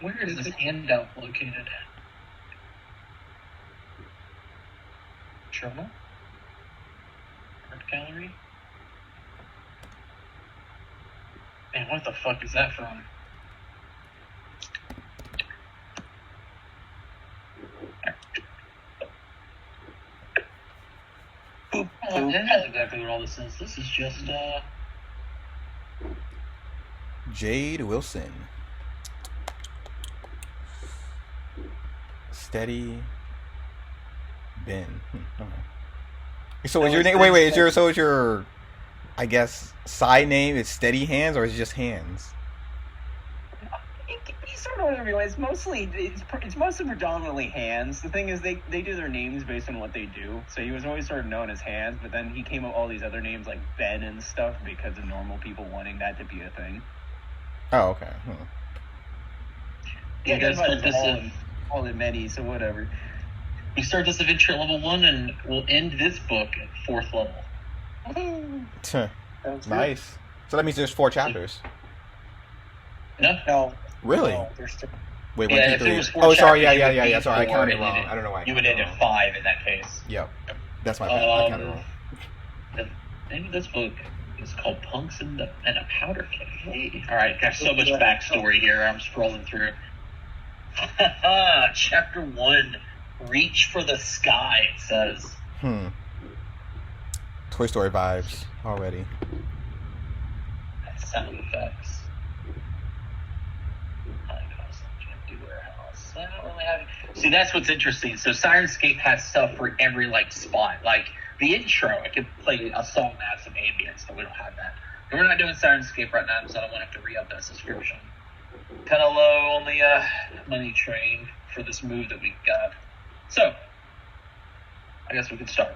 Where is this handout located? Journal? Art gallery? Man, what the fuck is that from? Oh, that's exactly what all this is. This is just, Jade Wilson. Steady Ben. Okay. So is your name? Wait. Is your? I guess side name is Steady Hands, or is it just Hands? You sort of whatever you want. It's mostly predominantly Hands. The thing is, they do their names based on what they do. So he was always sort of known as Hands, but then he came up with all these other names like Ben and stuff because of normal people wanting that to be a thing. Oh, okay. Yeah, that's all in many, so whatever. We start this adventure at level 1, and we'll end this book at 4th level. Nice. So that means there's 4 chapters. No. Really? No, there's two. Wait, Yeah, 1, if 2, there was 3. 4 Oh, sorry. chapters, Yeah. Sorry, I counted and wrong. then I don't know why. You would end at 5 in that case. Yep. That's my bad. I counted wrong. The name of this book is called Punks and a Powder Keg. All right, got so much backstory here. I'm scrolling through. Chapter 1, Reach for the Sky, it says. Toy Story vibes already. Sound effects. Warehouse. I don't really have... See, that's what's interesting. So Sirenscape has stuff for every spot. Like the intro, I could play a song that has some ambience, but we don't have that. But we're not doing Sirenscape right now, because I don't want to have to re-up that subscription. Kind of low on the money train for this move that we've got. So, I guess we can start.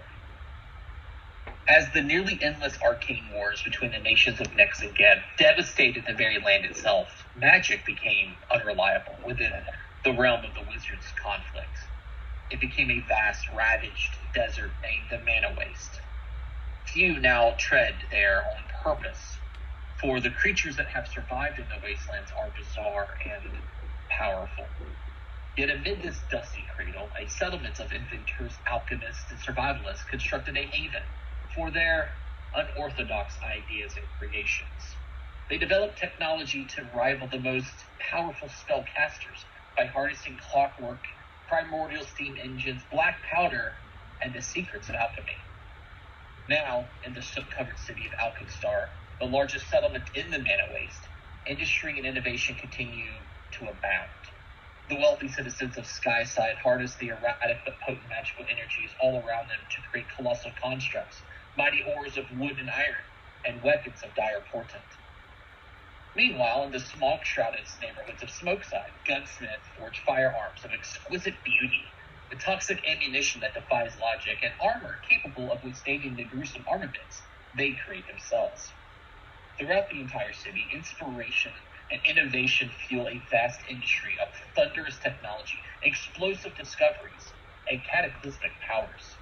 As the nearly endless arcane wars between the nations of Nex and Geb devastated the very land itself, magic became unreliable within the realm of the wizards' conflict. It became a vast, ravaged desert named the Mana Waste. Few now tread there on purpose, for the creatures that have survived in the wastelands are bizarre and powerful. Yet amid this dusty cradle, a settlement of inventors, alchemists, and survivalists constructed a haven for their unorthodox ideas and creations. They developed technology to rival the most powerful spellcasters by harnessing clockwork, primordial steam engines, black powder, and the secrets of alchemy. Now, in the soot-covered city of Alkenstar, the largest settlement in the Mana Waste, industry and innovation continue to abound. The wealthy citizens of Skyside harness the erratic but potent magical energies all around them to create colossal constructs, mighty ores of wood and iron, and weapons of dire portent. Meanwhile, in the smog-shrouded neighborhoods of Smokeside, gunsmiths forge firearms of exquisite beauty, with toxic ammunition that defies logic, and armor capable of withstanding the gruesome armaments they create themselves. Throughout the entire city, inspiration and innovation fuel a vast industry of thunderous technology, explosive discoveries, and cataclysmic powers.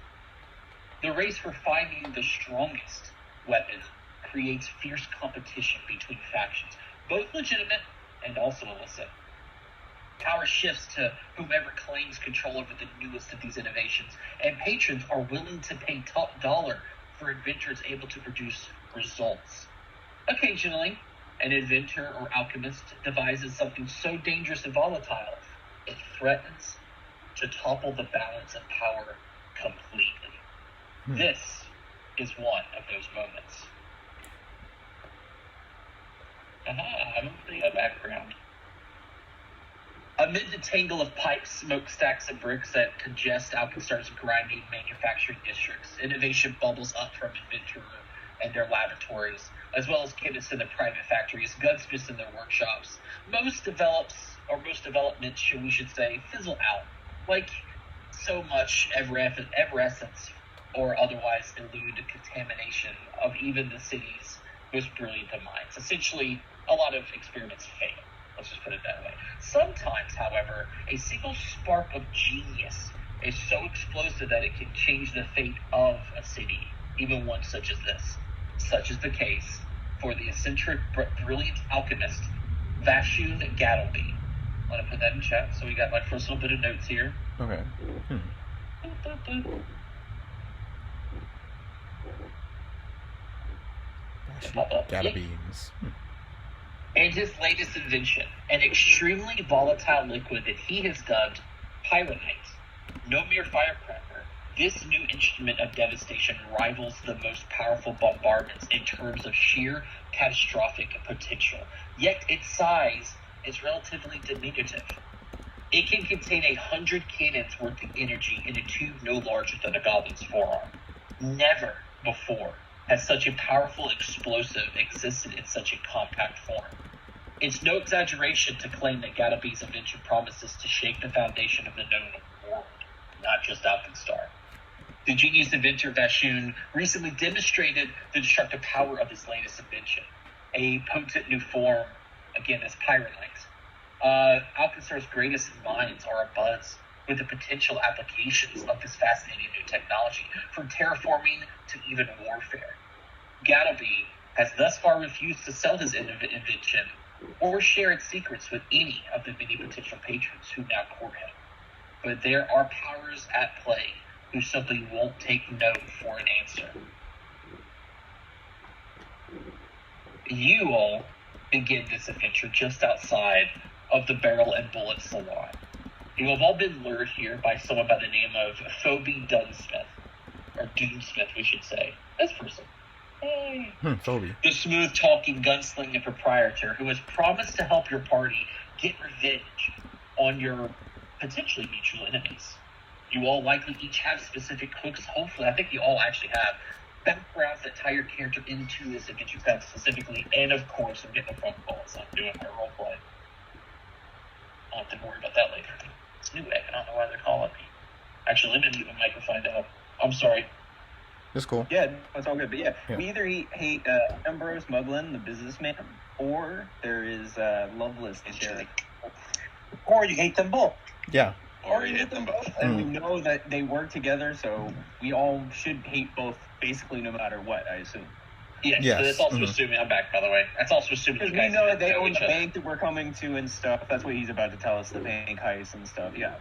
The race for finding the strongest weapon creates fierce competition between factions, both legitimate and also illicit. Power shifts to whomever claims control over the newest of these innovations, and patrons are willing to pay top dollar for inventors able to produce results. Occasionally, an inventor or alchemist devises something so dangerous and volatile, it threatens to topple the balance of power completely. This is one of those moments. I'm the background. Amid the tangle of pipes, smokestacks, and bricks that congest Alkenstar's grimy manufacturing districts, innovation bubbles up from inventor and their laboratories, as well as chemists in the private factories, gunsmiths in their workshops. Most developments, we should say, fizzle out, like so much effervescence, or otherwise elude contamination of even the city's most brilliant of minds. Essentially, a lot of experiments fail. Let's just put it that way. Sometimes, however, a single spark of genius is so explosive that it can change the fate of a city, even one such as this. Such is the case for the eccentric, brilliant alchemist, Vashun Gattleby. I'm going to put that in chat. So we got my first little bit of notes here. Okay. Gattlebys. And his latest invention, an extremely volatile liquid that he has dubbed Pyronite. No mere firecracker, this new instrument of devastation rivals the most powerful bombardments in terms of sheer catastrophic potential. Yet its size is relatively diminutive. It can contain 100 cannons worth of energy in a tube no larger than a goblin's forearm. Never before has such a powerful explosive existed in such a compact form. It's no exaggeration to claim that Gattaby's invention promises to shake the foundation of the known world, not just Alkenstar. The genius inventor Vashun recently demonstrated the destructive power of his latest invention, a potent new form, again, as Pyronite. Alkenstar's greatest minds are abuzz with the potential applications of this fascinating new technology, from terraforming to even warfare. Gattleby has thus far refused to sell his invention or share its secrets with any of the many potential patrons who now court him. But there are powers at play who simply won't take no for an answer. You all begin this adventure just outside of the Barrel and Bullet Salon. You have all been lured here by someone by the name of Phoebe Dunsmith, or Doomsmith, we should say. This person. Hey. Phoebe. The smooth-talking gunslinging proprietor who has promised to help your party get revenge on your potentially mutual enemies. You all likely each have specific hooks. Hopefully, I think you all actually have backgrounds that tie your character into this adventure path specifically. And of course, I'm getting a phone call, so I'm doing my role play. I'll have to worry about that later. It's Newegg. I don't know why they're calling me. Actually, let me mute my mic and find out. I'm sorry. It's cool. Yeah, it's all good. But yeah. We either hate Ambrose Muglin, the businessman, or there is Loveless, the sheriff. Or you hate them both. Yeah. Or you hate them both. And we know that they work together, so we all should hate both basically no matter what, I assume. Yes. So that's also assuming, I'm back by the way, that's also assuming because we know that they own the bank that we're coming to and stuff. That's what he's about to tell us, the bank heist and stuff, yeah.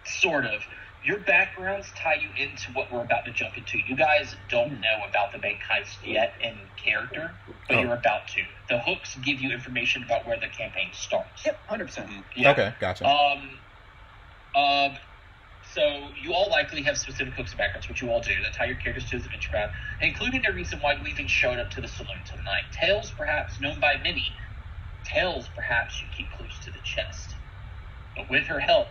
Sort of. Your backgrounds tie you into what we're about to jump into. You guys don't know about the bank heist yet in character, but you're about to. The hooks give you information about where the campaign starts. Yep, 100%. Yeah. Okay, gotcha. So you all likely have specific hooks and backgrounds, which you all do, that tie your characters to this adventure path, including the reason why you even showed up to the saloon tonight. Tales, perhaps, known by many. Tales, perhaps, you keep close to the chest. But with her help,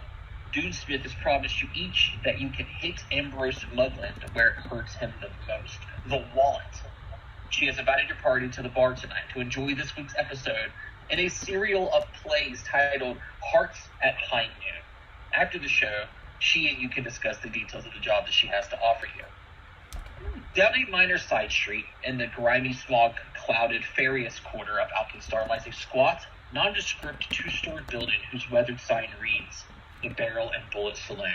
Doomsmith has promised you each that you can hit Ambrose Muglin where it hurts him the most. The wallet. She has invited your party to the bar tonight to enjoy this week's episode in a serial of plays titled Hearts at High Noon. After the show, she and you can discuss the details of the job that she has to offer you. Down a minor side street in the grimy, smog-clouded, farious quarter of Alkenstar lies a squat, nondescript two-story building whose weathered sign reads, The Barrel and Bullet Saloon.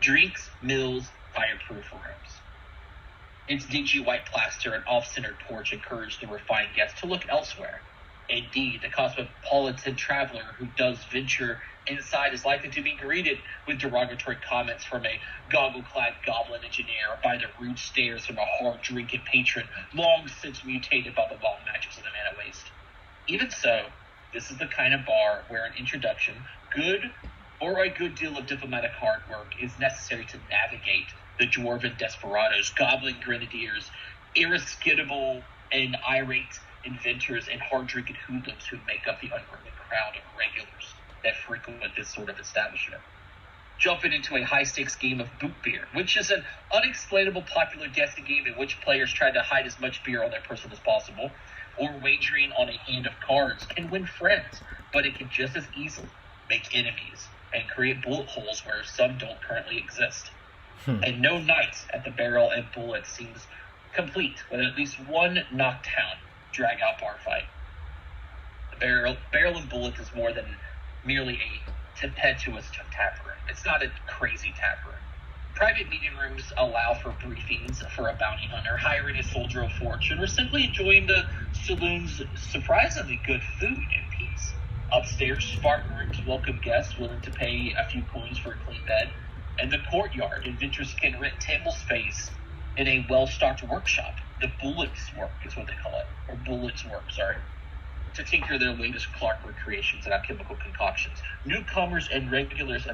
Drinks, meals, fireproof rooms. Its dingy white plaster and off-centered porch encourage the refined guest to look elsewhere. Indeed, the cosmopolitan traveler who does venture inside is likely to be greeted with derogatory comments from a goggle-clad goblin engineer or by the rude stares from a hard-drinking patron long since mutated by the long matches of the man at waist. Even so, this is the kind of bar where an introduction, good or a good deal of diplomatic hard work, is necessary to navigate the dwarven desperados, goblin grenadiers, irascible and irate inventors, and hard-drinking hoodlums who make up the unruly crowd of regulars that frequent this sort of establishment. Jumping into a high-stakes game of boot beer, which is an unexplainable popular guessing game in which players try to hide as much beer on their person as possible, or wagering on a hand of cards can win friends, but it can just as easily make enemies and create bullet holes where some don't currently exist. And no night at the Barrel and Bullet seems complete with at least one knockdown, drag-out bar fight. The Barrel and Bullet is more than merely a tempestuous tap room. It's not a crazy tap room. Private meeting rooms allow for briefings for a bounty hunter, hiring a soldier of fortune, or simply enjoying the saloon's surprisingly good food and peace. Upstairs, Spartan rooms welcome guests willing to pay a few coins for a clean bed. And the courtyard, inventors can rent table space in a well-stocked workshop. The Bullets Work is what they call it, or Bullets Work, sorry, to tinker their latest clockwork creations and alchemical concoctions. Newcomers and regulars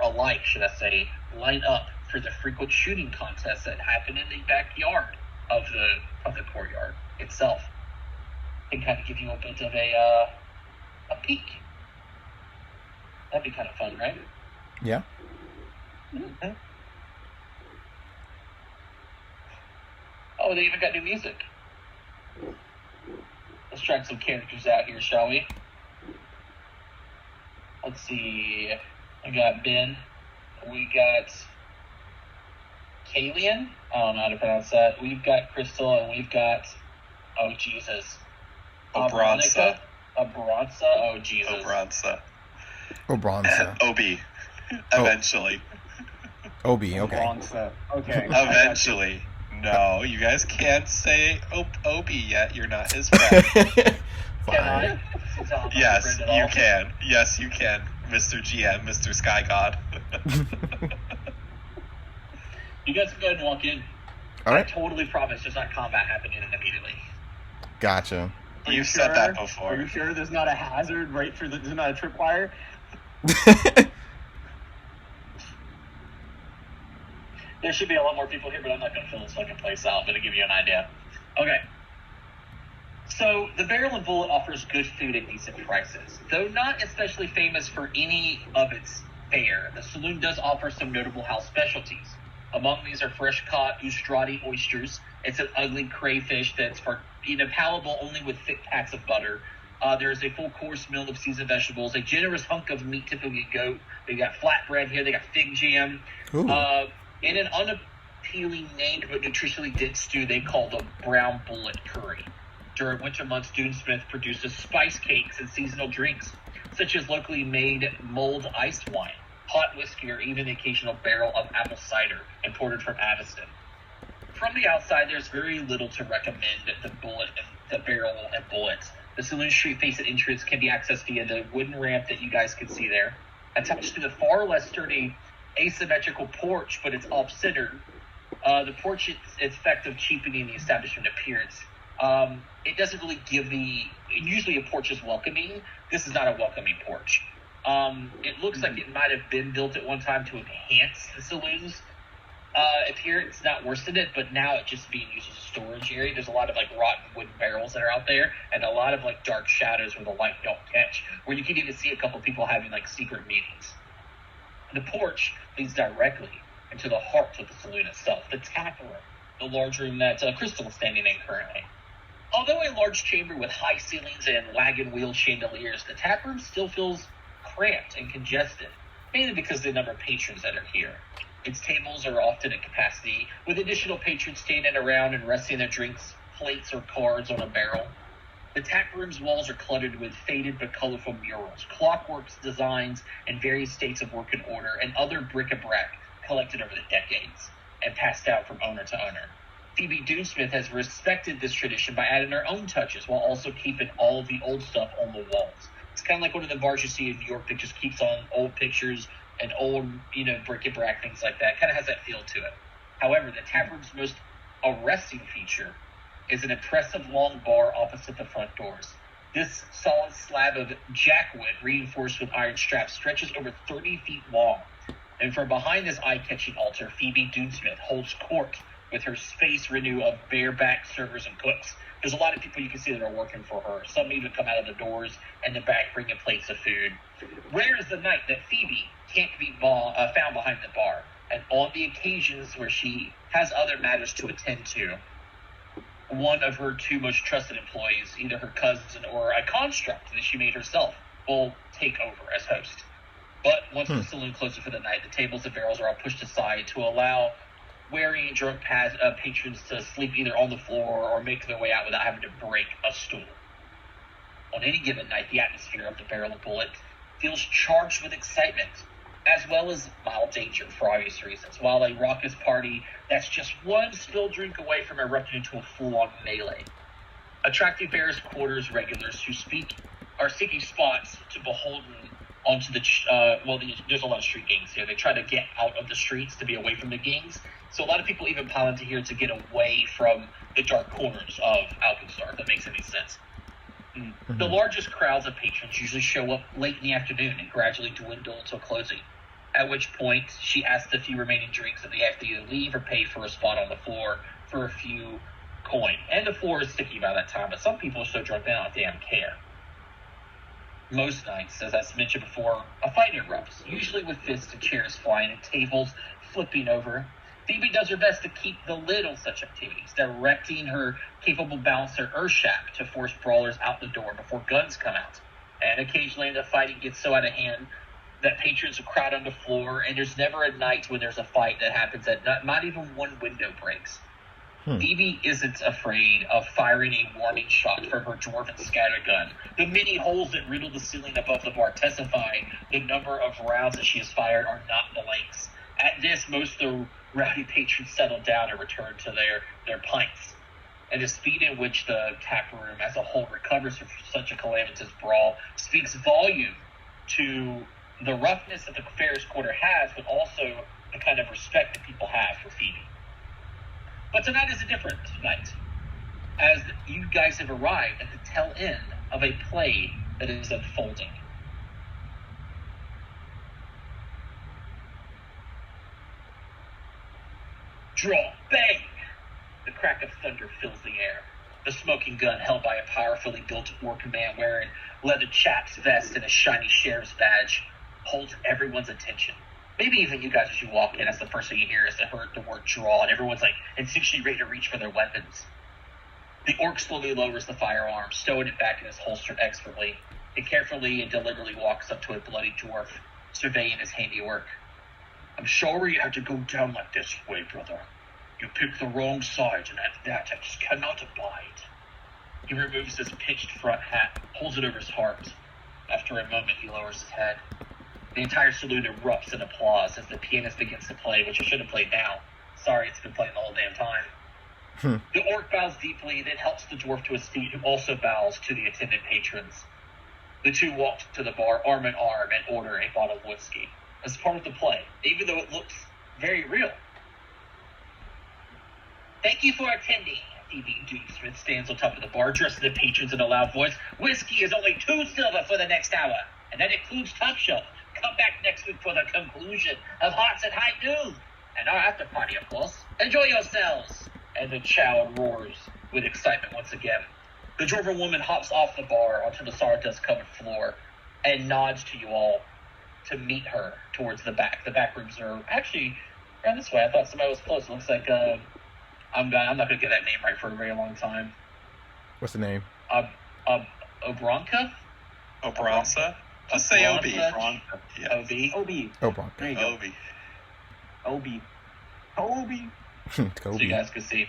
alike, should I say, line up for the frequent shooting contests that happen in the backyard of the courtyard itself. Can kind of give you a bit of a peek. That'd be kind of fun, right? Yeah. Mm-hmm. Oh, they even got new music. Let's try some characters out here, shall we? Let's see. We got Ben. We got Kalian. I don't know how to pronounce that. We've got Crystal, and we've got, oh, Jesus. Obranza. Obranza? Oh, Jesus. Obranza. Obi. Eventually. Obi, okay. Obranza. Okay. Eventually. No, you guys can't say Obi yet. You're not his friend. Can I? Yes, you can. Yes, you can. Mr. GM, Mr. Sky God. You guys can go ahead and walk in. All right. I totally promise there's not combat happening immediately. Gotcha. You've said that before. Are you sure there's not a hazard right for there's not a tripwire? There should be a lot more people here, but I'm not going to fill this fucking place out, but to give you an idea. Okay. So, the Barrel and Bullet offers good food at decent prices. Though not especially famous for any of its fare, the saloon does offer some notable house specialties. Among these are fresh-caught Ustrati oysters. It's an ugly crayfish that's palatable only with thick packs of butter. There's a full-course meal of seasoned vegetables, a generous hunk of meat, typically goat. They got flatbread here. They got fig jam. In an unappealing named but nutritionally dense stew they call the brown bullet curry. During winter months, Smith produces spice cakes and seasonal drinks, such as locally made mulled iced wine, hot whiskey, or even the occasional barrel of apple cider imported from Addiston. From the outside, there's very little to recommend the Barrel and Bullet. The saloon street-facing entrance can be accessed via the wooden ramp that you guys can see there. Attached to the far less sturdy asymmetrical porch, but it's off-centered. The porch is effective cheapening the establishment appearance. It doesn't really give usually a porch is welcoming. This is not a welcoming porch. It looks like it might have been built at one time to enhance the saloon's appearance, not worsen it, but now it's just being used as a storage area. There's a lot of rotten wooden barrels that are out there, and a lot of dark shadows where the light don't catch, where you can even see a couple people having secret meetings. The porch leads directly into the heart of the saloon itself, the tap room, the large room that Crystal is standing in currently. Although a large chamber with high ceilings and wagon wheel chandeliers, the tap room still feels cramped and congested, mainly because of the number of patrons that are here. Its tables are often at capacity, with additional patrons standing around and resting their drinks, plates, or cards on a barrel. The tap room's walls are cluttered with faded but colorful murals, clockworks, designs, and various states of work and order, and other bric-a-brac collected over the decades and passed down from owner to owner. Phoebe Doonsmith has respected this tradition by adding her own touches while also keeping all of the old stuff on the walls. It's kind of like one of the bars you see in New York that just keeps on old pictures and old, bric-a-brac, things like that. Kind of has that feel to it. However, the tap room's most arresting feature is an impressive long bar opposite the front doors. This solid slab of jackwood, reinforced with iron straps, stretches over 30 feet long. And from behind this eye-catching altar, Phoebe Doonsmith holds court with her space renew of bareback servers and cooks. There's a lot of people you can see that are working for her. Some even come out of the doors and the back bringing plates of food. Rare is the night that Phoebe can't be found behind the bar. And on the occasions where she has other matters to attend to, one of her two most trusted employees, either her cousin or a construct that she made herself, will take over as host. But once the saloon closes for the night, the tables and barrels are all pushed aside to allow weary and drunk patrons to sleep either on the floor or make their way out without having to break a stool. On any given night, the atmosphere of the Barrel and Bullet feels charged with excitement, as well as mild danger for obvious reasons, while a raucous party that's just one spilled drink away from erupting into a full-on melee. Attracting Barris Quarters regulars who are seeking spots to beholden onto the there's a lot of street gangs here. They try to get out of the streets to be away from the gangs. So a lot of people even pile into here to get away from the dark corners of Alkenstar, if that makes any sense. Mm-hmm. The largest crowds of patrons usually show up late in the afternoon and gradually dwindle until closing, at which point she asks the few remaining drinks that they have to either leave or pay for a spot on the floor for a few coin. And the floor is sticky by that time, but some people are so drunk they don't damn care. Most nights, as I mentioned before, a fight erupts, usually with fists and chairs flying and tables flipping over. Phoebe does her best to keep the lid on such activities, directing her capable bouncer Urshap to force brawlers out the door before guns come out. And occasionally the fighting gets so out of hand that patrons will crowd on the floor, and there's never a night when there's a fight that happens that not even one window breaks. Phoebe isn't afraid of firing a warning shot from her dwarven scattergun. The many holes that riddle the ceiling above the bar testify the number of rounds that she has fired are not blanks. At this, most of the rowdy patrons settle down and return to their pints. And the speed in which the tap room as a whole recovers from such a calamitous brawl speaks volume to the roughness that the Ferris Quarter has, but also the kind of respect that people have for Phoebe. But tonight is a different night, as you guys have arrived at the tail end of a play that is unfolding. Draw, bang! The crack of thunder fills the air. The smoking gun, held by a powerfully built orc man wearing leather chaps vest and a shiny sheriff's badge, holds everyone's attention. Maybe even you guys, as you walk in, that's the first thing you hear is the word draw, and everyone's like instinctually ready to reach for their weapons. The orc slowly lowers the firearm, stowing it back in his holster expertly. He carefully and deliberately walks up to a bloody dwarf, surveying his handiwork. I'm sorry you had to go down like this way, brother. You picked the wrong side, and at that I just cannot abide. He removes his pitched front hat, holds it over his heart. After a moment, he lowers his head. The entire saloon erupts in applause as the pianist begins to play, which I should have played now. Sorry, it's been playing the whole damn time. The orc bows deeply, then helps the dwarf to his feet, who also bows to the attendant patrons. The two walk to the bar arm in arm and order a bottle of whiskey as part of the play, even though it looks very real. Thank you for attending. Phoebe Dukesmith stands on top of the bar, addressing the patrons in a loud voice. Whiskey is only 2 silver for the next hour, and that includes top shelf. Come back next week for the conclusion of Hearts at High Noon, and our after party, of course. Enjoy yourselves! And the crowd roars with excitement once again. The dwarven woman hops off the bar onto the sawdust-covered floor and nods to you all to meet her towards the back. The back rooms are actually around this way. I thought somebody was close. It looks like I'm not going to get that name right for a very long time. What's the name? Obronka? Obronsa? Just say Obi. Yeah. Obi. Obronka. There you go. Obi. Obi. So you guys can see.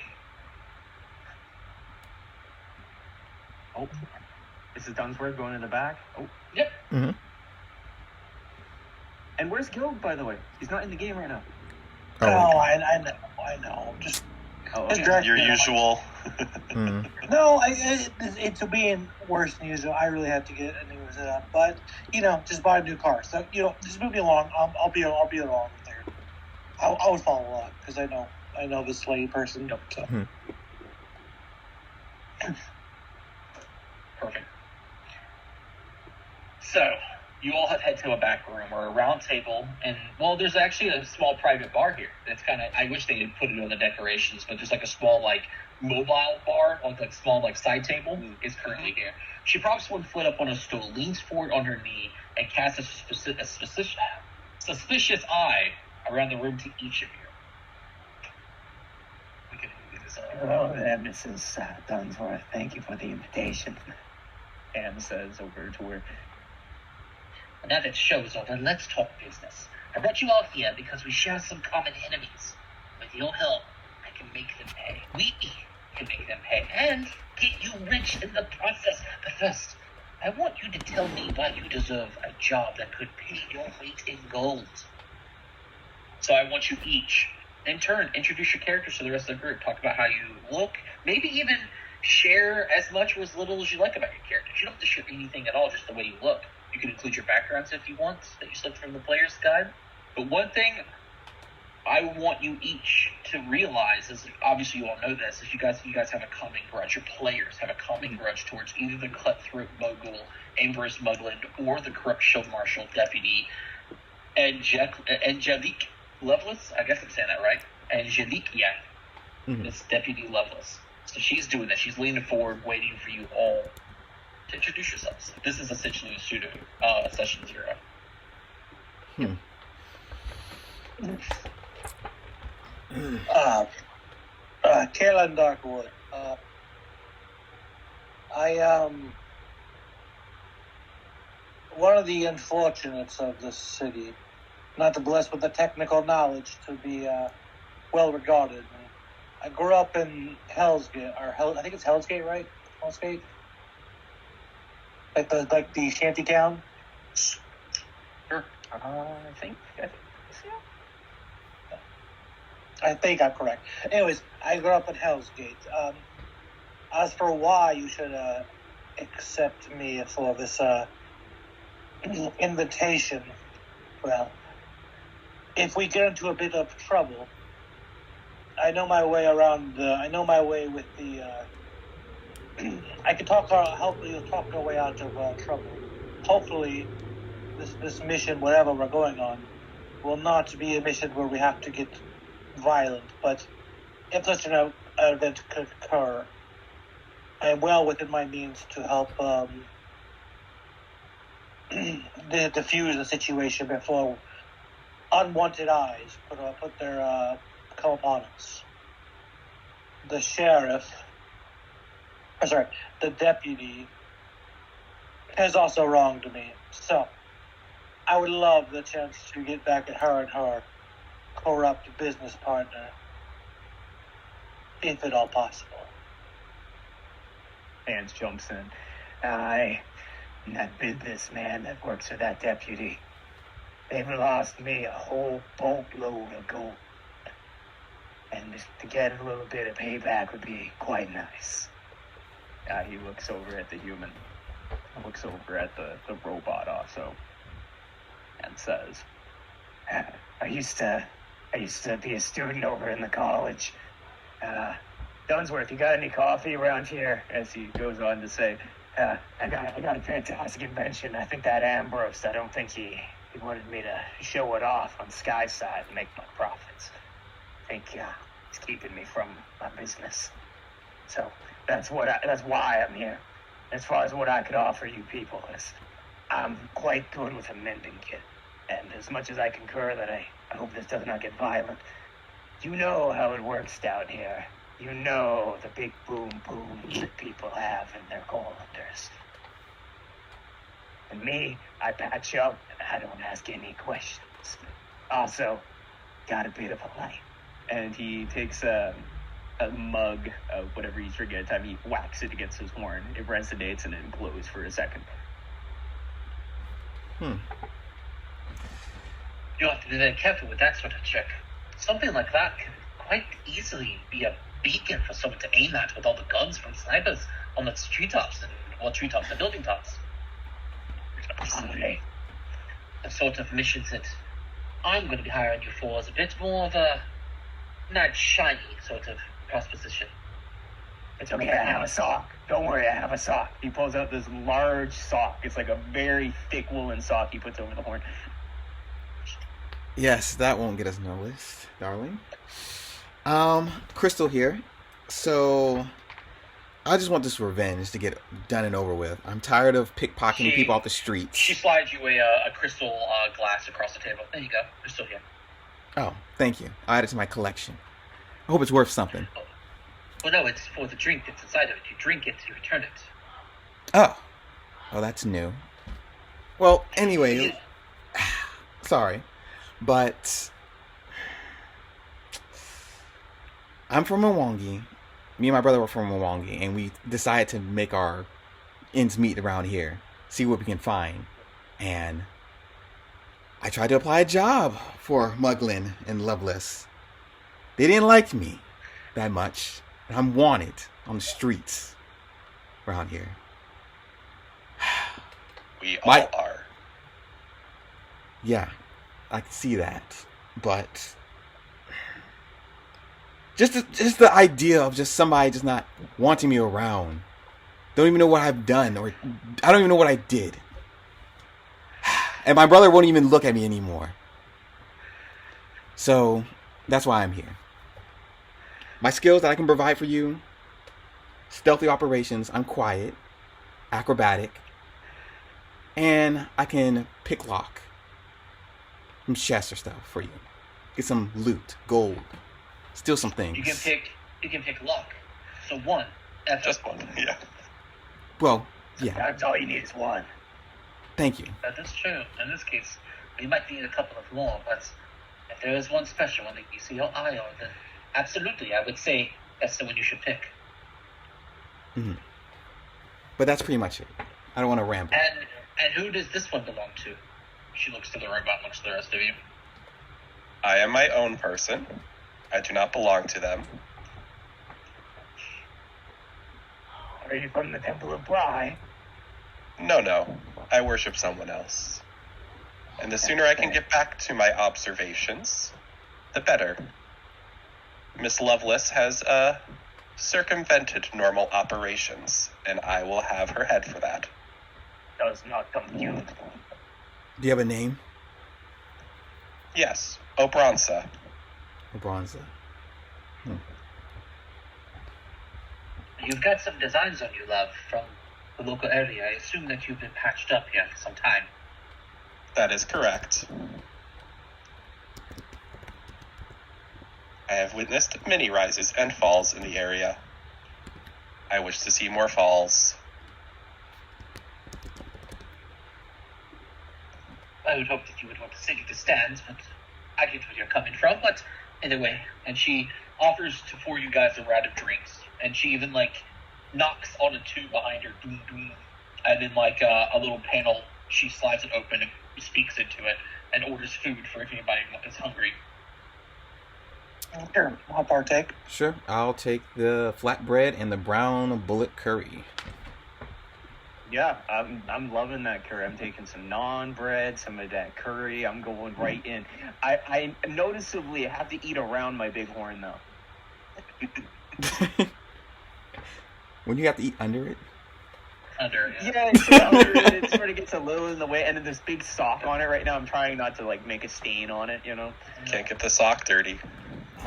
Oh. This is Dunsworth going in the back. Oh. Yep. Mm-hmm. And where's Guild, by the way? He's not in the game right now. Oh, I know. Just Your usual. No, it's being worse than usual. I really have to get a new setup, but just buy a new car. So just move me along. I'll be along there. I would follow along because I know this lady person. So. Perfect. So you all have head to a back room or a round table, and there's actually a small private bar here. It's kind of, I wish they had put it on the decorations, but there's like a small mobile bar, like small side table is currently here. She props one foot up on a stool, leans forward on her knee, and casts a suspicious eye around the room to each of you. We can do this. Hello there, Mrs. Dunsworth. Thank you for the invitation. Anne says over to her. Now that show's over, let's talk business. I brought you all here because we share some common enemies. With your help, I can make them pay. We can make them pay and get you rich in the process. But first, I want you to tell me why you deserve a job that could pay your weight in gold. So I want you each, in turn, introduce your characters to the rest of the group. Talk about how you look. Maybe even share as much or as little as you like about your characters. You don't have to share anything at all, just the way you look. You can include your backgrounds if you want, that you slipped from the player's guide. But one thing I want you each to realize is, obviously you all know this, is you guys have a common grudge. Your players have a common grudge towards either the cutthroat mogul, Ambrose Mugland, or the corrupt shield marshal deputy, Angelique Lovelace. I guess I'm saying that right. Angelique, yeah. It's Deputy Lovelace. So she's doing that. She's leaning forward, waiting for you all to introduce yourselves. This is essentially a pseudo session 0. Kaelin Darkwood. One of the unfortunates of this city, not to blessed with the technical knowledge to be well regarded. I grew up in Hellsgate, I think it's Hellsgate, right? Hellsgate, like the shanty town. Sure. I think so. I think I'm correct. Anyways, I grew up in Hellsgate. As for why you should accept me for this invitation, well, if we get into a bit of trouble, I know my way around. I know my way with the. I can help you talk our way out of trouble. Hopefully, this mission, whatever we're going on, will not be a mission where we have to get violent. But if such an event could occur, I am well within my means to help diffuse the situation before unwanted eyes put their come upon us. The deputy has also wronged me. So, I would love the chance to get back at her and her corrupt business partner, if at all possible. Hans jumps in. That businessman that works for that deputy, they've lost me a whole boatload of gold. And just to get a little bit of payback would be quite nice. He looks over at the human, looks over at the robot also, and says, I used to be a student over in the college. Dunsworth, you got any coffee around here? As he goes on to say, I got a fantastic invention. I think that Ambrose, I don't think he wanted me to show it off on Sky's side and make my profits. I think he's keeping me from my business. So that's why I'm here. As far as what I could offer you people is, I'm quite good with a mending kit. And as much as I concur that I hope this does not get violent, you know how it works down here. You know the big boom that people have in their colanders. And me, I patch up and I don't ask any questions. Also, got a bit of a light. And he takes a mug of whatever he's drinking at a time. He whacks it against his horn. It resonates and it glows for a second. You'll have to be very careful with that sort of trick. Something like that can quite easily be a beacon for someone to aim at with all the guns from snipers on the treetops the building tops. Personally, the sort of missions that I'm going to be hiring you for is a bit more of a not shiny sort of proposition. It's okay, I have a sock. Don't worry, I have a sock. He pulls out this large sock. It's like a very thick woolen sock he puts over the horn. Yes, that won't get us noticed, darling. Crystal here. So, I just want this revenge to get done and over with. I'm tired of pickpocketing people off the streets. She slides you a crystal glass across the table. There you go. Crystal here. Oh, thank you. I'll add it to my collection. I hope it's worth something. Oh. Well, no, it's for the drink that's inside of it. You drink it, you return it. Oh. Oh, that's new. Well, anyway. Sorry. But I'm from Mwangi. Me and my brother were from Mwangi, and we decided to make our ends meet around here. See what we can find. And I tried to apply a job for Muglin and Loveless. They didn't like me that much. And I'm wanted on the streets around here. We all are. Yeah, I can see that. But just the idea of just somebody just not wanting me around. Don't even know what I've done, or I don't even know what I did. And my brother won't even look at me anymore. So that's why I'm here. My skills that I can provide for you: stealthy operations, I'm quiet, acrobatic, and I can pick lock some chests or stuff for you. Get some loot, gold, steal some things. You can pick lock. So one. Just one, yeah. Well, yeah. That's all you need is one. Thank you. That is true. In this case, we might need a couple of more, but if there is one special one that you see your eye on, then absolutely, I would say that's the one you should pick. Mm-hmm. But that's pretty much it. I don't want to ramble. And who does this one belong to? She looks to the robot, looks to the rest of you. I am my own person. I do not belong to them. Are you from the Temple of Bly? No. I worship someone else. And the sooner I can get back to my observations, the better. Miss Lovelace has circumvented normal operations, and I will have her head for that. Does not compute. Do you have a name? Yes, Obranza. Bronza. You've got some designs on you, love, from the local area. I assume that you've been patched up here for some time. That is correct. I have witnessed many rises and falls in the area. I wish to see more falls. I would hope that you would want to sink the stands, but I get where you're coming from. But anyway, and she offers for you guys a round of drinks, and she even knocks on a tube behind her, doom doom, and then a little panel, she slides it open and speaks into it, and orders food for if anybody is hungry. Sure, I'll partake. Sure. I'll take the flatbread and the brown bullet curry. Yeah, I'm loving that curry. I'm taking some naan bread, some of that curry. I'm going right in. I noticeably have to eat around my bighorn though. When you have to eat under it? Under, yeah. Yeah, it's under it. It sort of gets a little in the way, and then there's big sock on it right now. I'm trying not to make a stain on it, you know. Can't get the sock dirty.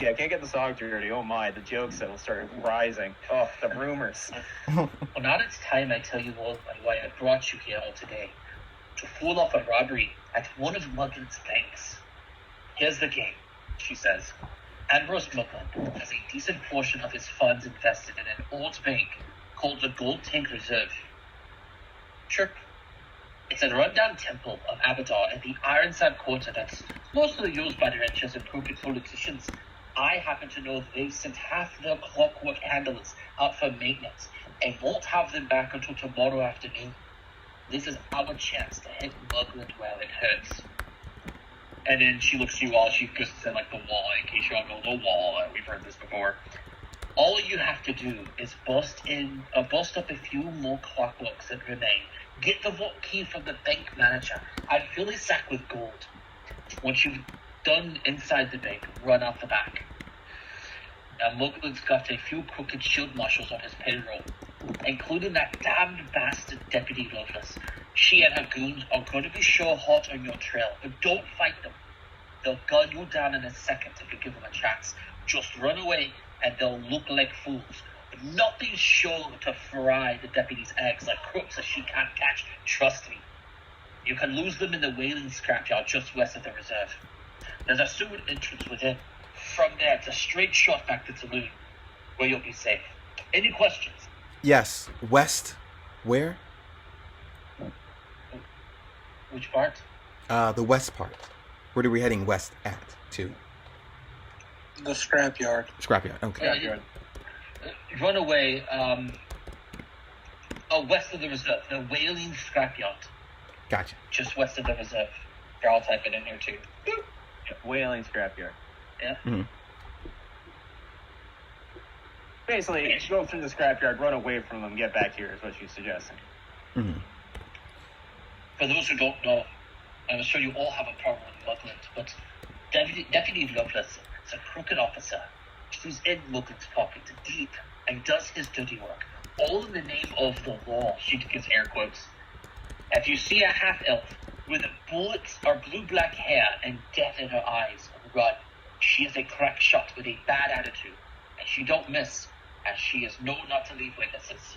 Yeah, I can't get the sock dirty. Oh my, the jokes that will start rising. Oh, the rumors. Well, now it's time I tell you all why I brought you here all today. To pull off a robbery at one of Muglin's banks. Here's the game, she says. Ambrose Muglin has a decent portion of his funds invested in an old bank called the Gold Tank Reserve. Sure. It's a rundown temple of Abadar in the Ironside Quarter that's mostly used by the ranchers and crooked politicians. I happen to know that they've sent half their clockwork handlers out for maintenance and won't have them back until tomorrow afternoon. This is our chance to hit Mugland where it hurts. And then she looks at you all, she goes to the wall, in case you don't know the wall, we've heard this before. All you have to do is bust up a few more clockworks that remain. Get the vault key from the bank manager and fill his sack with gold. Once you've done inside the bank, run out the back. Now, Muglin's got a few crooked shield marshals on his payroll, including that damned bastard Deputy Lovelace. She and her goons are going to be sure hot on your trail, but don't fight them. They'll gun you down in a second if you give them a chance. Just run away, and they'll look like fools. But nothing's sure to fry the deputy's eggs like crooks that she can't catch. Trust me. You can lose them in the whaling scrapyard just west of the reserve. There's a sewer entrance within. From there, it's a straight shot back to Tulum, where you'll be safe. Any questions? Yes. West. Where? Which part? The west part. Where are we heading west to? The scrapyard. Scrapyard. Okay. Run away. West of the reserve. The whaling scrapyard. Gotcha. Just west of the reserve. Here, I'll type it in here too. Yeah, whaling scrapyard. Yeah. Mm-hmm. Basically, go through the scrapyard, run away from them, get back here is what she's suggesting. Mm-hmm. For those who don't know, I'm sure you all have a problem with Mugland, but Deputy Lovelace is a crooked officer. He's in Mugland's pocket deep and does his dirty work, all in the name of the law. She gives air quotes. If you see a half-elf with bullets or blue-black hair and death in her eyes, run. She is a crack shot with a bad attitude, and she don't miss, as she is known not to leave witnesses.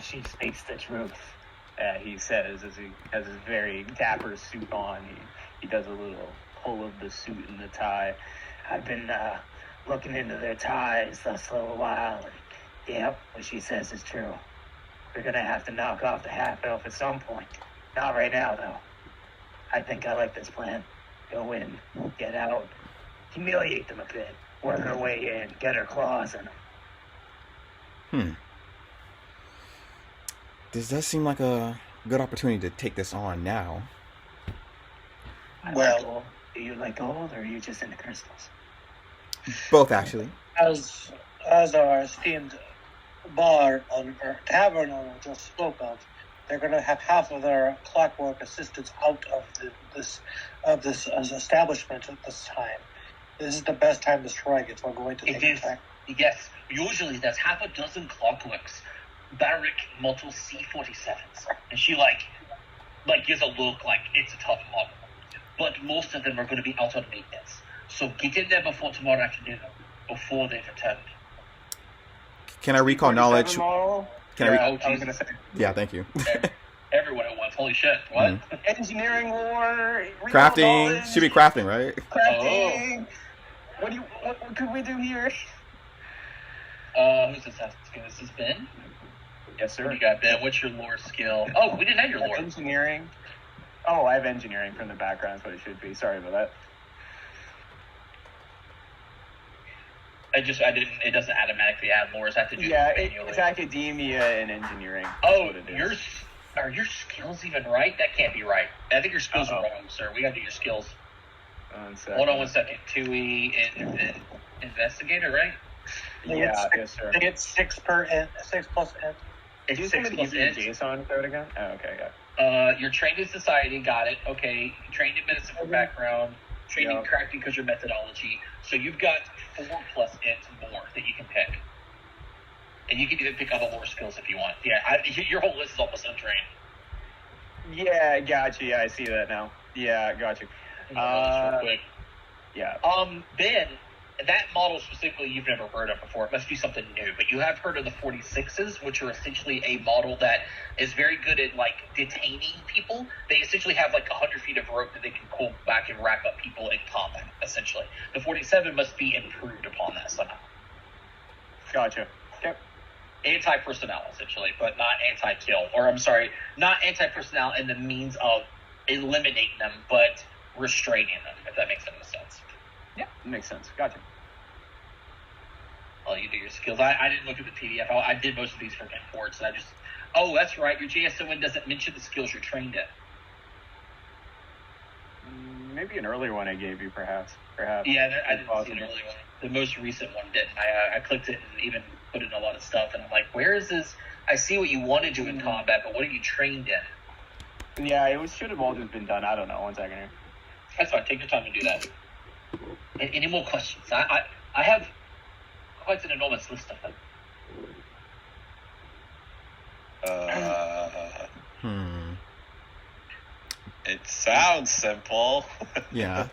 She speaks the truth, he says as he has his very dapper suit on. He does a little pull of the suit and the tie. I've been looking into their ties this little while, and yep, what she says is true. We're gonna have to knock off the half-elf at some point. Not right now, though. I think I like this plan. Go in, get out, humiliate them a bit, work her way in, get her claws in them. This does seem like a good opportunity to take this on now. Well, do you like gold, or are you just into crystals? Both, actually. As our esteemed bar or tavern owner just spoke of, they're going to have half of their clockwork assistants out of this establishment at this time. This is the best time to strike if we're going to take it back. Yes, usually there's half a dozen clockworks, barrack model C-47s, and she gives a look like it's a tough model. But most of them are going to be out on maintenance. So get in there before tomorrow afternoon, before they've returned. Can I recall knowledge? I was going to say. Yeah, thank you. Everyone at once. Holy shit. What? Engineering lore. Crafting. knowledge, Should be crafting, right? Crafting. What could we do here? Who's this asking? This is Ben? Yes, sir. What do you got, Ben? What's your lore skill? Oh, we didn't have your lore. Engineering. Oh, I have engineering from the background. That's what it should be. Sorry about that. It doesn't automatically add lore. I have to do manually. It's academia and engineering. Oh, are your skills even right? That can't be right. I think your skills are wrong, sir. We gotta do your skills. Hold on 1 second. 2E and investigator, right? Yeah, yes, sir. It's 6 plus int. It's Do 6 somebody plus give you a int. JSON code again? Oh, okay, yeah. You're trained in society, got it. Okay, trained in medicine for background, trained in crafting because your methodology. So you've got 4 plus int more that you can pick. And you can even pick other lore skills if you want. Yeah, your whole list is almost untrained. Yeah, gotcha. Yeah, I see that now. Yeah, gotcha. Real quick. Yeah. Ben, that model specifically you've never heard of before. It must be something new. But you have heard of the 46s, which are essentially a model that is very good at, detaining people. They essentially have, 100 feet of rope that they can pull back and wrap up people in combat, essentially. The 47 must be improved upon that somehow. Gotcha. Okay. Anti-personnel, essentially, but not anti-kill. Or, I'm sorry, not anti-personnel in the means of eliminating them, but restraining them, if that makes any sense. Yeah, makes sense. Gotcha. Well, you do your skills. I didn't look at the PDF. I did most of these for reports, and oh, that's right, your JSON doesn't mention the skills you're trained in. Maybe an earlier one I gave you, perhaps. Yeah, I didn't see an earlier one. The most recent one didn't. I clicked it and even put in a lot of stuff, and I'm like, where is this? I see what you want to do in combat, but what are you trained in? Yeah, it should have all just been done. I don't know. 1 second here. That's fine. Take your time to do that. Any more questions? I have quite an enormous list of them. It sounds simple. Yeah.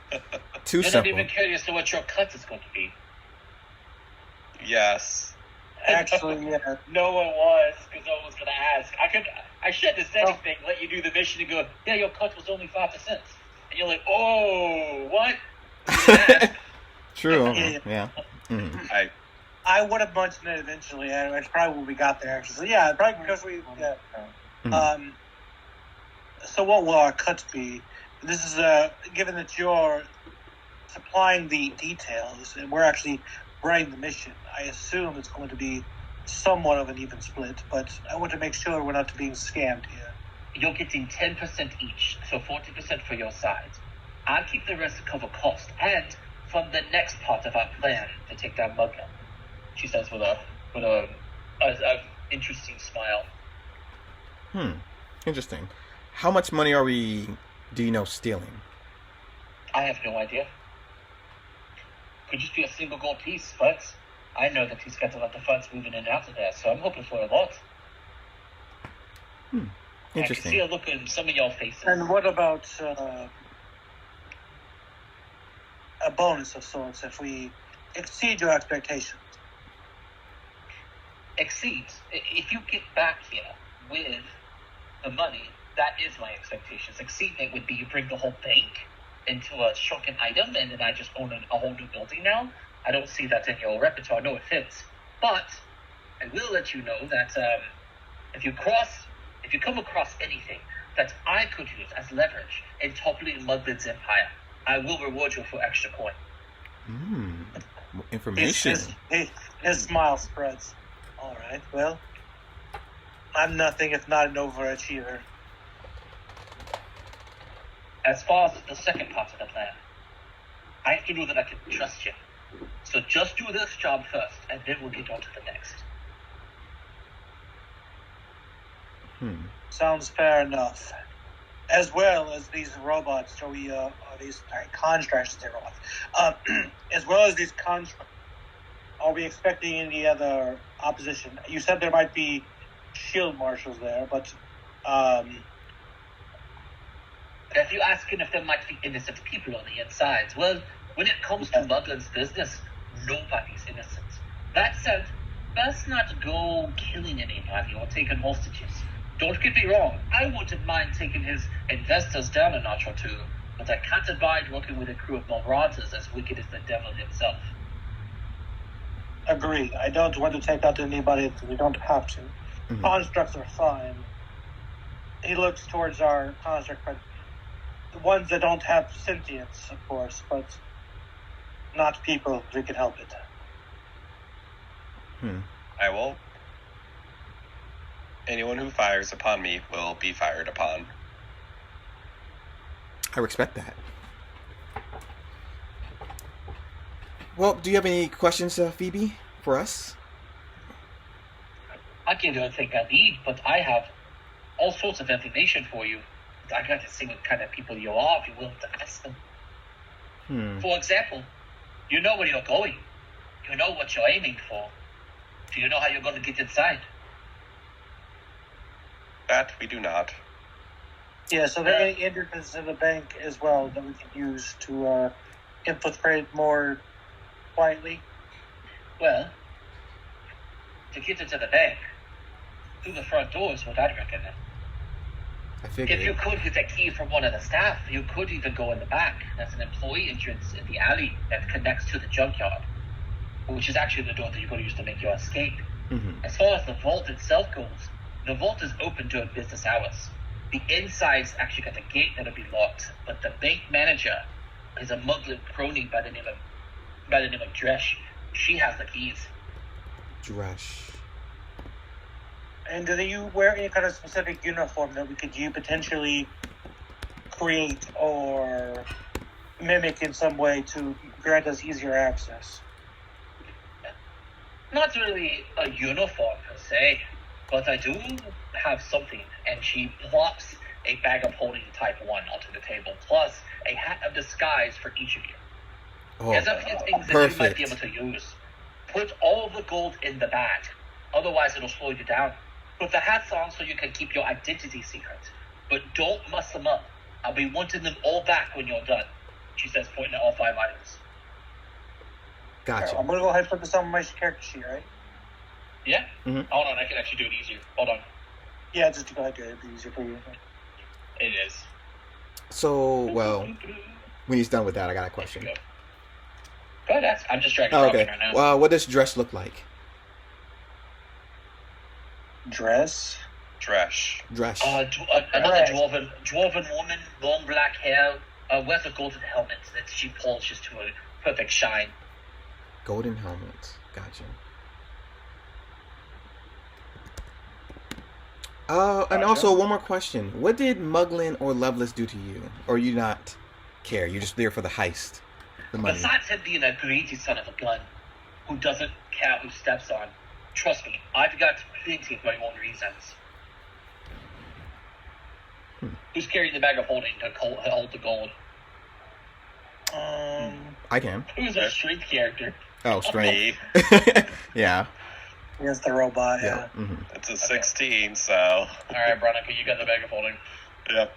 Too You're simple. not even curious to what your cut is going to be. Yes. Actually, yeah. No one was, because no one was going to ask. I shouldn't have said anything, let you do the mission and go, yeah, your cut was only 5%. And you're like, oh, what? True. Yeah. Mm-hmm. I would have mentioned it eventually. That's probably when we got there. Actually, so yeah, probably because we. Yeah. Mm-hmm. So what will our cuts be? This is given that you're supplying the details and we're actually running the mission. I assume it's going to be somewhat of an even split, but I want to make sure we're not being scammed here. You're getting 10% each, so 40% for your side. I'll keep the rest to cover cost and fund the next part of our plan to take down Mugland. she says with a interesting smile. Interesting. How much money are we, do you know, stealing? I have no idea. Could just be a single gold piece, but I know that he's got a lot of funds moving in and out of there, so I'm hoping for a lot. Interesting. I can see a look in some of your faces. And what about a bonus of sorts if we exceed your expectations? Exceed. If you get back here with the money, that is my expectations. Exceeding would be you bring the whole bank into a shrunken item, and then I just own a whole new building now. I don't see that in your repertoire. No offense, but I will let you know that if you come across anything that I could use as leverage in toppling Mudlin's empire, I will reward you for extra coin. Information. His smile spreads. All right, well, I'm nothing if not an overachiever. As far as the second part of the plan, I have to know that I can trust you. So just do this job first, and then we'll get on to the next. Sounds fair enough. As well as these robots, these constructs, they're robots. As well as these constructs, are we expecting any other opposition? You said there might be shield marshals there, but if you're asking if there might be innocent people on the insides, well, when it comes to Muglin's business, nobody's innocent. That said, best not go killing anybody or taking hostages. Don't get me wrong, I wouldn't mind taking his investors down a notch or two, but I can't abide working with a crew of marauders as wicked as the devil himself. Agreed. I don't want to take out anybody if we don't have to. Constructs are fine. He looks towards our construct, but the ones that don't have sentience, of course, but not people, we can help it. I will. Anyone who fires upon me will be fired upon. I respect that. Well, do you have any questions, Phoebe, for us? I can't do anything I need, but I have all sorts of information for you. I got to see what kind of people you are if you're willing to ask them. For example, you know where you're going. You know what you're aiming for. Do you know how you're going to get inside? That we do not. Yeah, so there are any entrances in the bank as well that we can use to infiltrate more quietly? Well, to get into the bank, through the front door is what I'd recommend. I figured. If you could get a key from one of the staff, you could even go in the back. That's an employee entrance in the alley that connects to the junkyard, which is actually the door that you're going to use to make your escape. As far as the vault itself goes, the vault is open during business hours. The inside's actually got a gate that'll be locked, but the bank manager is a Muglin crony by the name of Dresh. She has the keys. Dresh. And do you wear any kind of specific uniform that we could potentially create or mimic in some way to grant us easier access? Not really a uniform per se, but I do have something, and she plops a bag of holding type 1 onto the table, plus a hat of disguise for each of you. As a few things that you might be able to use. Put all the gold in the bag, otherwise it'll slow you down. Put the hats on so you can keep your identity secret, but don't muss them up. I'll be wanting them all back when you're done, she says, pointing at all 5 items. Gotcha. I'm going to go ahead and put this on my character sheet, right? Yeah? Hold on, I can actually do it easier. Hold on. Yeah, just go ahead and do it. It'd be easier for you. It is. So, well, when he's done with that, I got a question. Go ahead, I'm just dragging okay. right now. Well, what does dress look like? Dress? Dresh. Dress. Another dwarven woman, long black hair, wears a golden helmet that she polishes to a perfect shine. Golden helmet. Gotcha. And also one more question. What did Muglin or Loveless do to you? Or you not care? You're just there for the heist. The money. Besides him being a greedy son of a gun who doesn't cat who steps on. Trust me, I've got plenty of my own reasons. Who's carrying the bag of holding to hold the gold? I can. Who's a strength character? Oh, strength. Yeah. Here's the robot, yeah. Mm-hmm. It's a 16, so. Alright, Veronica, you got the bag of holding. Yep.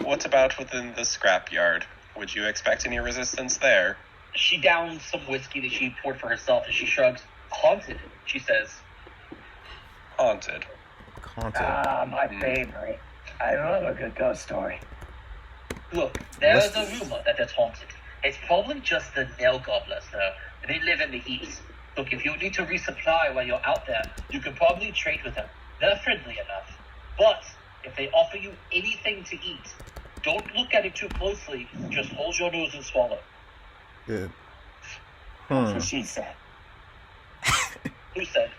What about within the scrapyard? Would you expect any resistance there? She downs some whiskey that she poured for herself and she shrugs. Haunted, she says. Haunted. Haunted. My favorite. I love a good ghost story. Look, there's a rumor that it's haunted. It's probably just the nail gobblers, though. They live in the heaps. Look, if you need to resupply while you're out there, you can probably trade with them. They're friendly enough. But if they offer you anything to eat, don't look at it too closely. Just hold your nose and swallow. Good. That's what she said. Who said?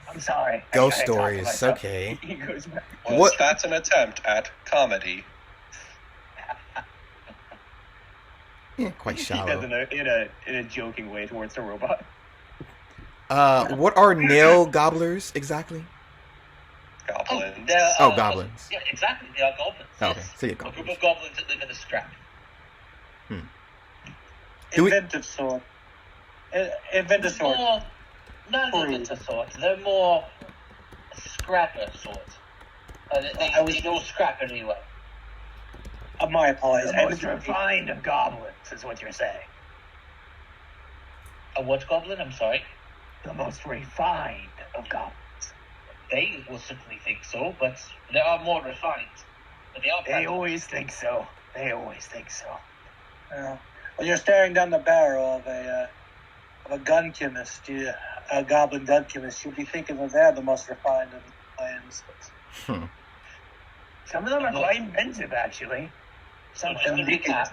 I'm sorry. Ghost I talk to stories, myself. okay. He goes back. Was What- that an attempt at comedy? Yeah, quite He shallow. does in a joking way towards the robot. What are nail gobblers exactly? Goblins. they're, Goblins. Yeah, exactly. They are goblins. Oh, okay, Yes. so you're A group goblins. of goblins that live in the scrap. Do we- Inventive sword. Inventive sword. More, not inventor sort. They're more scrapper sort. They don't scrap anyway. My apologies. The most refined of goblins is what you're saying. A what goblin? I'm sorry. The most refined of goblins. They will certainly think so, but they are more refined. But they are They practical. always think so. They always think so. Yeah. When you're staring down the barrel of a gun chemist, a goblin gun chemist, you'll be thinking that they're the most refined of the plans. Some of them are quite inventive, actually. So Some just of to them recap,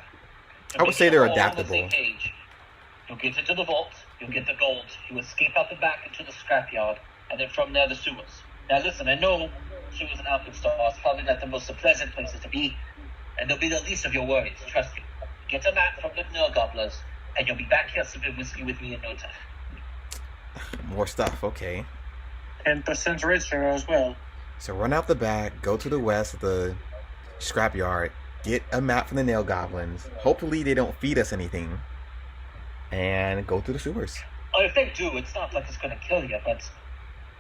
I would say they're all on the adaptable. same page. You'll get into the vault, you'll get the gold, you escape out the back into the scrapyard, and then from there the sewers. Now listen, I know sewers and Alkenstar is probably not the most pleasant places to be, and they'll be the least of your worries, trust me. Get a map from the nail gobblers, and you'll be back here sipping whiskey with me in no time. More stuff, okay. 10% richer as well. So run out the back, go to the west of the scrapyard, get a map from the nail goblins. Hopefully they don't feed us anything. And go through the sewers. Oh, if they do, it's not like it's going to kill you, but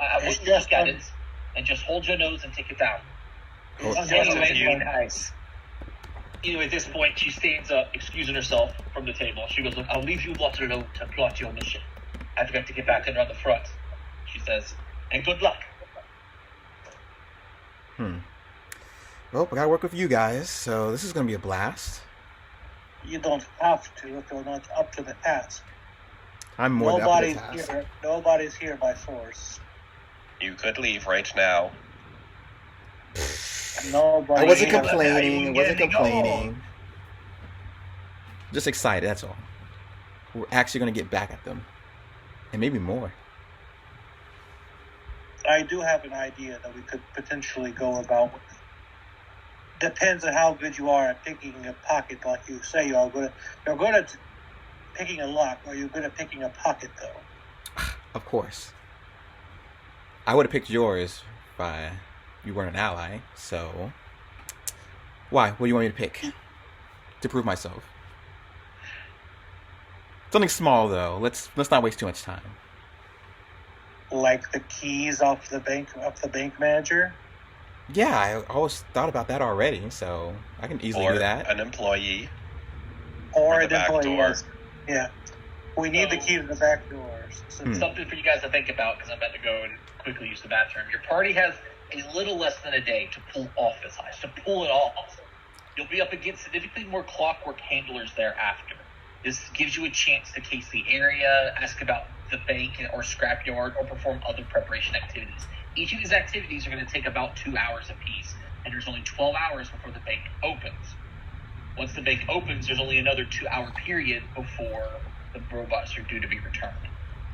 I It's wouldn't just look at it and just hold your nose and take it down. Oh, It's anyway, just you- nice. At this point, she stands up, excusing herself from the table. She goes, look, I'll leave you lot alone to plot your mission. I've got to get back and run the front, she says. And good luck. Well, I gotta work with you guys, so this is gonna be a blast. You don't have to if you're not up to the task. I'm more than up to the Nobody's task. here. Nobody's here by force. You could leave right now. Nobody. I wasn't here. complaining. I wasn't getting complaining. Just excited, that's all. We're actually gonna get back at them. And maybe more. I do have an idea that we could potentially go about with. Depends on how good you are at picking a pocket, like you say you are good. You're good at picking a lock, or you're good at picking a pocket, though. Of course. I would have picked yours if you weren't an ally, so... Why? What do you want me to pick? To prove myself. Something small, though. Let's not waste too much time. Like the keys off the bank manager. Yeah, I always thought about that already, so I can easily Or do that. an employee. Or Or a the back employee. door. Yes. Yeah. We need the key to the back doors. So Something for you guys to think about, because I'm about to go and quickly use the bathroom. Your party has a little less than a day to pull off this heist, to pull it off. You'll be up against significantly more clockwork handlers thereafter. This gives you a chance to case the area, ask about the bank or scrapyard, or perform other preparation activities. Each of these activities are going to take about 2 hours apiece, and there's only 12 hours before the bank opens. Once the bank opens, there's only another 2 hour period before the robots are due to be returned.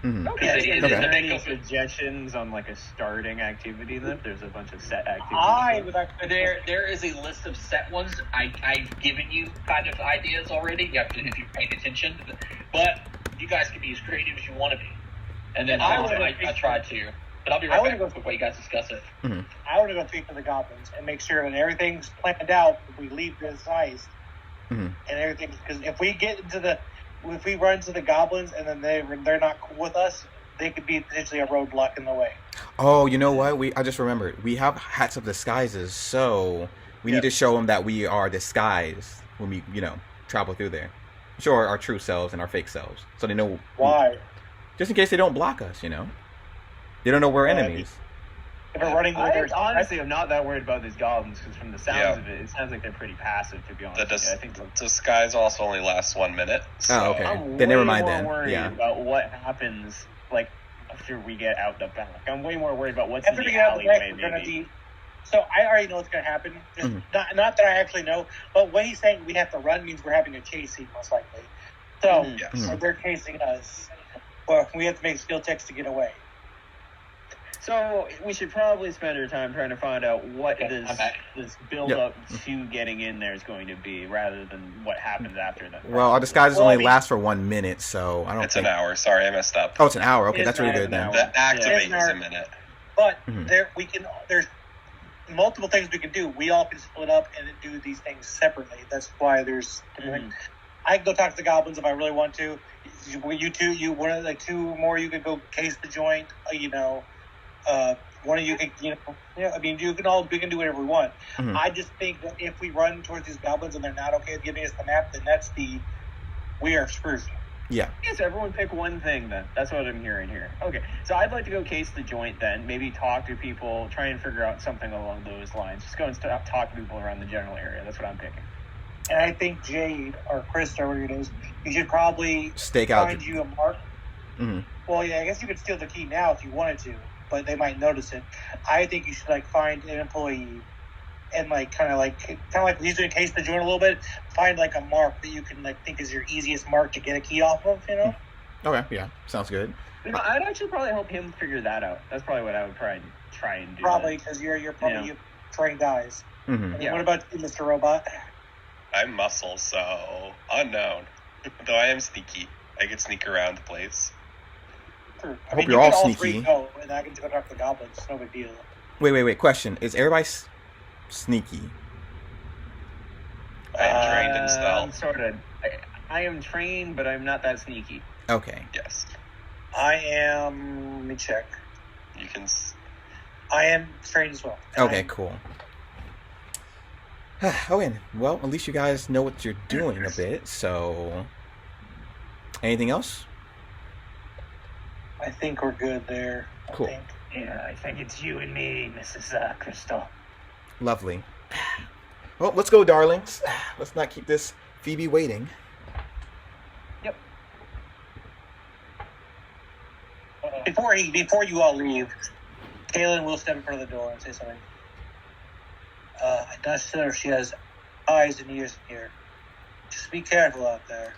Mhm. Okay. Is Okay. there any suggestions on like a starting activity then? There's a bunch of set activities. I would like to There is a list of set ones. I've given you kind of ideas already. You have to, if you're paying attention. But you guys can be as creative as you want to be. And then I tried to. But I'll be right back before you guys discuss it. Mm-hmm. I want to go speak to the goblins and make sure that everything's planned out if we leave this heist Mm-hmm. and everything. Because if we run into the goblins and then they're not cool with us, they could be potentially a roadblock in the way. Oh, you know what? I just remembered. We have hats of disguises, so we need to show them that we are disguised when we, travel through there. Show our true selves and our fake selves, so they know why. Just in case they don't block us, They don't know we're enemies. If we're running, honestly, I'm not that worried about these goblins because from the sounds of it, it sounds like they're pretty passive. To be honest, I think the disguise also only lasts 1 minute. So. Oh, okay. I'm Then never mind. more Then worried about what happens after we get out the back. I'm way more worried about what's in the alleyway. So I already know what's going to happen. Not that I actually know, but what he's saying we have to run means we're having a chase scene most likely. So they're chasing us, or we have to make skill checks to get away. So we should probably spend our time trying to find out what this build up to getting in there is going to be, rather than what happens after that. Well, our disguises only last for 1 minute, so I don't. It's an hour. Sorry, I messed up. Oh, it's an hour. Okay, that's really good then. The activate is a minute. But there's multiple things we can do. We all can split up and do these things separately. That's why there's. I can go talk to the goblins if I really want to. You two, one of two more, you could go case the joint. One of you can, we can do whatever we want. Mm-hmm. I just think that if we run towards these goblins and they're not okay with giving us the map, then we are screwed. Yeah. Yes, everyone pick one thing then. That's what I'm hearing here. Okay, so I'd like to go case the joint then. Maybe talk to people, try and figure out something along those lines. Just go and talk to people around the general area. That's what I'm picking. And I think Jade or Chris or whatever it is, you should probably find you a mark. Mm-hmm. Well, yeah, I guess you could steal the key now if you wanted to, but they might notice it. I think you should find an employee and kind of like he's doing case the joint a little bit. Find a mark that you can think is your easiest mark to get a key off of. Okay, yeah, sounds good. I'd actually probably help him figure that out. That's probably what I would try and do. Probably because you're probably trained guys. Mm-hmm. What about you, Mr. Robot? I'm muscle, so unknown. Though I am sneaky, I can sneak around the place. True. I hope you're all sneaky. Three go, and I can go talk to the goblins. It's no big deal. Wait. Question: is everybody sneaky? I am trained in stealth. Sort of. I am trained, but I'm not that sneaky. Okay. Yes. I am. Let me check. You can. I am trained as well. Okay, cool. Okay, well, at least you guys know what you're doing a bit, so... Anything else? I think we're good there. Cool. I think it's you and me, Mrs. Crystal. Lovely. Well, let's go, darlings. Let's not keep this Phoebe waiting. Yep. Before you all leave, Kaylin will step in front of the door and say something. I'm not sure if she has eyes and ears here. Just be careful out there.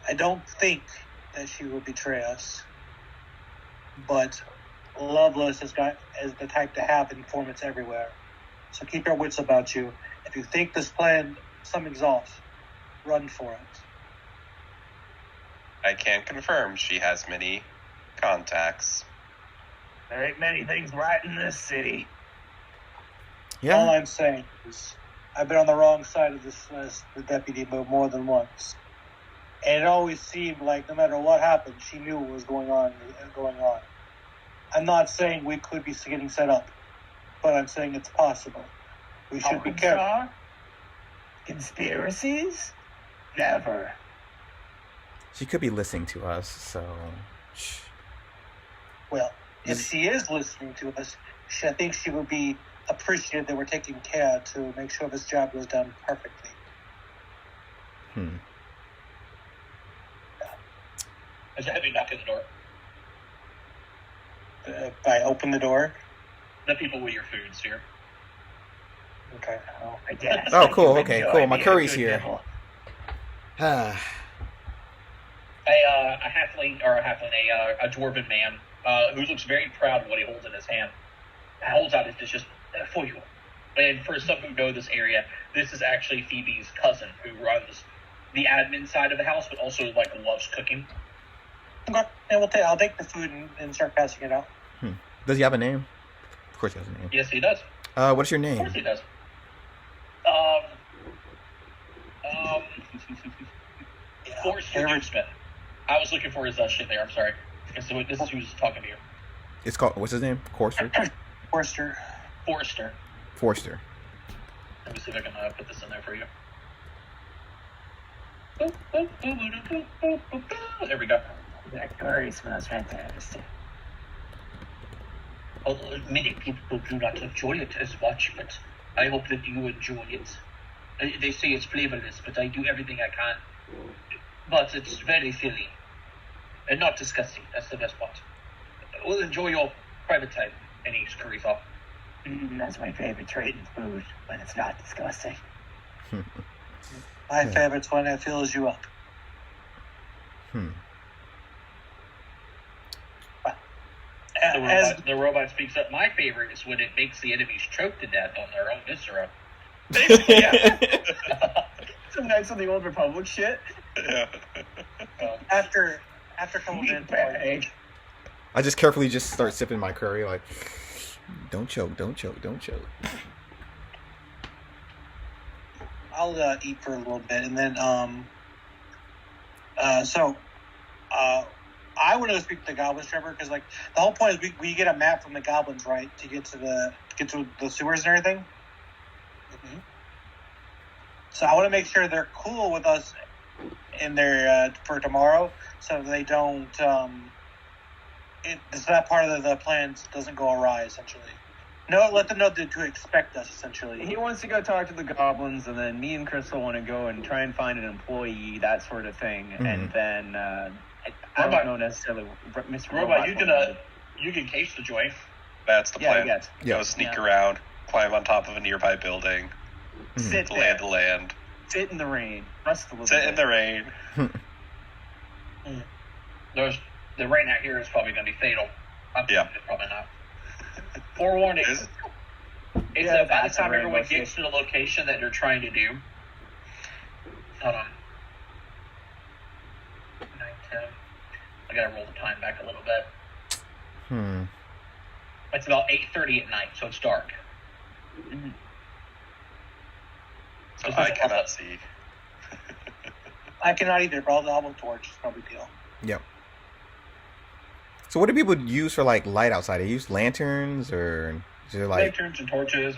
I don't think that she will betray us. But Loveless is the type to have informants everywhere. So keep your wits about you. If you think this plan, something's off, run for it. I can confirm she has many contacts. There ain't many things right in this city. Yeah. All I'm saying is I've been on the wrong side of this the deputy more than once. And it always seemed like no matter what happened, she knew what was going on. I'm not saying we could be getting set up, but I'm saying it's possible. We should be careful. Conspiracies? Never. She could be listening to us, so... Shh. Well, if she is listening to us, I think she would be appreciative that we're taking care to make sure this job was done perfectly. I should have you knock at the door. If I open the door? The people with your foods here. Okay. Oh, I guess. Oh, cool. Okay, cool. My curry's here. a dwarven man who looks very proud of what he holds in his hand. Holds out his just for you. And for some who know this area, this is actually Phoebe's cousin who runs the admin side of the house, but also like loves cooking. Okay, and I'll take the food and start passing it out. Does he have a name? Of course he has a name. Yes, he does. What's your name? Of course he does. Forrester Smith. I was looking for his shit there. I'm sorry. So this is who's talking to you. It's called. What's his name? Forrester. Forrester. Forrester. Let me see if I can put this in there for you. There we go. That curry smells fantastic. Although many people do not enjoy it as much, but I hope that you enjoy it. They say it's flavorless, but I do everything I can. But it's very filling. And not disgusting. That's the best part. Well, enjoy your private time. And he scurries off. That's my favorite trait in food, when it's not disgusting. My favorite's when it fills you up. The robot speaks up. My favorite is when it makes the enemies choke to death on their own viscera. Basically, yeah. Some Knights of the Old Republic shit. Yeah. After a couple minutes, I just carefully just start sipping my curry, like, don't choke. I'll eat for a little bit, and then I want to go speak to the goblins, Trevor, because like the whole point is we get a map from the goblins, right, to get to the sewers and everything. Mm-hmm. So I want to make sure they're cool with us in their for tomorrow, so they don't so that part of the plans doesn't go awry. Essentially, no, let them know to expect us. Essentially, He wants to go talk to the goblins, and then me and Crystal want to go and try and find an employee, that sort of thing. And then I don't know necessarily. Mr. Robot, you can case the joint. That's the plan. Yes. Go sneak around, climb on top of a nearby building, Sit there. land to land. Sit in the rain. Rest a little Sit bit. in the rain. The rain out here is probably going to be fatal. Yeah. Probably not. Forewarning. Is- It's Yeah, by the that's time the everyone rainbow gets to the location that they're trying to do. Hold on. 9, 10. I gotta roll the time back a little bit. It's about 8:30 at night, so it's dark. So I cannot see. I cannot either, but I'll have a torch. It's no big deal. Yep. So what do people use for like light outside? They use lanterns, or is it like Lanterns and torches.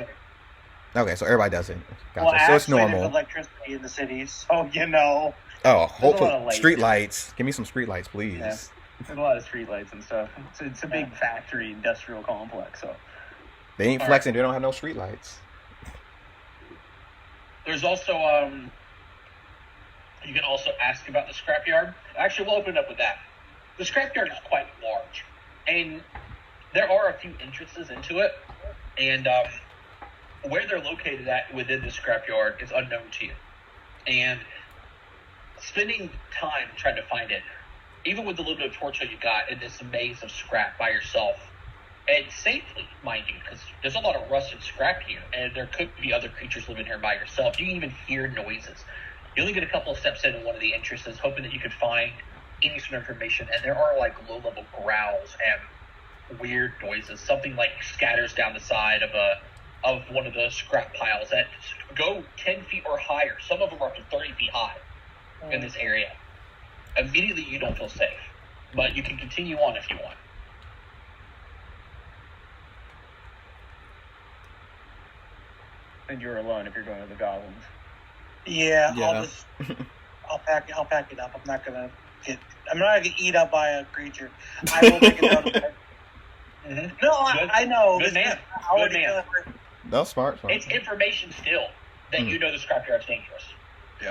okay? So everybody does it. Gotcha. Well, So it's actually, normal. there's electricity in the cities, so you know. Oh, hopefully lot of light. street lights. Give me some street lights, please. Yeah. There's a lot of streetlights and stuff. It's a big factory industrial complex. So They ain't flexing. They don't have no street lights. There's also you can also ask about the scrapyard. Actually, we'll open it up with that. The scrapyard is quite large, and there are a few entrances into it, and where they're located at within the scrapyard is unknown to you. And spending time trying to find it, even with the little bit of torch that you got in this maze of scrap by yourself, and safely, mind you, because there's a lot of rusted scrap here, and there could be other creatures living here by yourself. You can even hear noises. You only get a couple of steps into one of the entrances, hoping that you could find any sort of information, and there are like low-level growls and weird noises. Something like scatters down the side of one of the scrap piles that go 10 feet or higher. Some of them are up to 30 feet high in this area. Immediately, you don't feel safe, but you can continue on if you want. and you're alone if you're going to the goblins. Yeah. Yeah. I'll pack it up. I'm not gonna get eat up by a creature. I will make it out of it. Mm-hmm. No, I know. Good man. Good man. That's smart. It's information still that you know the scrapyard's dangerous.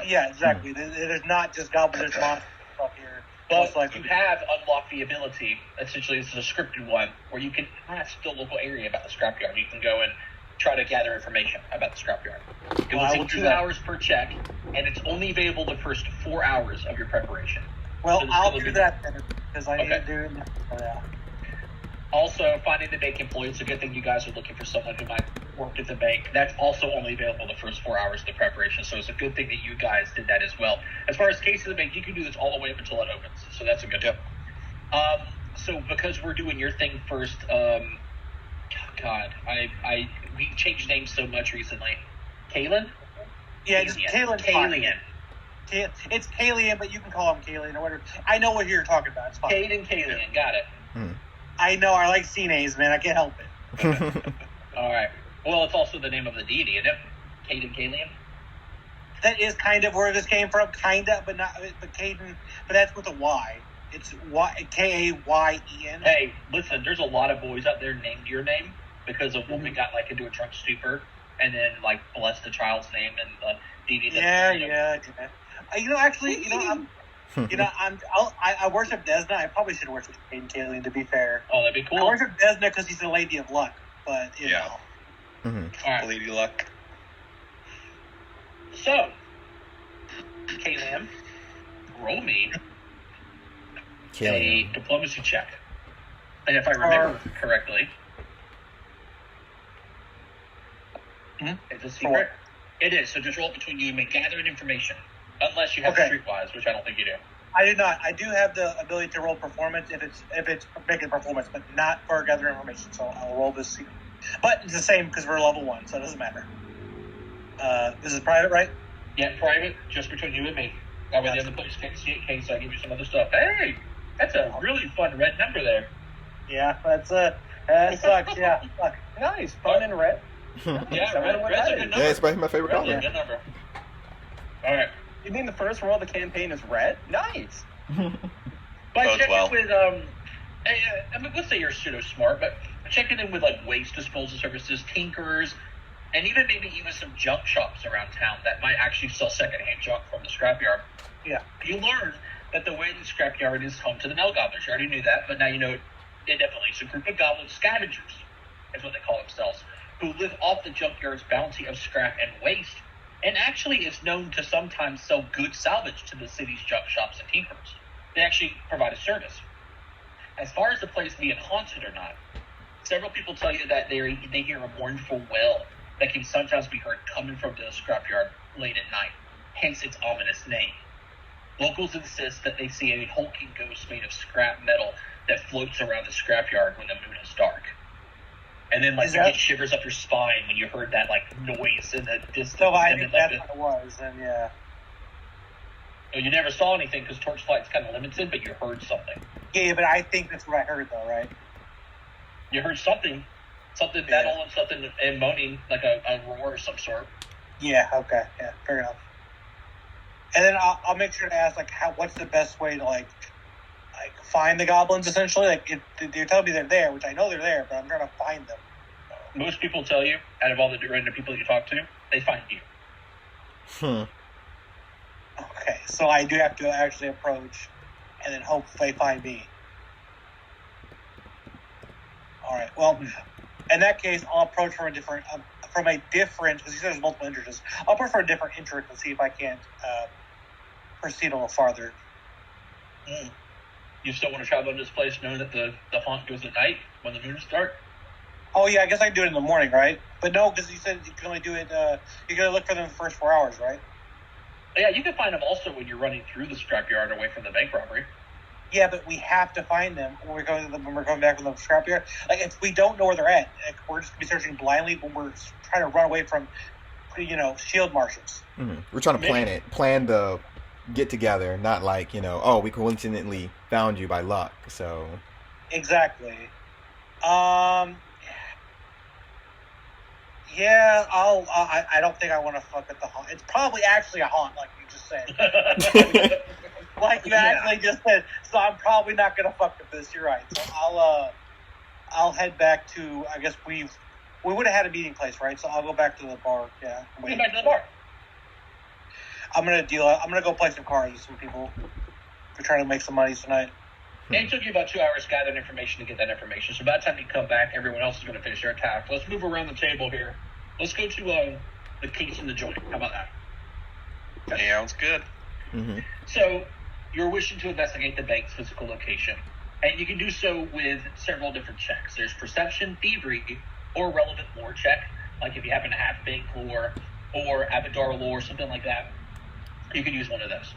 Yeah, exactly. There's not just goblins, there's monsters up here. But you have unlocked the ability, essentially this is a scripted one, where you can ask the local area about the scrapyard. You can go and try to gather information about the scrapyard. It will take 2 hours per check, and it's only available the first 4 hours of your preparation. Well, So this I'll will do be- that then, because I need Okay. to do it. Yeah. Also, finding the bank employee, it's a good thing you guys are looking for someone who might work at the bank. That's also only available the first 4 hours of the preparation, so it's a good thing that you guys did that as well. As far as case of the bank, you can do this all the way up until it opens, so that's a good thing. So because we're doing your thing first, God, we changed names so much recently. Kalen? Yeah, just Kalen. Kalian. It's Kalian, but you can call him Kalian or whatever. I know what you're talking about. It's fine. Kalian, got it. I know. I like C names, man. I can't help it. All right. Well, it's also the name of the deity, isn't it? Kalian? That is kind of where this came from, kind of, but Caden, but that's with a Y. It's Kayen. Hey, listen, there's a lot of boys out there named your name because of when we got like into a drunk stupor and then like blessed the child's name and the deity. Yeah. Actually, I worship Desna. I probably should worship Caden Kalian, to be fair. Oh, that'd be cool. I worship Desna because he's the Lady of Luck, but you know. All right. Lady Luck. So, Kalian, roll me a diplomacy check. And if I remember correctly, it's a secret. It is, so just roll it between you and me, gathering information. Unless you have streetwise, which I don't think you do. I do not. I do have the ability to roll performance if it's making performance, but not for gathering information. So I'll roll this secret. But it's the same because we're level 1, so it doesn't matter. This is private, right? Yeah, private, just between you and me. That way the other place can't see it in case I give you some other stuff. Hey, that's a really fun red number there. Yeah, that sucks. Yeah, fuck. Nice, fun and red. Yeah, red's a good number. Yeah, it's my favorite Red's color. a good number. All right. You mean the first roll of the campaign is red? Nice. By Bodes checking well. with, I mean, let's say you're pseudo smart, but checking in with like waste disposal services, tinkers, and even some junk shops around town that might actually sell secondhand junk from the scrapyard. Yeah. You learn that the way the scrapyard is home to the Mel Gobblers. You already knew that, but now you know it definitely. It's a group of goblin scavengers, is what they call themselves, who live off the junkyard's bounty of scrap and waste, and actually is known to sometimes sell good salvage to the city's junk shops and tinkers. They actually provide a service. As far as the place being haunted or not, several people tell you that they hear a mournful wail that can sometimes be heard coming from the scrapyard late at night, hence its ominous name. Locals insist that they see a hulking ghost made of scrap metal that floats around the scrapyard when the moon is dark. And then, like, you get shivers up your spine when you heard that, like, noise in the distance. So I and think then, that's what it was, and yeah. Well, you never saw anything because torchlight's kind of limited, but you heard something. Yeah, but I think that's what I heard, though, right? You heard something metal and something and moaning, like a roar of some sort. Yeah, okay, yeah, fair enough. And then I'll make sure to ask, like, what's the best way to, like find the goblins, essentially? Like, you're telling me they're there, which I know they're there, but I'm trying to find them. Most people tell you, out of all the random people you talk to, they find you. Okay, so I do have to actually approach and then hope they find me. All right, well, in that case, I'll approach from a different, because you said there's multiple entrances. I'll approach from a different entrance and see if I can't proceed a little farther. You still want to travel into this place knowing that the haunt goes at night when the moon is dark? Oh, yeah, I guess I can do it in the morning, right? But no, because you said you can only do it, you got to look for them in the first 4 hours, right? Yeah, you can find them also when you're running through the scrapyard away from the bank robbery. Yeah, but we have to find them when we're going back from the scrapyard. Like, if we don't know where they're at, like, we're just going to be searching blindly when we're trying to run away from, shield marshals. Mm-hmm. We're trying to plan the get together, not like, we coincidentally found you by luck, so. Exactly. Yeah, I don't think I want to fuck with the haunt. It's probably actually a haunt, like you just said. Like you actually just said. So I'm probably not gonna fuck with this. You're right. So I'll head back to. I guess we would have had a meeting place, right? So I'll go back to the bar. Yeah. Go back to the bar. I'm gonna go play some cards with some people. We're trying to make some money tonight. It took you about 2 hours gathering information to get that information. So by the time you come back, everyone else is going to finish their task. Let's move around the table here. Let's go to the case in the joint. How about that? Sounds good. Mm-hmm. So you're wishing to investigate the bank's physical location, and you can do so with several different checks. There's perception, thievery, or relevant lore check, like if you happen to have bank lore or Abadar lore, something like that. You can use one of those.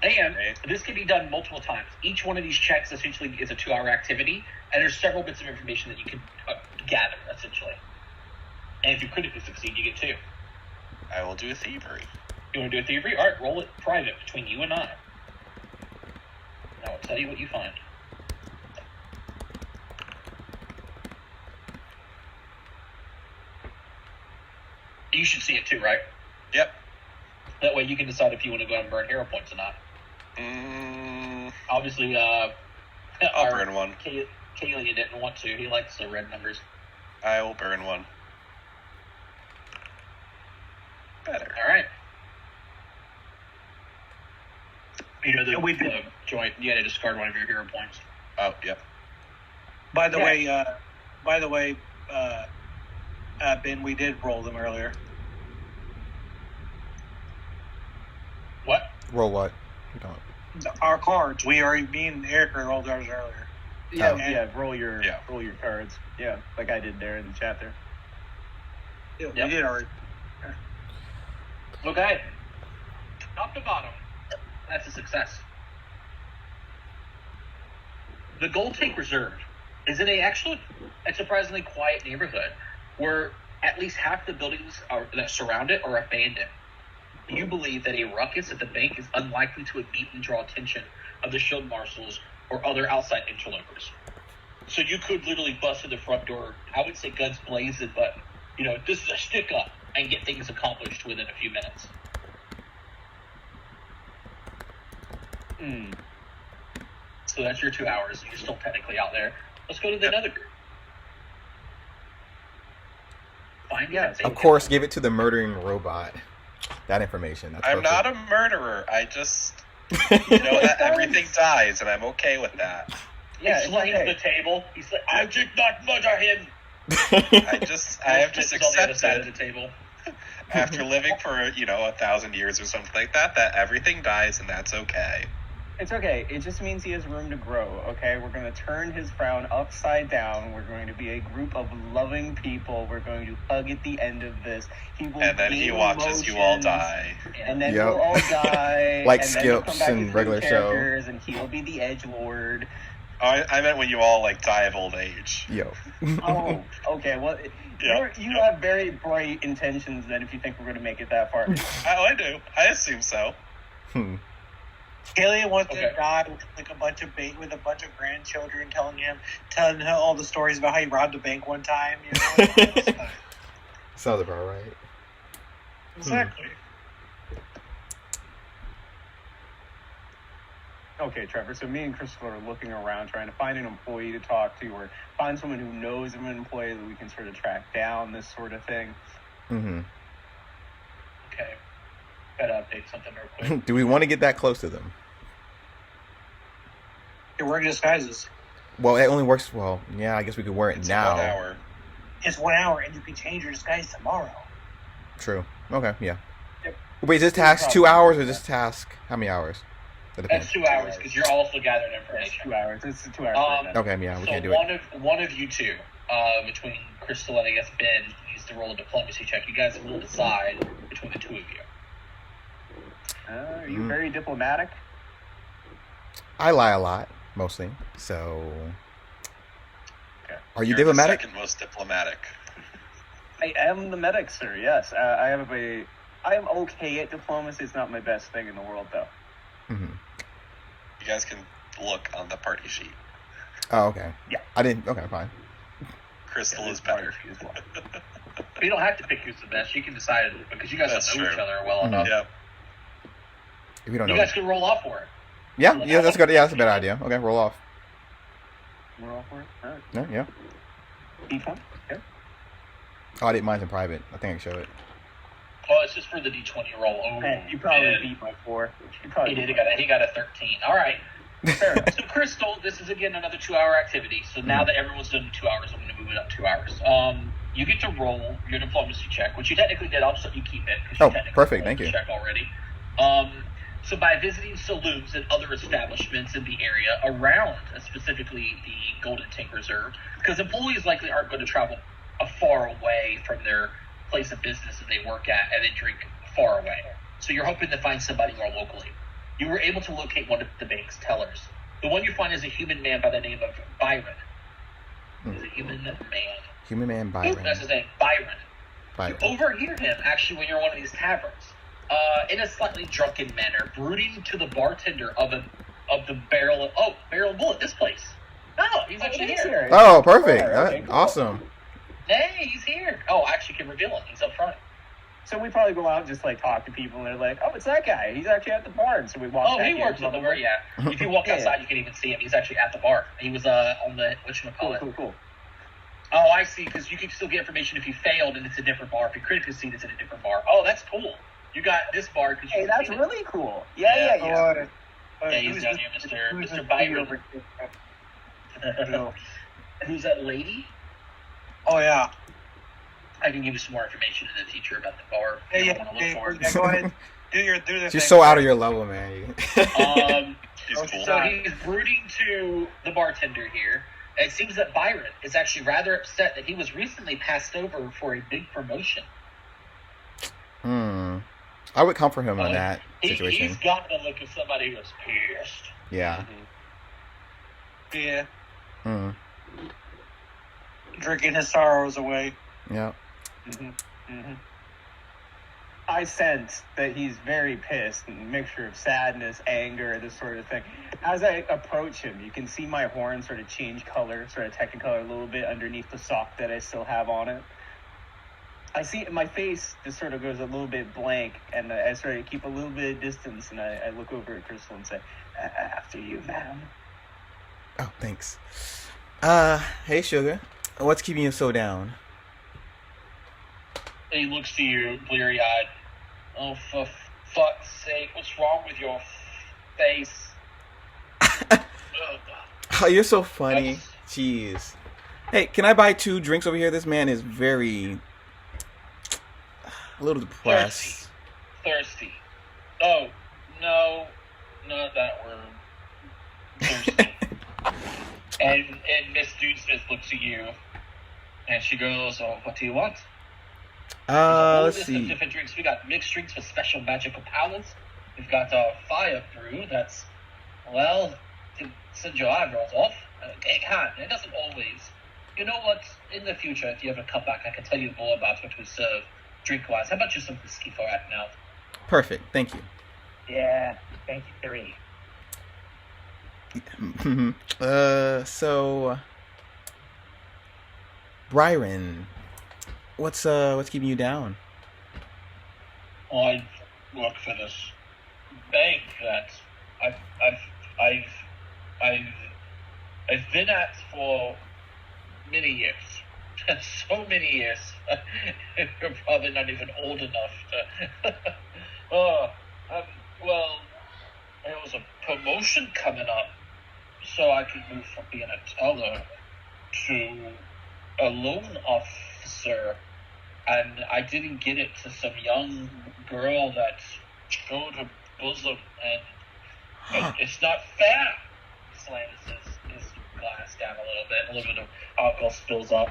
And this can be done multiple times. Each one of these checks essentially is a 2-hour activity, and there's several bits of information that you can gather, essentially. And if you critically succeed, you get 2. I will do a thievery. You want to do a thievery? All right, roll it private between you and I. And I'll tell you what you find. You should see it too, right? Yep. That way you can decide if you want to go ahead and burn hero points or not. Obviously, I'll burn one. Kalia didn't want to. He likes the red numbers. I will burn one. Better. All right. You know, the joint, you had to discard one of your hero points. Oh, yep. By the way, Ben, we did roll them earlier. What? Roll what? Our cards. Me and Eric rolled ours earlier. Yeah, roll your cards. Yeah, like I did there in the chat there. Yeah, we did already. Okay. Top to bottom. That's a success. The Gold Tank Reserve is in a surprisingly quiet neighborhood where at least half the buildings that surround it are abandoned. You believe that a ruckus at the bank is unlikely to immediately draw attention of the shield marshals or other outside interlopers. So you could literally bust in the front door, I would say guns blazing, but, this is a stick up and get things accomplished within a few minutes. So that's your 2 hours. You're still technically out there. Let's go to the other group. Of course, give it to the murdering robot. That information. That's I'm not a murderer. I just that everything dies, and I'm okay with that. Yeah, he slams the table. He's like, I did not murder him. I have just accepted on the other side of the table. After living for 1,000 years or something like that everything dies, and that's okay. It's okay. It just means he has room to grow, okay? We're going to turn his frown upside down. We're going to be a group of loving people. We're going to hug at the end of this. And then he watches you all die. And then we'll all die. Like and Skips and regular show. And he'll be the edgelord. I meant when you all, die of old age. Yo. Oh, okay. Well, you have very bright intentions then if you think we're going to make it that far. I do. I assume so. Kalia wants to die with a bunch of grandchildren telling him all the stories about how he robbed a bank one time. Sounds about right. Exactly. Okay, Trevor. So me and Christopher are looking around trying to find an employee to talk to or find someone who knows of an employee that we can sort of track down, this sort of thing. Mm-hmm. Okay. Gotta update something real quick. Do we want to get that close to them? You're wearing disguises. Well, it only works. Well, yeah, I guess we could wear it now. 1 hour. It's 1 hour, and you can change your disguise tomorrow. True. Okay. Yeah. Yep. Wait, is this task 2 hours or is this task how many hours? That's 2 hours because you're also gathering information. 2 hours. It's 2 hours. Okay. Yeah, we can't do it. One of you two, between Crystal and I guess Ben, needs to roll a diplomacy check. You guys will decide between the two of you. Are you very diplomatic? I lie a lot, mostly. So, are you You're diplomatic? The second most diplomatic. I am the medic, sir. Yes, I am okay at diplomacy. It's not my best thing in the world, though. Mm-hmm. You guys can look on the party sheet. Oh, okay. Yeah. I didn't. Okay, fine. Crystal is better. You don't have to pick who's the best. You can decide because you guys don't know each other well enough. Yep. If you don't You know. guys can roll off for it. Yeah, that's good. Yeah, that's a better idea. Okay, roll off. Roll for it. All right. Yeah. D20. Okay. Oh, I did mine's in private. I think I can show it. Oh, it's just for the D20 roll. Oh, You probably beat my 4. He did. He got a 13. All right. Fair enough. So, Crystal, this is again another 2-hour activity. So now that everyone's done 2 hours, I'm going to move it up 2 hours. You get to roll your diplomacy check, which you technically did. I'll just let you keep it. Oh, perfect. Thank you. Check already. So by visiting saloons and other establishments in the area around, specifically the Golden Tank Reserve, because employees likely aren't going to travel far away from their place of business that they work at and then drink far away. So you're hoping to find somebody more locally. You were able to locate one of the bank's tellers. The one you find is a human man by the name of Byron. He's a human man. Human man Byron. That's his name, Byron. Byron. You overhear him, actually, when you're in one of these taverns, in a slightly drunken manner, brooding to the bartender of the barrel of bullet, this place. Oh, he's actually here. Oh, perfect. Okay, cool. Awesome. Hey, he's here. Oh, I actually can reveal him. He's up front. So we probably go out and just like talk to people, and they're like, "Oh, it's that guy. He's actually at the bar." And so we walk. Oh, back he in, works at the bar. Yeah. If you walk outside, you can even see him. He's actually at the bar. He was on the whatchamacallit. Cool. Oh, I see. Because you can still get information if you failed, and it's a different bar. If you critically succeed, it's in a different bar. Oh, that's cool. You got this bar because you. Hey, that's really cool. Yeah. Yeah, he's down here, Mr. Byron. Who's that lady? Oh yeah. I can give you some more information to the teacher about the bar. Hey, You don't want to look for it. go ahead. Do the She's thing. so out of your level, man. He's cool. So he's brooding to the bartender here. It seems that Byron is actually rather upset that he was recently passed over for a big promotion. I would comfort him on that situation. He's got the look of somebody who's pissed. Yeah. Yeah. Mm. Drinking his sorrows away. Yeah. I sense that he's very pissed, a mixture of sadness, anger, this sort of thing. As I approach him, you can see my horn sort of change color, sort of technicolor a little bit underneath the sock that I still have on it. I see my face just sort of goes a little bit blank, and I sort of keep a little bit of distance, and I look over at Crystal and say, "After you, madam." Oh, thanks. Hey, Sugar. What's keeping you so down? He looks to you, bleary-eyed. Oh, for fuck's sake, what's wrong with your face? Oh, you're so funny. Jeez. Hey, can I buy 2 drinks over here? This man is a little depressed. Thirsty. Oh, no, not that word. Thirsty. and Miss Dudesmith looks at you, and she goes, "Oh, what do you want?" Let's Of see. different drinks. We got mixed drinks with special magical powers. We've got fire brew. That's, well, to send your eyebrows off. It can. It doesn't always. You know what? In the future, if you ever come back, I can tell you more about what we serve drink-wise. How about just some whiskey for right now? Perfect. Thank you. Yeah, thank you, 3. So Byron, what's keeping you down? I work for this bank that I've been at for many years. So many years. You're probably not even old enough to. Well, there was a promotion coming up, so I could move from being a teller to a loan officer, and I didn't get it to some young girl that showed her bosom, and it's not fair. Slams his glass down a little bit of alcohol spills up.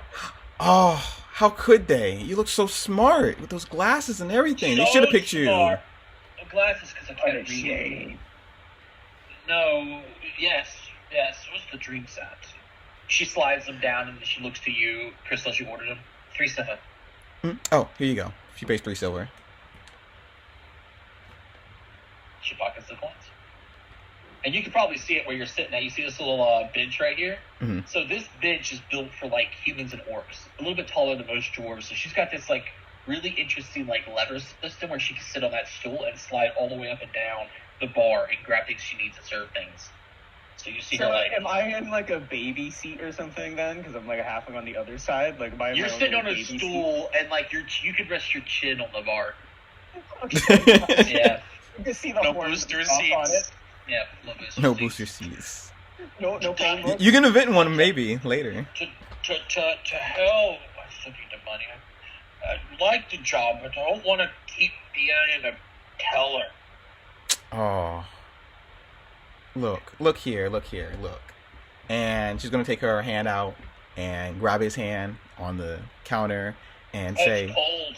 Oh, how could they? You look so smart with those glasses and everything. They should have picked you. The glasses because I can't read. No, yes. What's the drinks at? She slides them down and she looks to you. Crystal, she ordered them. 3 silver. Oh, here you go. She pays 3 silver. She pockets the coins. And you can probably see it where you're sitting at. You see this little bench right here? Mm-hmm. So this bench is built for, like, humans and orcs. A little bit taller than most dwarves. So she's got this, like, really interesting, like, lever system where she can sit on that stool and slide all the way up and down the bar and grab things she needs to serve things. So you see her, like... am I in, like, a baby seat or something then? Because I'm, like, half on the other side. Like, you're sitting on a stool, and, like, you could rest your chin on the bar. Okay. Yeah. You can see the No horn booster off on seats. it. Yeah, no booster No seats. booster seats. No phone book. You can invent one maybe later. To hell, I still need the money. I like the job, but I don't want to keep being a teller. Oh, look here, look. And she's gonna take her hand out and grab his hand on the counter and say, It's cold.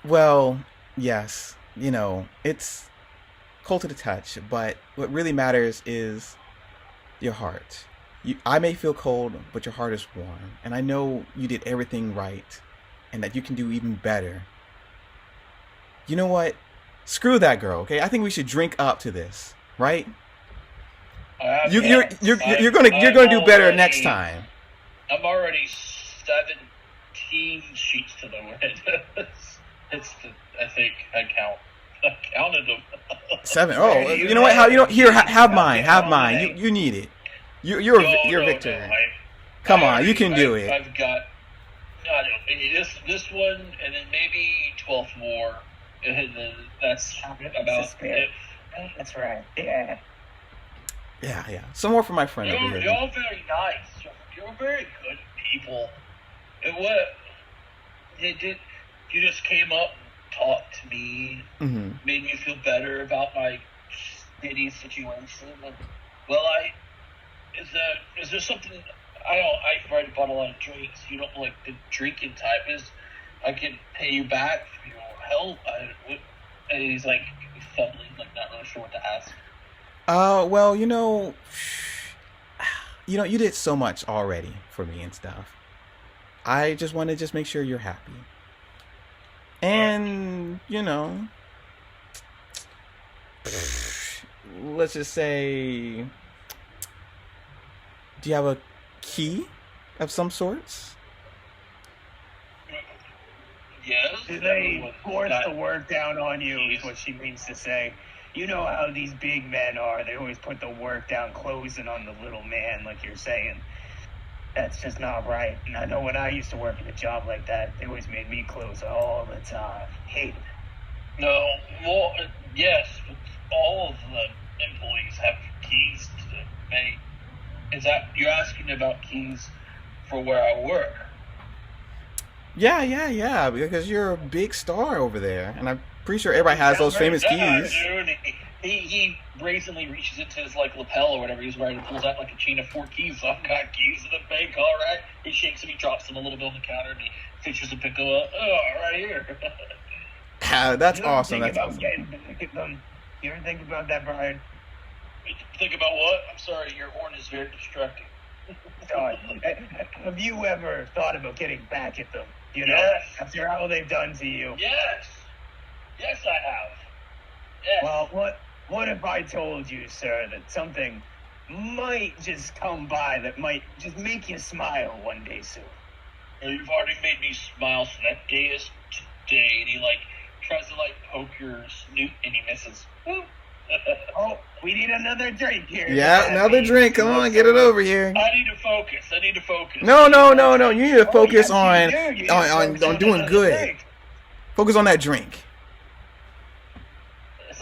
well, yes, it's cold to the touch, but what really matters is your heart. I may feel cold, but your heart is warm, and I know you did everything right, and that you can do even better. You know what? Screw that girl, okay? I think we should drink up to this, right? You're gonna do better next time. I'm already 17 sheets to the wind. I think I counted them. 7. Oh, you know what? Here, have mine. You need it. You're Victor. Come on, you can do it. I've got this one, and then maybe 12 more, and then that's about it. That's right. Yeah. Yeah. Some more for my friend over here. You're all very nice. You're very good people. And what you just came up and talked to me, made me feel better about my shitty situation. And, well, is there something? I've already bought a lot of drinks. You don't like the drinking type. I can pay you back for your help. And he's like fumbling, like not really sure what to ask. Well, you did so much already for me and stuff. I just want to make sure you're happy. And, let's just say, do you have a key of some sorts? Yes. Do they force the work down on you, is what she means to say. You know how these big men are. They always put the work down, closing on the little man, like you're saying. That's just not right. And I know when I used to work at a job like that, they always made me close all the time. Hate it. No, yes, but all of the employees have keys to the bank. Is that, you're asking about keys for where I work? Yeah, because you're a big star over there, and I'm pretty sure everybody has those famous keys. He brazenly reaches into his lapel or whatever he's wearing and pulls out a chain of 4 keys. So I've got keys in the bank, all right. He shakes them, he drops them a little bit on the counter, and he fixes to pick them up. Oh, right here. That's awesome. That's awesome. You ever think about that, Brian? Think about what? I'm sorry, your horn is very distracting. Have you ever thought about getting back at them? Yes. After all they've done to you. Yes, I have. Yes. Well, what if I told you, sir, that something might just come by that might just make you smile one day soon? You've already made me smile, so that day is today. And he tries to poke your snoot, and he misses. Oh, we need another drink here. Yeah, another drink. Come on, get it over here. I need to focus. No. You need to focus on doing good. Focus on that drink.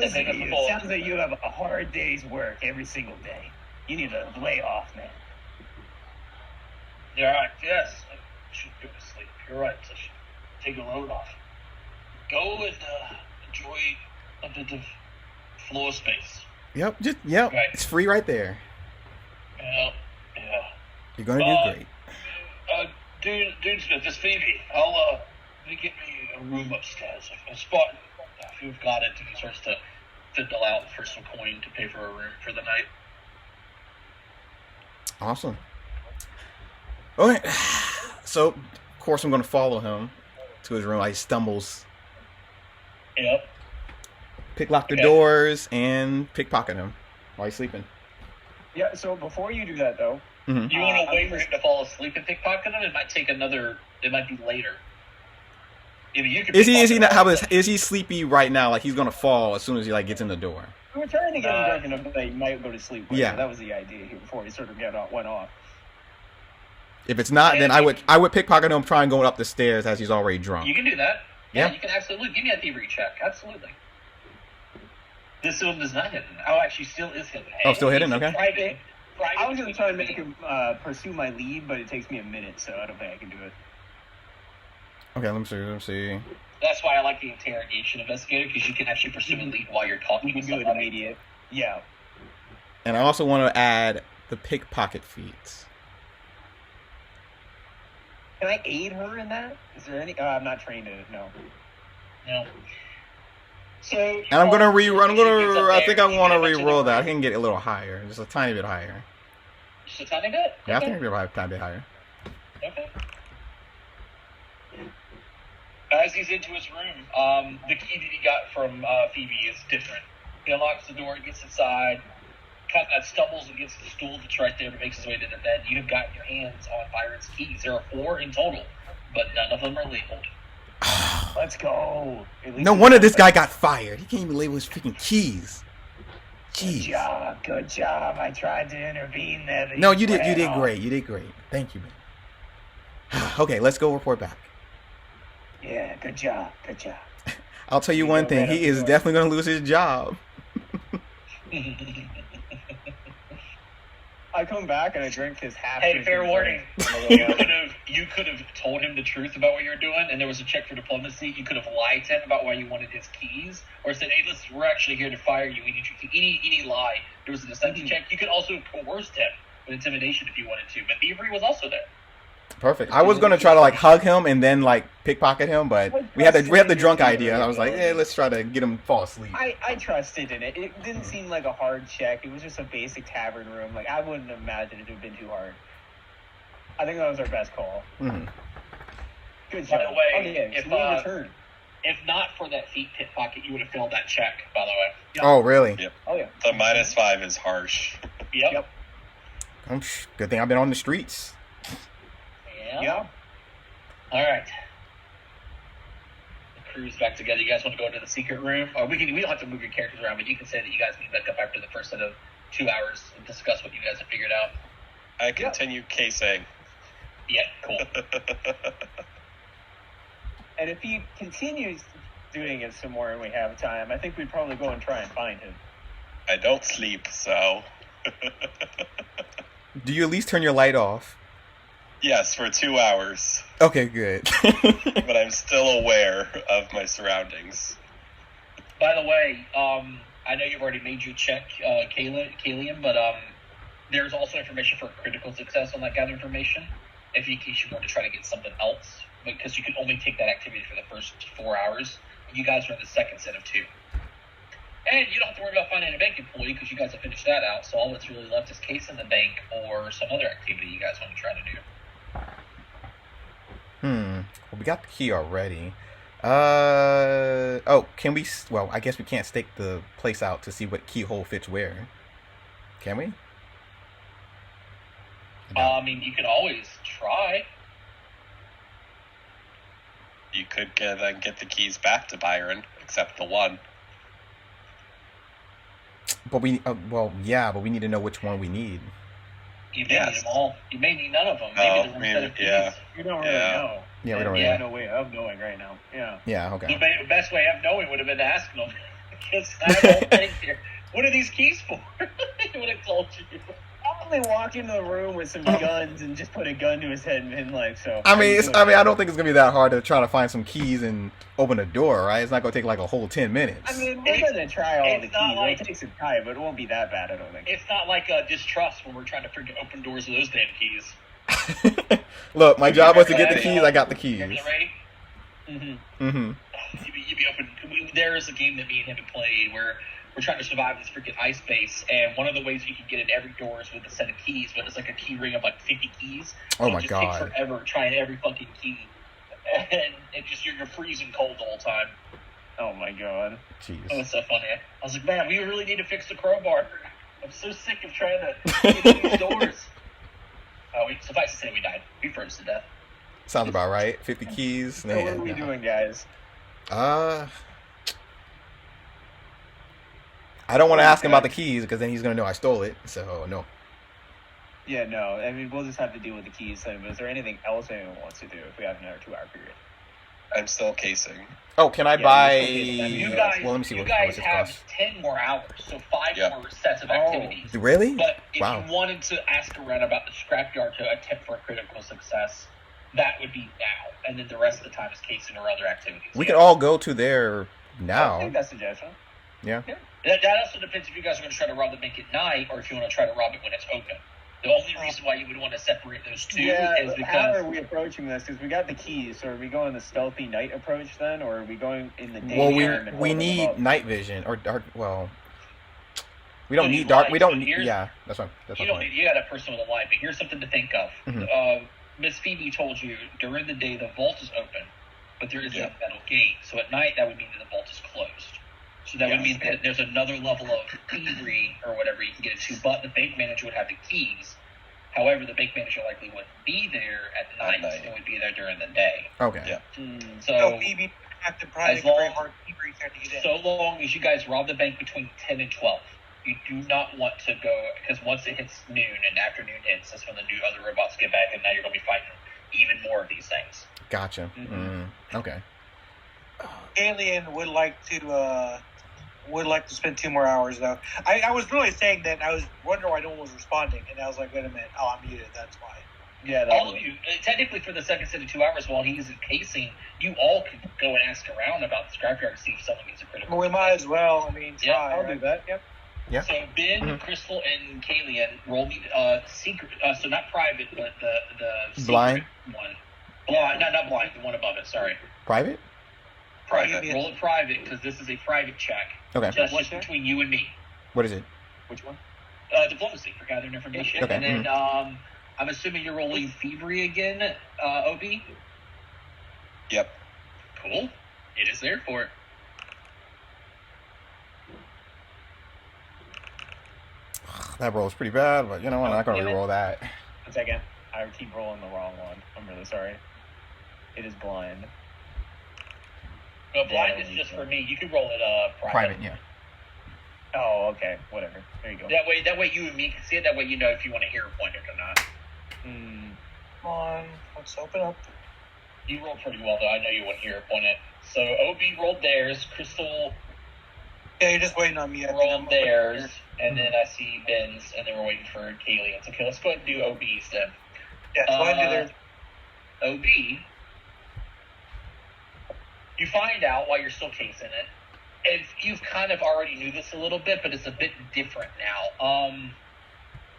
Listen to you. It sounds like you have a hard day's work every single day. You need to lay off, man. You're right. Yes. I should go to sleep. You're right. I should take a load off. Go and enjoy a bit of floor space. Yep. Right. It's free right there. Yeah. You're gonna do great. Dude Smith, this Phoebe. Let me get me a room upstairs. A spot. If you've got it, if he starts to fiddle out for some coin to pay for a room for the night. Awesome. Okay. So, of course, I'm going to follow him to his room. He stumbles. Yep. Picklock the doors and pickpocket him while he's sleeping. Yeah, so before you do that, though... Mm-hmm. You want to wait for him to fall asleep and pickpocket him? It might take it might be later. Is he sleepy right now? He's gonna fall as soon as he gets in the door. We were trying to get him dark enough that he might go to sleep. Yeah, that was the idea here before he sort of went off. If it's not, then I would pickpocket him, try and go up the stairs as he's already drunk. You can do that. Yeah, you can absolutely give me a thievery check. Absolutely. This one is not hidden. Oh, actually, still is hidden. Oh, still hidden. Okay. I was gonna try and make him pursue my lead, but it takes me a minute, so I don't think I can do it. Okay, let me see. That's why I like the interrogation investigator, because you can actually pursue a lead while you're talking You with can do it somebody. immediate. Yeah. And I also want to add the pickpocket feats. Can I aid her in that? Is there any? I'm not trained in it. No. No. So, And I'm gonna rerun. I think I want to re-roll re-roll that. I can get a little higher, just a tiny bit higher. Just a tiny bit? Yeah, I Okay. think I can get a tiny bit higher. Okay. As he's into his room, the key that he got from Phoebe is different. He unlocks the door, gets inside, kind of stumbles against the stool that's right there, but makes his way to the bed. You've got your hands on Byron's keys. There are 4 in total, but none of them are labeled. Let's go. No wonder this guy got fired. He can't even label his freaking keys. Jeez. Good job. I tried to intervene there. But No, you did ran off. great. You did great. Thank you, man. Okay, let's go report back. Yeah, good job. I'll tell you one thing. He is definitely going to lose his job. I come back and I drink his half. Hey, fair warning. You could have told him the truth about what you were doing, and there was a check for diplomacy. You could have lied to him about why you wanted his keys, or said, "Hey, listen, we're actually here to fire you. We need you to." Any lie. There was a deception check. You could also have coerced him with intimidation if you wanted to, but thievery was also there. Perfect. I was going to try to like hug him and then like pickpocket him, but we had the drunk idea. I was like, let's try to get him to fall asleep. I trusted in it. It didn't seem like a hard check. It was just a basic tavern room. Like, I wouldn't have imagined it to have been too hard. I think that was our best call. Mm-hmm. Good job. By the way, if if not for that feet pickpocket, you would have failed that check, by the way. Yep. Oh, really? Yep. Oh yeah. The -5 is harsh. Yep. Good thing I've been on the streets. Yeah. All right. The crew's back together. You guys want to go into the secret room? Or we don't have to move your characters around, but you can say that you guys meet back up after the first set of 2 hours and discuss what you guys have figured out. I continue casing. Yeah, cool. And if he continues doing it some more and we have time, I think we'd probably go and try and find him. I don't sleep, so... Do you at least turn your light off? Yes, for 2 hours. Okay, good. But I'm still aware of my surroundings. By the way, I know you've already made your check, Kalian, but there's also information for critical success on that gather information, if in case you're going to try to get something else, because you can only take that activity for the first 4 hours. You guys are in the second set of 2. And you don't have to worry about finding a bank employee because you guys have finished that out, so all that's really left is case in the bank or some other activity you guys want to try to do. Well, we got the key already. Can we... Well, I guess we can't stake the place out to see what keyhole fits where. Can we? I mean, you could always try. You could then get the keys back to Byron, except the one. But we... but we need to know which one we need. You may need them all. You may need none of them. Maybe the one set of keys. You don't really know. Yeah, we don't really really know. No way of knowing right now. Yeah. Yeah, okay. The best way of knowing would have been to ask them. Because I have all things here. What are these keys for? He would have told you. Probably walk into the room with some guns and just put a gun to his head and been like, so. I don't think it's gonna be that hard to try to find some keys and open a door, right? It's not gonna take like a whole 10 minutes. I mean, we're gonna try all the keys. Like, it'll take some time, but it won't be that bad, I don't think. It's not like distrust when we're trying to freaking open doors with those damn keys. Look, my job was to get the keys. I got the keys. Ready? Mm-hmm. Mm-hmm. You be open. There is a game that me and him have played where we're trying to survive this freaking ice base, and one of the ways you can get in every door is with a set of keys, but it's like a key ring of like 50 keys. Oh my it just God. takes forever trying every fucking key, and it just you're freezing cold the whole time. Oh my God. Jeez. Oh, it's so funny. I was like, man, we really need to fix the crowbar. I'm so sick of trying to get these doors. Suffice to say, we died. We froze to death. Sounds about right. 50 keys. So what are we doing, guys? I don't want to ask him about the keys because then he's going to know I stole it. So, no. Yeah, no. I mean, we'll just have to deal with the keys. But is there anything else anyone wants to do if we have another 2-hour period? I'm still casing. Oh, can I buy... Let me see you what guys it have costs. 10 more hours, so 5 more sets of activities. Really? But if Wow. you wanted to ask around about the scrapyard to attempt for a critical success, that would be now, and then the rest of the time is casing or other activities. We could all go to there I now. think that's a suggestion. Yeah. That also depends if you guys are going to try to rob the bank at night or if you want to try to rob it when it's open. The only reason why you would want to separate those two is because... How are we approaching this? Because we got the keys, so are we going the stealthy night approach then, or are we going in the day? Well, we need night vision, or well... We don't need dark... We don't need... Yeah, that's what you don't need... You got a person with a light, but here's something to think of. Mm-hmm. Miss Phoebe told you during the day the vault is open, but there is a metal gate. So at night, that would mean that the vault is closed. So that would mean that there's another level of thievery or whatever you can get into, but the bank manager would have the keys. However, the bank manager likely wouldn't be there at night. It would be there during the day. Okay. Yeah. So Phoebe have to probably very hard thievery to get in. So long as you guys rob the bank between 10 and 12. You do not want to go, because once it hits noon and afternoon hits, that's when the new other robots get back, and now you're going to be fighting even more of these things. Gotcha. Okay. Alien would like to spend 2 more hours though. I was really saying that I was wondering why no one was responding, and I was like, wait a minute, oh, I'm muted. That's why. Yeah, all of you. Technically, for the second set of 2 hours while he's encasing, you all could go and ask around about the scrapyard to see if someone gets a critical. Well, we might as well. I mean, try. I'll do that. Yep. Yeah. So Ben, Crystal, and Kalian roll me secret. So not private, but the blind one. Blind, not blind. The one above it. Sorry. Private. Private. Roll it private because this is a private check. Okay. Just between you and me. What is it? Which one? Diplomacy for gathering information. Okay. And then I'm assuming you're rolling thievery again, Ob. Yep. Cool. It is there for it. That roll's pretty bad, but you know what? I'm not going to re-roll that. 1 second. I keep rolling the wrong one. I'm really sorry. It is blind. No, blind is just for me. You can roll it private. Yeah. Oh, okay. Whatever. There you go. That way you and me can see it. That way you know if you want to hero point it or not. Come on. Let's open up. You rolled pretty well, though. I know you want to hero point it. So OB rolled theirs. Crystal Yeah, you're just waiting on me. rolled theirs. And then I see Ben's, and then we're waiting for Kalian. Okay, let's go ahead and do OB's then. Yeah, go ahead and do theirs. OB, you find out while you're still casing it, and you've kind of already knew this a little bit, but it's a bit different now.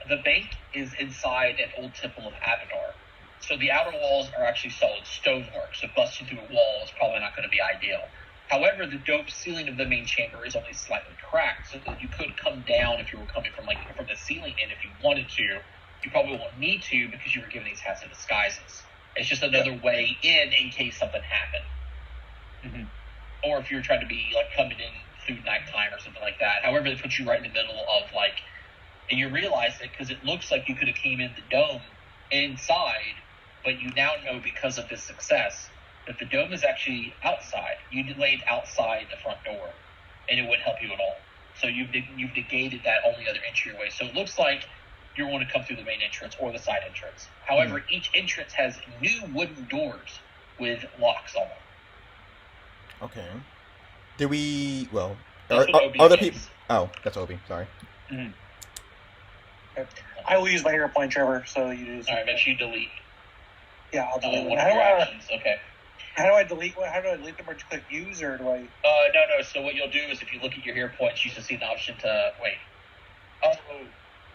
The bank is inside an old temple of Avadar. So the outer walls are actually solid stonework, so busting through a wall is probably not going to be ideal. However, the dome ceiling of the main chamber is only slightly cracked, so that you could come down if you were coming from the ceiling in if you wanted to. You probably won't need to because you were given these hats of disguises. It's just another way in case something happened. Or if you're trying to be coming in through nighttime or something like that. However, they put you right in the middle of and you realize it because it looks like you could have came in the dome inside, but you now know because of this success that the dome is actually outside. You delayed outside the front door, and it wouldn't help you at all. So you've negated that only other entryway. So it looks like you want to come through the main entrance or the side entrance. However, each entrance has new wooden doors with locks on them. Okay. Did we? Well, That's what OB other means. people. Oh, that's Obi. Sorry. I will use my hero point, Trevor. So you do. All right, make sure you delete Yeah, I'll delete one it. of your actions. Okay. How do I delete? How do I delete them? Or just click use, or do I? No. So what you'll do is if you look at your hero points, you should see an option to wait. Oh,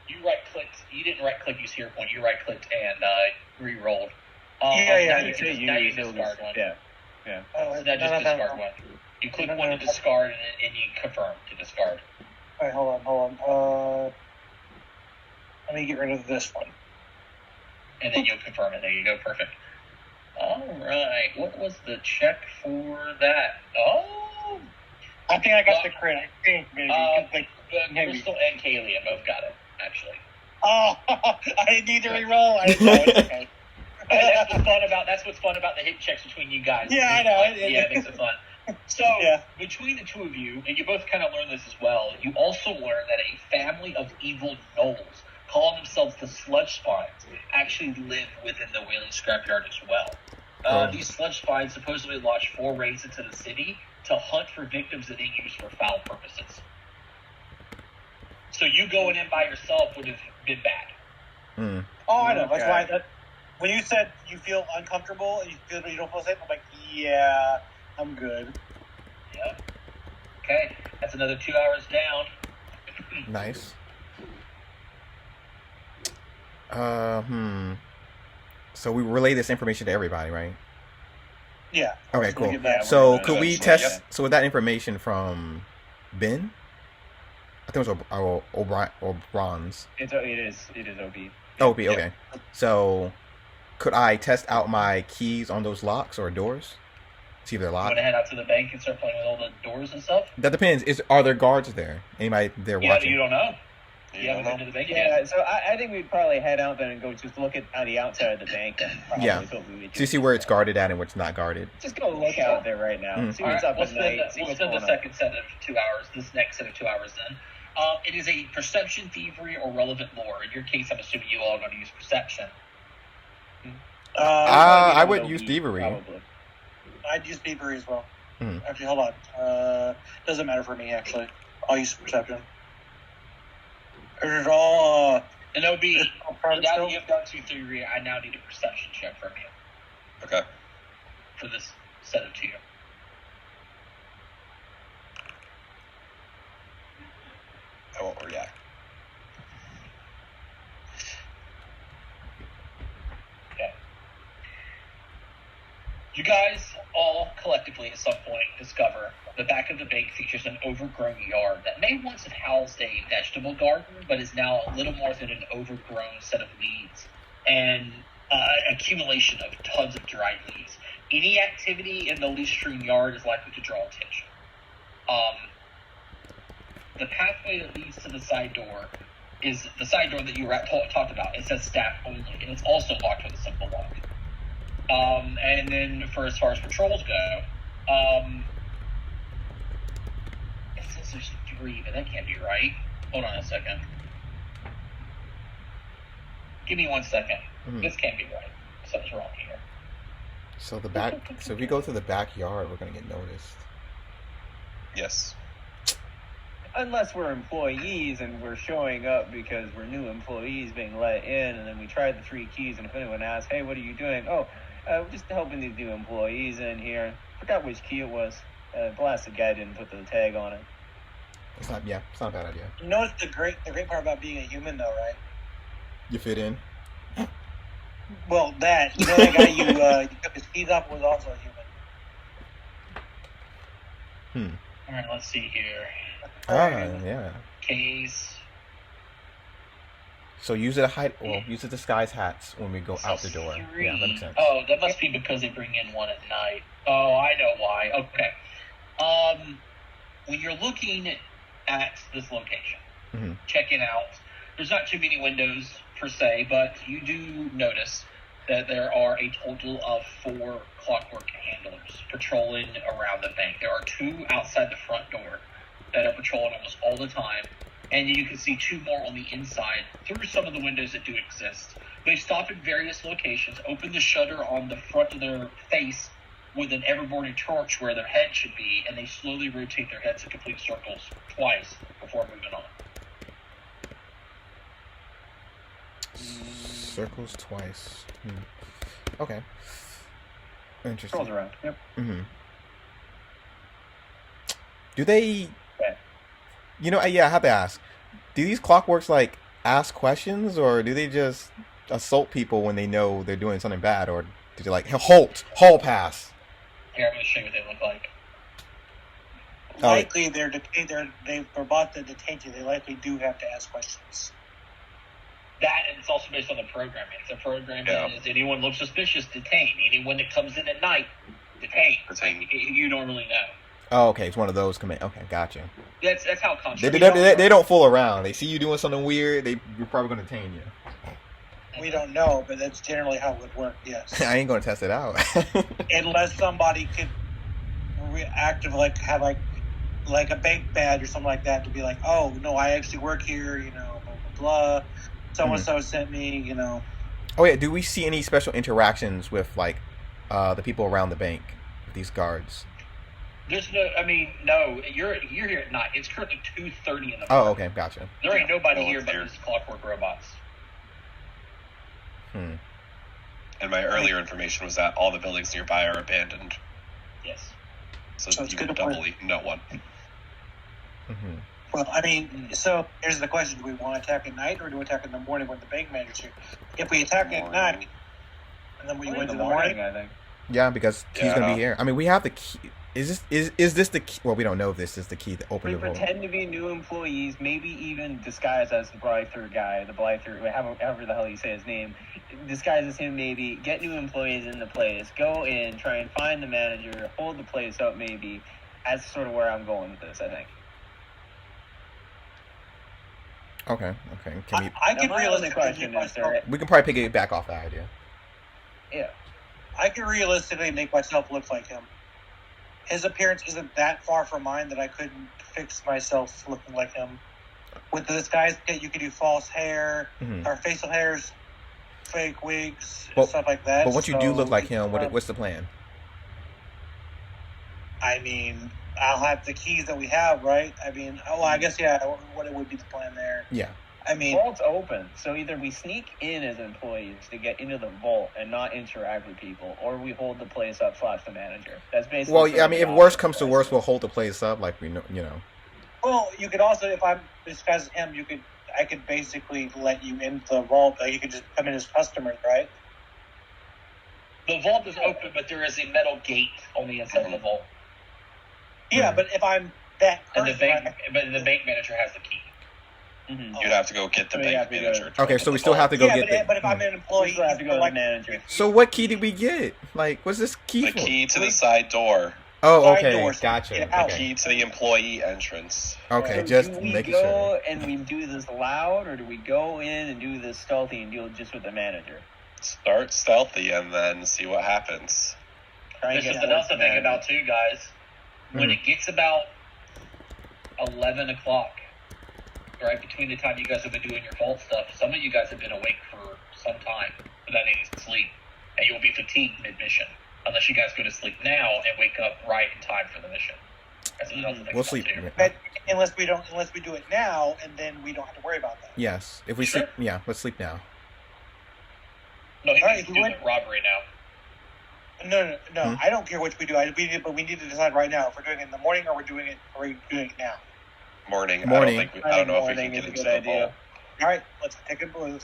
you right-clicked. You didn't right-click use hero point. You right-clicked and re-rolled. Yeah. Now you discard one. Yeah. So now just discard one. You click one to discard, and you confirm to discard. All right, hold on. Let me get rid of this one. And then you'll confirm it. There you go. Perfect. All right. What was the check for that? Oh. I think I got the crit. I think maybe. Crystal and Kalia both got it, actually. Oh, I didn't need to re-roll. I didn't know. It's okay. That's what's fun about the hit checks between you guys. Yeah, I know. It makes it fun. So, between the two of you, and you both kind of learn this as well, you also learn that a family of evil gnolls, calling themselves the Sludge Spines, actually live within the Whaling Scrapyard as well. These Sludge Spines supposedly launch 4 raids into the city to hunt for victims that they use for foul purposes. So you going in by yourself would have been bad. Oh, I know. That's why. When you said you feel uncomfortable and you don't feel safe, I'm like, yeah, I'm good. Yep. Okay, that's another 2 hours down. Nice. So we relay this information to everybody, right? Yeah. Okay, So cool. we get back, So we're could gonna- we Eventually, test? yep. So with that information from Ben, I think it was O'Brien's. It is OB. Oh, B. Okay. So could I test out my keys on those locks or doors? See if they're You locked. want to head out to the bank and start playing with all the doors and stuff? That depends. Are there guards there? Anybody there Yeah, watching? you don't know. You You haven't don't been to know. the bank Yeah, yet. so I think we'd probably head out there and go just look at the outside of the bank. And probably Yeah. is what we would So you do. see where it's guarded at and where it's not guarded. Just go look out there right now. Mhm. See All what's right, up we'll at spend, night. See we'll what's spend the going on. second set of 2 hours, this next set of 2 hours then. It is a perception, thievery, or relevant lore. In your case, I'm assuming you all are going to use perception. I Probably would go use eat, thievery. Probably. I'd use thievery as well. Hmm. Actually, hold on. Doesn't matter for me, actually. I'll use perception. Is it all, And OB, all private now still? that you've done 2 theory, I now need a perception check from you Okay. for this set of 2. I won't react. Okay. You guys all collectively at some point discover the back of the bank features an overgrown yard that may once have housed a vegetable garden, but is now little more than an overgrown set of weeds and accumulation of tons of dried leaves. Any activity in the loose-strewn yard is likely to draw attention. The pathway that leads to the side door is the side door that you talked about. It says staff only, and it's also locked with a simple lock. And then for as far as patrols go, it says there's 3, but that can't be right. Hold on a second. Give me 1 second. Mhm. This can't be right. Something's wrong here. So the back. So if we go to the backyard, we're gonna get noticed. Yes. Unless we're employees and we're showing up because we're new employees being let in, and then we tried the 3 keys, and if anyone asks, hey, what are you doing? Oh, just helping these new employees in here. Forgot which key it was. The blasted guy didn't put the tag on it. It's not. Yeah, it's not a bad idea. You know what's the great part about being a human, though, right? You fit in. Well, that. You know that guy you took his keys off was also a human. All right, let's see here. Yeah. Case. So use it to hide. Well, use it to disguise hats when we go out the door. Three. Yeah, that makes sense. Oh, that must be because they bring in one at night. Oh, I know why. Okay. When you're looking at this location, Mhm. checking out, there's not too many windows per se, but you do notice that there are a total of 4 clockwork handlers patrolling around the bank. There are 2 outside the front door that are patrolling almost all the time, and you can see 2 more on the inside through some of the windows that do exist. They stop in various locations, open the shutter on the front of their face with an ever-burning torch where their head should be, and they slowly rotate their heads in complete circles twice before moving on. Circles twice. Okay. Rolls Interesting. around. Yep. Mm-hmm. Do they? Yeah. You know, yeah. I have to ask. Do these clockworks like ask questions, or do they just assault people when they know they're doing something bad, or do they like halt, hall pass? Here, I'm going to show you what they look like. Likely, they're brought to detention. They likely do have to ask questions. That, and it's also based on the programming. If the programming Yeah. is anyone looks suspicious, detain. Anyone that comes in at night, detain. Detain. Like, you normally know. Oh, okay. It's one of those command. Okay, gotcha. That's how They, contract. they don't fool around. They see you doing something weird. You're probably going to detain you. We don't know, but that's generally how it would work, yes. I ain't going to test it out. Unless somebody could active have like a bank badge or something like that to be like, oh, no, I actually work here, blah, blah, blah. So-and-so sent me, Oh yeah. Do we see any special interactions with like the people around the bank, with these guards? There's no. I mean, no. You're here at night. It's currently 2:30 in the morning. Oh, okay, gotcha. There ain't nobody No here one's but here. these clockwork robots. And my earlier information was that all the buildings nearby are abandoned. Yes. So So it's you good would to point. doubly no one. Mm-hmm. Well, I mean, so here's the question: do we want to attack at night, or do we attack in the morning when the bank manager's here? If we attack at night, and then we wait in the morning, I think. Yeah, because he's gonna Yeah. be here. I mean, we have the key. Is this the key? Well, we don't know if this is the key to open We the vault. pretend to be new employees, maybe even disguise as the Blyther guy, however the hell you say his name. Disguise as him, maybe. Get new employees in the place. Go in, try and find the manager, hold the place up, maybe. That's sort of where I'm going with this, I think. Okay. Can we? I Now, can my only realistically question make is, myself. We can probably pick it back off that idea. Yeah. I can realistically make myself look like him. His appearance isn't that far from mine that I couldn't fix myself looking like him. With the disguise kit, you can do false hair, Mhm. or facial hairs, fake wigs, Well, and stuff like that. But once you do look So, like him, what's the plan? I mean, I'll have the keys that we have, right? I mean, I guess, yeah, what would be the plan there? Yeah. I mean, Vault's open, so either we sneak in as employees to get into the vault and not interact with people, or we hold the place up / the manager. That's basically. Well, yeah, I mean, if worst comes to worst, we'll hold the place up, like we know, well, you could also, if I'm disguised as him, I could basically let you into the vault. You could just come in as customers, right? The vault is open, but there is a metal gate on the inside of the vault. Yeah, but if I'm that And person, but the bank manager has the key. Mm-hmm. You'd have to go get the So you have bank to go- manager. Okay, so we still have to go get the. but if I'm an employee, We have to go to the like, manager. So what key did we get? Like, what's this key The for? key to the side door. Oh, side okay, doors. gotcha. Get out. Okay, Key to the employee entrance. okay, So just do we making go sure. and we do this loud, or do we go in and do this stealthy and deal just with the manager? Start stealthy and then see what happens. Try and There's get something towards else to the think manager. about too, guys. When it gets about 11 o'clock, right between the time you guys have been doing your vault stuff, some of you guys have been awake for some time without any sleep, and you'll be fatigued mid-mission, unless you guys go to sleep now and wake up right in time for the mission. That's something else to think We'll about sleep. too. But unless we do it now, and then we don't have to worry about that. Yes, if we Sure. sleep, yeah, let's sleep now. No, he All right, needs to if do we the robbery now. No. I don't care which we do. But we need to decide right now if we're doing it in the morning or we're doing it now. Morning. Morning. I don't know if we Morning can is get a into good the idea. vault. All right, let's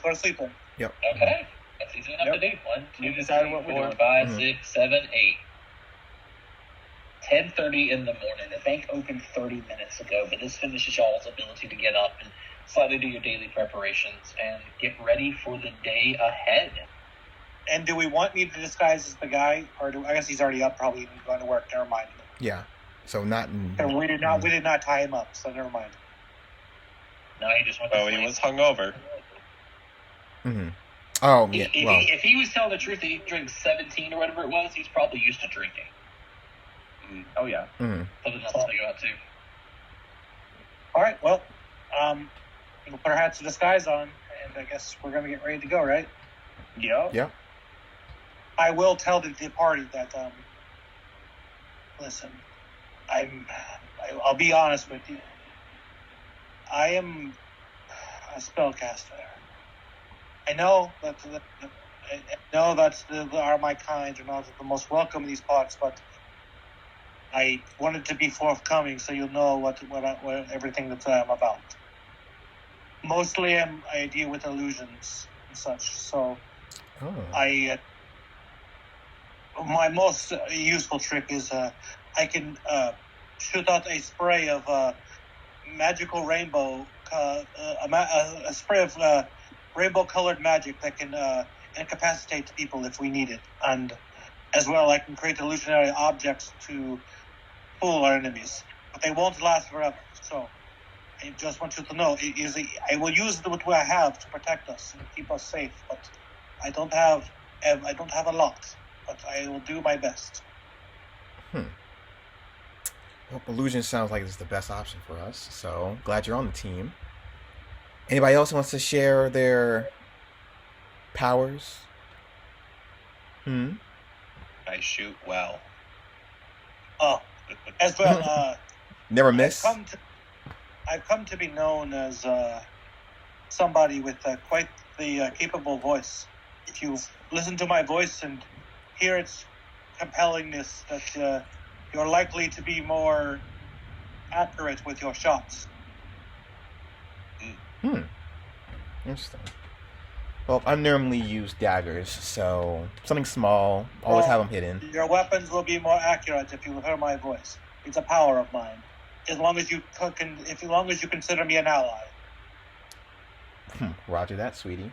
go to sleep then. Okay. That's easy enough Yep. to do. 1, 2, You decide 3, what we're 4, doing. 5, Mhm. 6, 7, 8. 10:30 in the morning. The bank opened 30 minutes ago, but this finishes y'all's ability to get up and slightly do your daily preparations and get ready for the day ahead. And do we want me to disguise as the guy, or I guess he's already up, probably going to work. Never mind. Yeah, so not. And we did not tie him up, so never mind. No, he just went to Oh, he sleep. was hungover. Mm-hmm. Oh yeah. Well, If he was telling the truth that he drinks 17 or whatever it was, he's probably used to drinking. Oh yeah. mhm. Something else to think about too. All right, well, we'll put our hats of disguise on, and I guess we're going to get ready to go, right? Yep. Yeah. I will tell the party that, listen, I'll be honest with you. I am a spellcaster. I know that are my kind are not the most welcome in these parts, but I wanted to be forthcoming so you'll know what everything that I'm about. Mostly, I deal with illusions and such, so. Oh. My most useful trick is I can shoot out a spray of magical rainbow, a spray of rainbow-colored magic that can incapacitate people if we need it, and as well I can create illusionary objects to fool our enemies, but they won't last forever. So I just want you to know, I will use what I have to protect us and keep us safe, but I don't have a lot, but I will do my best. Well, illusion sounds like it's the best option for us. So glad you're on the team. Anybody else wants to share their powers? I shoot well. As well, Never miss. I've come to be known as somebody with quite the capable voice. if you listen to my voice and hear its compellingness, that you're likely to be more accurate with your shots. Interesting. Well, I normally use daggers, so something small. Always have them hidden. Your weapons will be more accurate if you hear my voice. It's a power of mine. As long as you consider me an ally. Roger that, sweetie.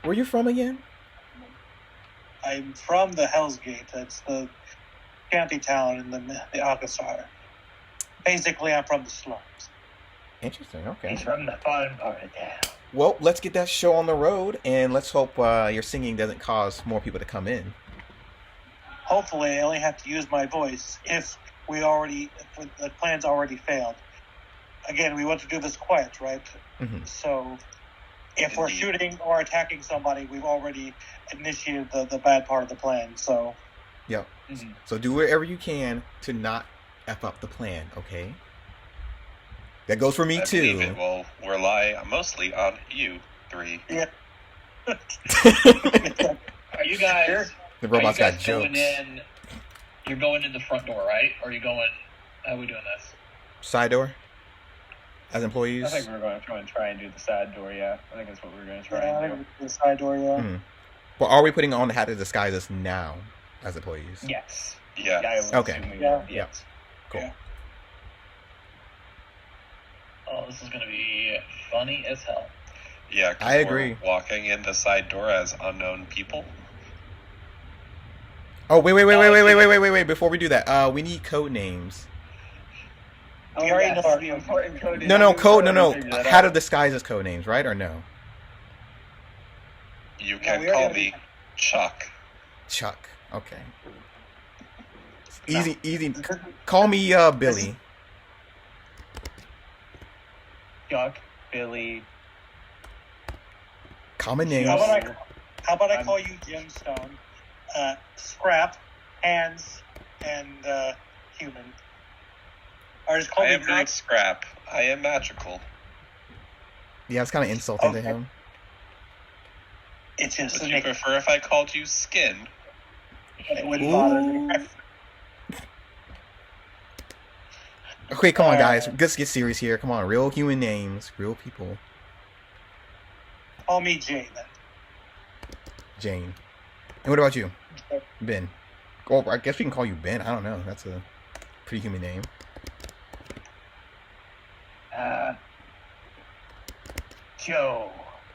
Where you from again? I'm from the Hell's Gate. It's the shanty town in the Alkenstar. Basically, I'm from the slums. Interesting. Okay. He's from the fun part of town. Well, let's get that show on the road, and let's hope your singing doesn't cause more people to come in. Hopefully, I only have to use my voice if the plan's already failed. Again, we want to do this quiet, right? Mm-hmm. So, if we're shooting or attacking somebody, we've already initiated the bad part of the plan. So, Yep. Mm-hmm. So do whatever you can to not F up the plan, okay? That goes for me, I too. believe it will rely mostly on you three. yeah. Are you guys? The robots got going jokes. in? You're going in the front door, right? Or are you going? How are we doing this? Side door? As employees? I think we're going to try and do the side door, yeah. I think that's what we're going to try I and think do. the side door, yeah. Mm-hmm. Well, are we putting on the hat of disguises now as employees? Yes. Yeah. I would Okay. assume we Yeah. would, yes. Cool. Yeah. Oh, this is going to be funny as hell. Yeah, 'cause I agree. We're walking in the side door as unknown people. Oh, wait. Before we do that, we need code names. We already know our the important code. No. Hat of disguises code names, right? Or no? You can we already call have- me Chuck. Chuck. Okay. Easy. Call me Billy. Chuck, Billy. Common How names. about I call you Gemstone, Scrap, Hands, and Human? Or just call I me am not scrap. I am magical. Yeah, it's kind of insulting to Okay. him. It's just Would a you nick. prefer if I called you Skin? It wouldn't bother me. Okay, come on, guys. Let's get serious here. Come on, real human names, real people. Call me Jay then. Jane. And what about you? Ben. Well, I guess we can call you Ben. I don't know. That's a pretty human name. Joe.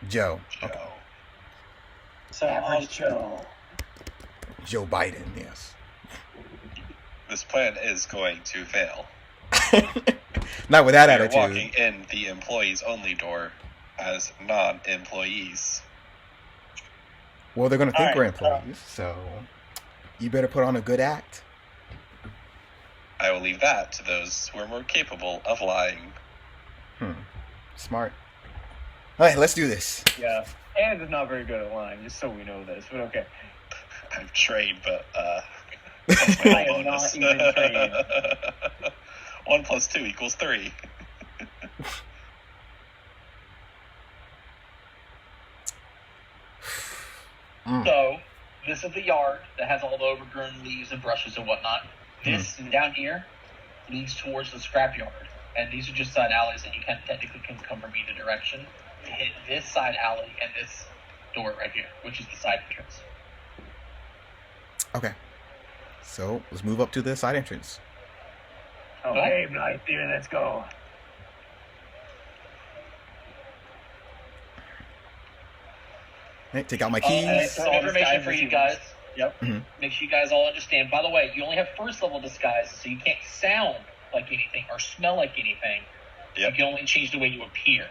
Joe. Joe. Okay. So Average Joe. Joe Biden, yes. This plan is going to fail. Not with that We are attitude. walking in the employees only door as non-employees. Well, they're going to think All we're right, employees, so you better put on a good act. I will leave that to those who are more capable of lying. Smart. All right, let's do this. Yeah. And is not very good at lying, just so we know this, but okay. I'm trained, but I am not even trained. 1 + 2 = 3. So, this is the yard that has all the overgrown leaves and brushes and whatnot. This down here leads towards the scrapyard. And these are just side alleys that you can technically can come from either direction to hit this side alley and this door right here, which is the side entrance. Okay. So let's move up to the side entrance. Oh, hey, Blythe, Steven, let's go. Hey, take out my And keys. some information for you guys. Yep. Make sure you guys all understand. By the way, you only have first level disguise, so you can't sound like anything or smell like anything. Yep. You can only change the way you appear.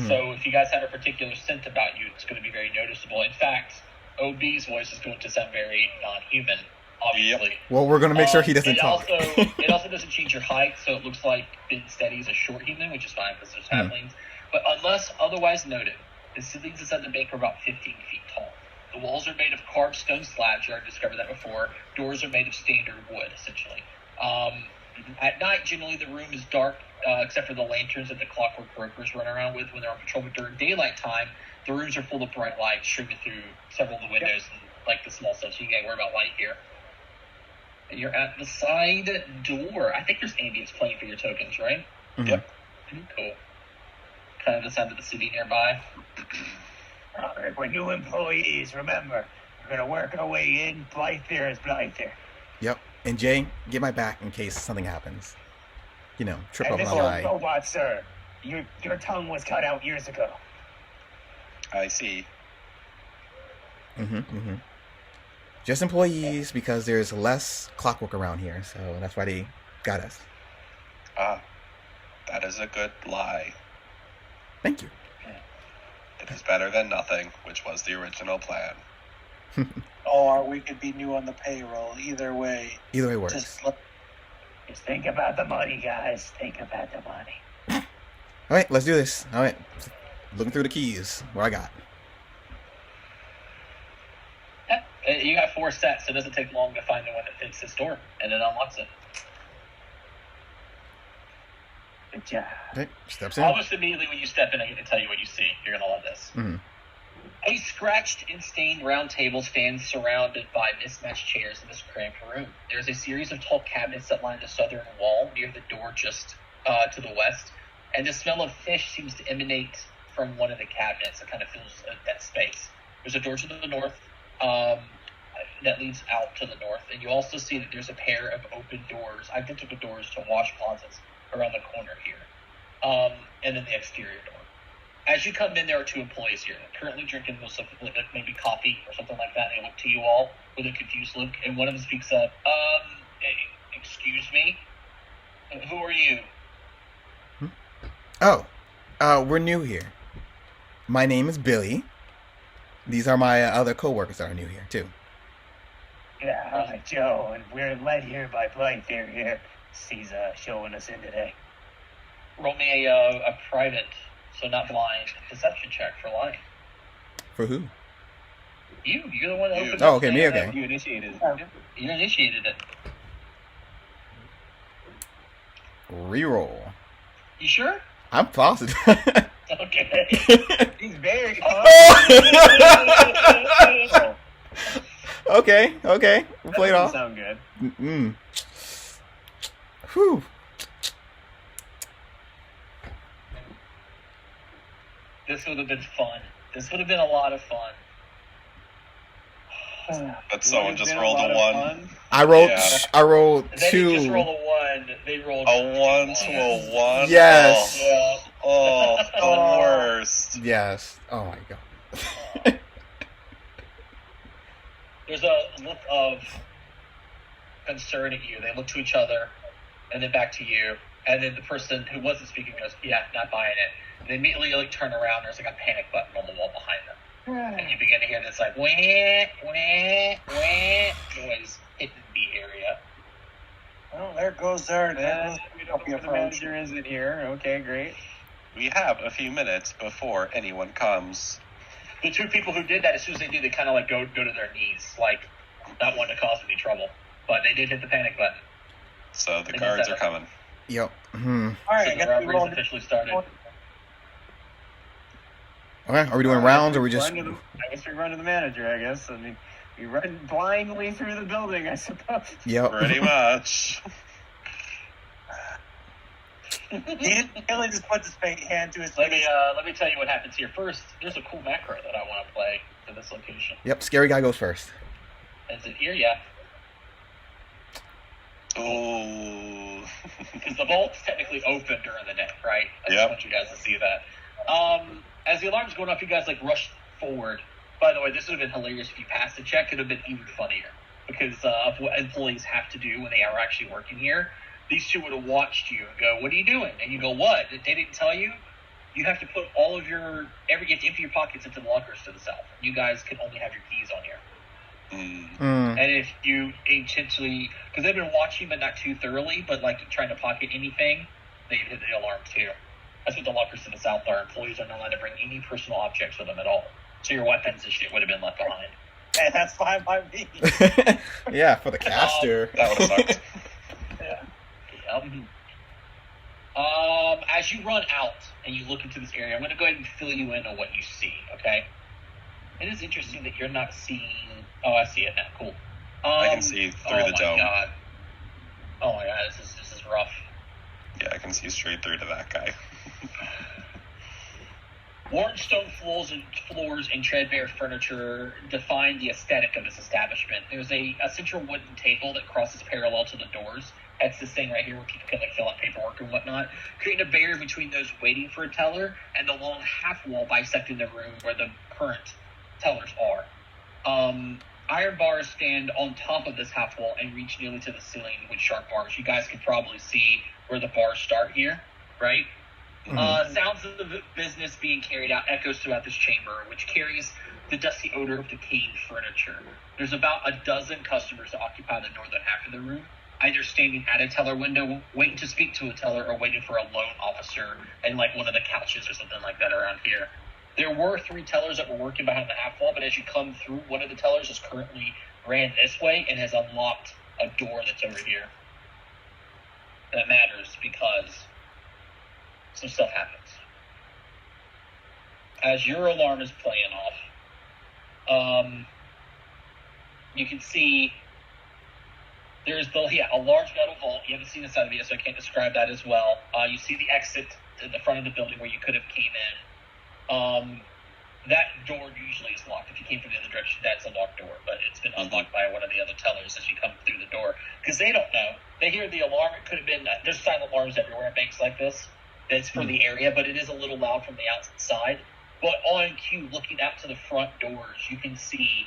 So if you guys have a particular scent about you, it's going to be very noticeable. In fact, OB's voice is going to sound very non-human, obviously. Well, we're going to make sure he doesn't it talk. it also doesn't change your height, so it looks like Ben Steady is a short human, which is fine because there's halflings. But unless otherwise noted, the ceilings inside the bank are about 15 feet tall. The walls are made of carved stone slabs. You already discovered that before. Doors are made of standard wood, essentially. At night, generally, the room is dark, except for the lanterns that the clockwork brokers run around with when they're on patrol. But during daylight time, The rooms are full of bright light streaming through several of the windows and like the small stuff, so you can't worry about light here. And you're at the side door. I think there's ambience playing for your tokens, right? Mhm. Yep. Cool. Kind of the side of the city nearby. All right, we're new employees. Remember, we're gonna work our way in. Blyther is Blyther. Yep. And Jay, get my back in case something happens. You know, trip And over this my old lie. robot, sir. Your tongue was cut out years ago. I see. Just employees because there's less clockwork around here, so that's why they got us. Ah, that is a good lie. Thank you. It is better than nothing, which was the original plan. Or we could be new on the payroll. Either way, Either way works. Just think about the money, guys. Think about the money. All right, let's do this. All right, looking through the keys. What I got? You got 4 sets, so it doesn't take long to find the one that fits this door, and it unlocks it. Good job. Okay, steps in. Almost immediately when you step in, I get to tell you what you see. You're going to love this. A scratched and stained round table stands surrounded by mismatched chairs in this cramped room. There's a series of tall cabinets that line the southern wall near the door just to the west, and the smell of fish seems to emanate from one of the cabinets that kind of fills that space. There's a door to the north that leads out to the north, and you also see that there's a pair of open doors, identical doors to wash closets around the corner here, and then the exterior door. As you come in, there are 2 employees here, currently drinking most of maybe coffee or something like that. They look to you all with a confused look, and one of them speaks up. Excuse me? Who are you? Oh, we're new here. My name is Billy. These are my other coworkers that are new here too. Yeah, hi, Joe, and we're led here by Blyther here. He's showing us in today. Roll me a private, so not blind, deception check for lying. For who? You're the one that opened Oh, up okay, the- me, okay. You initiated it. You initiated it. Reroll. You sure? I'm positive. Okay. He's very Okay. We'll play it off. Sound good. Whew. This would have been fun. This would have been a lot of fun. But someone just rolled a 1. I rolled. Yeah. I rolled They didn't just 2. roll a 1. They rolled A 1 to a 1? Yes. Yeah. Oh, the worst. Yes. Oh my god. There's a look of concern at you. They look to each other, and then back to you. And then the person who wasn't speaking goes, "Yeah, not buying it." And they immediately turn around. There's like a panic button on the wall behind them. And you begin to hear this like wah, wah, wah noise hitting the area. Well, there goes our. The manager isn't here. Okay, great. We have a few minutes before anyone comes. The 2 people who did that, as soon as they do, they kind of like go to their knees, like not wanting to cause any trouble. But they did hit the panic button. So the They guards just are have- coming. Yep. All So right, I the guess we robbery's rolled. officially started. Okay. Are we doing rounds or we just? I guess we run to the manager. I guess. I mean, we run blindly through the building. I suppose. Yep. Pretty much. Billy just puts his hand to his Let face. me tell you what happens here. First, there's a cool macro that I want to play for this location. Yep. Scary guy goes first. Is it here? Yeah. Ooh. Because the vault's technically open during the day, right? I Yep. just want you guys to see that. As the alarm's going off, you guys like rush forward. By the way, this would have been hilarious if you passed the check. It would have been even funnier because of what employees have to do when they are actually working here. These 2 would have watched you and go, "What are you doing?" And you go, "What? They didn't tell you? You have to put all of you have to empty your pockets into the lockers to the south. You guys can only have your keys on here. And if you intentionally, because they've been watching, but not too thoroughly, but like trying to pocket anything, they hit the alarm too. That's what the lockers to the south are. Employees are not allowed to bring any personal objects with them at all. So your weapons and shit would have been left behind. Hey, that's fine by me. Yeah, for the caster. That would have sucked. Yeah. As you run out and you look into this area, I'm going to go ahead and fill you in on what you see, okay? It is interesting that you're not seeing... Oh, I see it now. Cool. I can see through the dome. God. Oh my god, this is rough. Yeah, I can see straight through to that guy. Worn stone floors and treadbare furniture define the aesthetic of this establishment. There's a central wooden table that crosses parallel to the doors. That's this thing right here where people can fill out paperwork and whatnot, creating a barrier between those waiting for a teller and the long half wall bisecting the room where the current tellers are. Iron bars stand on top of this half wall and reach nearly to the ceiling with sharp bars. You guys can probably see where the bars start here, right? Mm-hmm. Sounds of the business being carried out echoes throughout this chamber, which carries the dusty odor of decaying furniture. There's about a dozen customers that occupy the northern half of the room, either standing at a teller window, waiting to speak to a teller, or waiting for a loan officer in like one of the couches or something like that around here. There were 3 tellers that were working behind the half wall, but as you come through, one of the tellers is currently ran this way and has unlocked a door that's over here. That matters because some stuff happens. As your alarm is playing off, you can see there's a large metal vault. You haven't seen the side of it yet, so I can't describe that as well. You see the exit to the front of the building where you could have came in. That door usually is locked. If you came from the other direction, that's a locked door, but it's been unlocked by one of the other tellers as you come through the door. Because they don't know. They hear the alarm. It could have been, there's silent alarms everywhere at banks like this. It's for the area, but it is a little loud from the outside. But on cue, looking out to the front doors, you can see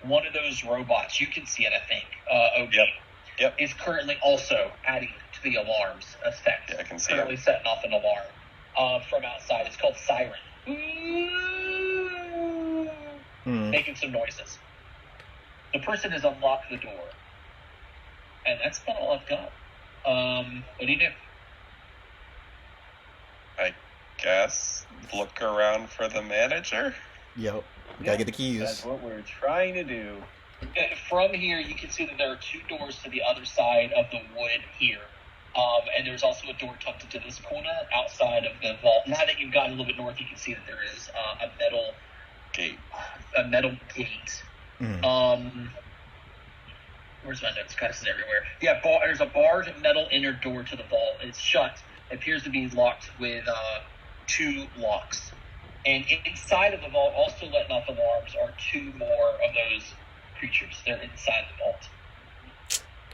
one of those robots. You can see it, I think. OG. Yep. Is currently also adding to the alarms effect. Yeah, I can see currently it. Setting off an alarm from outside. It's called Siren. Making some noises. The person has unlocked the door. And that's about all I've got. What do you do? I guess look around for the manager. Yep. Gotta get the keys. That's what we're trying to do. From here, you can see that there are 2 doors to the other side of the wood here. And there's also a door tucked into this corner outside of the vault. Now that you've gotten a little bit north, you can see that there is a metal gate. Where's my notes? God, this is everywhere. Yeah, there's a barred metal inner door to the vault. It's shut. It appears to be locked with 2 locks. And inside of the vault, also letting off alarms, are 2 more of those creatures. They're inside the vault.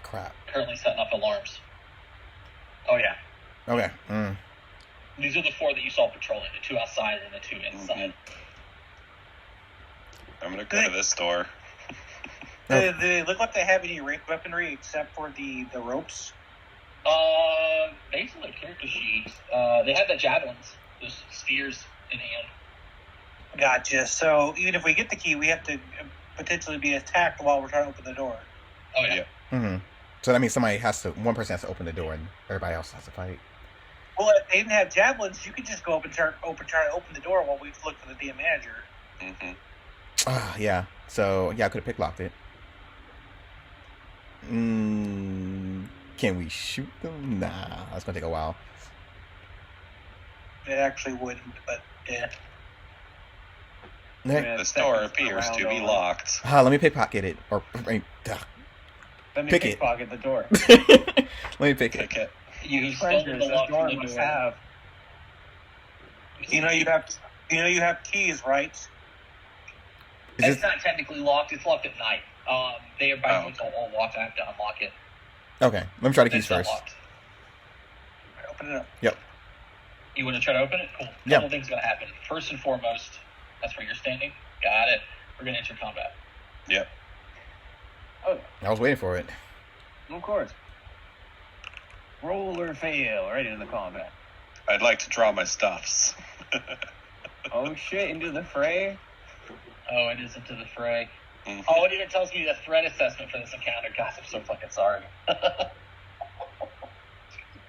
Crap. Currently setting off alarms. Oh, yeah. Okay. These are the 4 that you saw patrolling. The 2 outside and the 2 inside. I'm going to go to this door. Do they look like they have any weaponry except for the ropes? Based on their character sheets, they have the javelins, those spears in hand. Gotcha. So even if we get the key, we have to potentially be attacked while we're trying to open the door. Oh, yeah. Mm-hmm. So that means one person has to open the door and everybody else has to fight. Well, if they didn't have javelins, you could just go up and try to open the door while we look for the damn manager. Mm-hmm. Yeah. So, yeah, I could have picklocked it. Can we shoot them? Nah, that's going to take a while. It actually wouldn't, but yeah. This door appears to be locked. Let me pickpocket it. Or, Let me pick pickpocket the door. Let me pick it. You stolen the lock from the door. Have. You know you have keys, right? It's not technically locked. It's locked at night. They are by default all locked. I have to unlock it. Okay, let me try the keys It's not first. locked. Right, open it up. Yep. You want to try to open it? Cool. Yeah. Couple things going to happen. First and foremost, that's where you're standing. Got it. We're going to enter combat. Yep. Oh, I was waiting for it. of course. Roll or fail, right into the combat. I'd like to draw my stuffs. Oh shit, into the fray? Oh, it is into the fray. Mm-hmm. Oh, it even tells me the threat assessment for this encounter. Gosh, I'm so fucking sorry.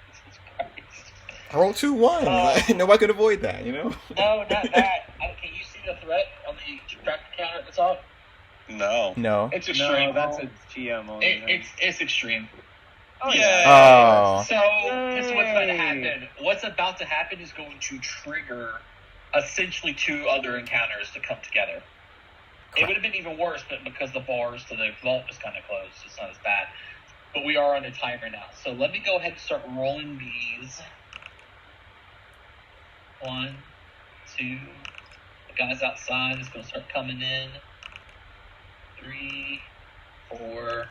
Jesus Christ. I rolled 2 1s. Nobody could avoid that, you know? No, not that. Can you see the threat on the track counter at the top? No. No. It's extreme. No, that's a GM only. It's extreme. Oh Yay. Oh. So this is what's going to happen. What's about to happen is going to trigger essentially 2 other encounters to come together. It would have been even worse, but because the bars to the vault was kind of closed, it's not as bad. But we are on a timer now. So let me go ahead and start rolling these. 1, 2. The guys outside is going to start coming in. 3, 4,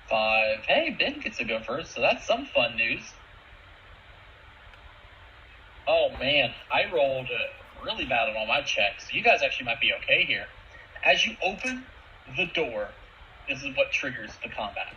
5. Hey, Ben gets to go first, so that's some fun news. Oh, man. I rolled really bad on all my checks. You guys actually might be okay here. As you open the door, this is what triggers the combat.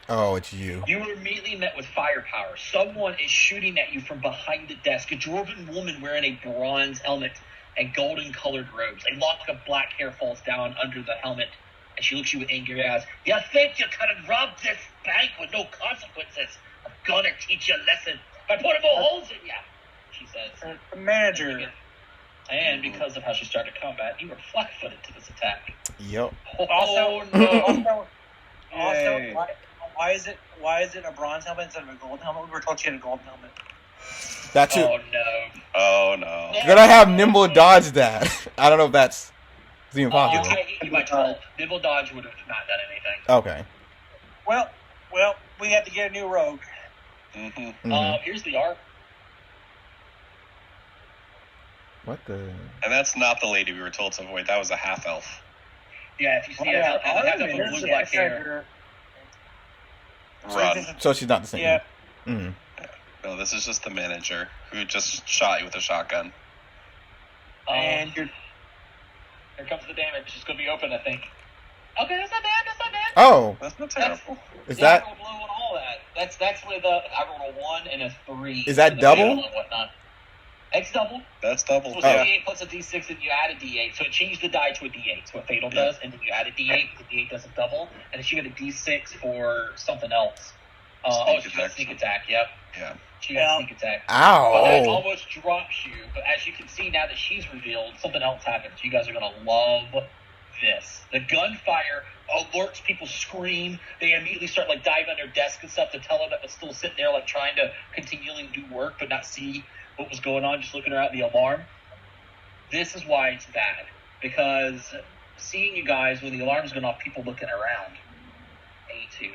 Oh, it's you. You are immediately met with firepower. Someone is shooting at you from behind the desk. A dwarven woman wearing a bronze helmet and golden-colored robes. A lock of black hair falls down under the helmet, and she looks at you with angry eyes. You think you could rob this bank with no consequences? I'm gonna teach you a lesson by putting more holes in you, she says. Manager. And because of how she started combat, you were flat-footed to this attack. Yep. Oh, no. Yay. Why is it a bronze helmet instead of a gold helmet? We were told she had a gold helmet. That too. Oh, no. Oh no. Gonna have nimble dodge that. I don't know if that's even possible. I hit you by 12. Nimble dodge would have not done anything. Okay. Well, we have to get a new rogue. Mm-hmm. Here's the art. What the? And that's not the lady we were told to avoid. That was a half elf. Yeah, if you see it, it has a blue black hair. Run. So she's not the same. Yeah. Mm-hmm. No, this is just the manager who just shot you with a shotgun. And here comes the damage. It's going to be open, I think. Okay, that's not bad. That's not bad. Oh, That's not terrible. is Yeah, that I rolled low on all that. That's with I rolled a 1 and a 3. Is that for the double? fatal and whatnot. It's double. That's double. So it's a D8 plus a D6, and you add a D8. So it changed the die to a D8. So what fatal does, and then you add a D8. The D8 doesn't double, and then she got a D6 for something else. She got a sneak attack. Yep. Yeah. She got a sneak attack. Ow. But that almost drops you. But as you can see now that she's revealed, something else happens. You guys are going to love this. The gunfire alerts people, scream. They immediately start diving on their desk and stuff to tell her that was still sitting there trying to continually do work but not see what was going on, just looking around the alarm. This is why it's bad. Because seeing you guys when the alarm's going off, people looking around. A2.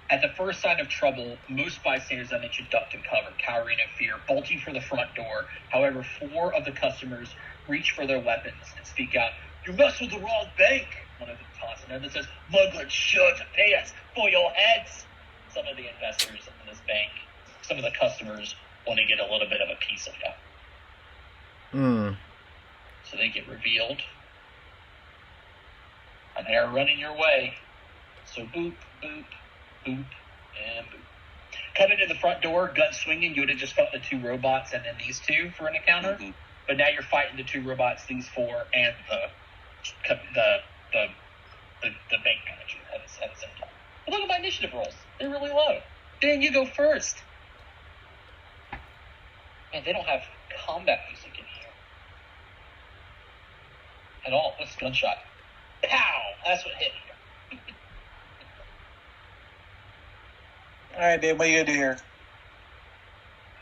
At the first sign of trouble, most bystanders I mentioned ducked and covered, cowering in fear, bolting for the front door. However, 4 of the customers reach for their weapons and speak out, "You messed with the wrong bank!" One of them taunts another says, "Mugwort sure to pay us for your heads!" Some of the investors in this bank, some of the customers want to get a little bit of a piece of you. So they get revealed. And they are running your way. So boop, boop, boop, and boop. Coming to the front door, gun swinging, you would have just fought the 2 robots and then these 2 for an encounter. Mm-hmm. But now you're fighting the 2 robots, these 4, and the bank manager at the same time. But look at my initiative rolls. They're really low. Dan, you go first. Man, they don't have combat music in here at all. What's gunshot? Pow! That's what hit you. all right, babe, what are you gonna do here?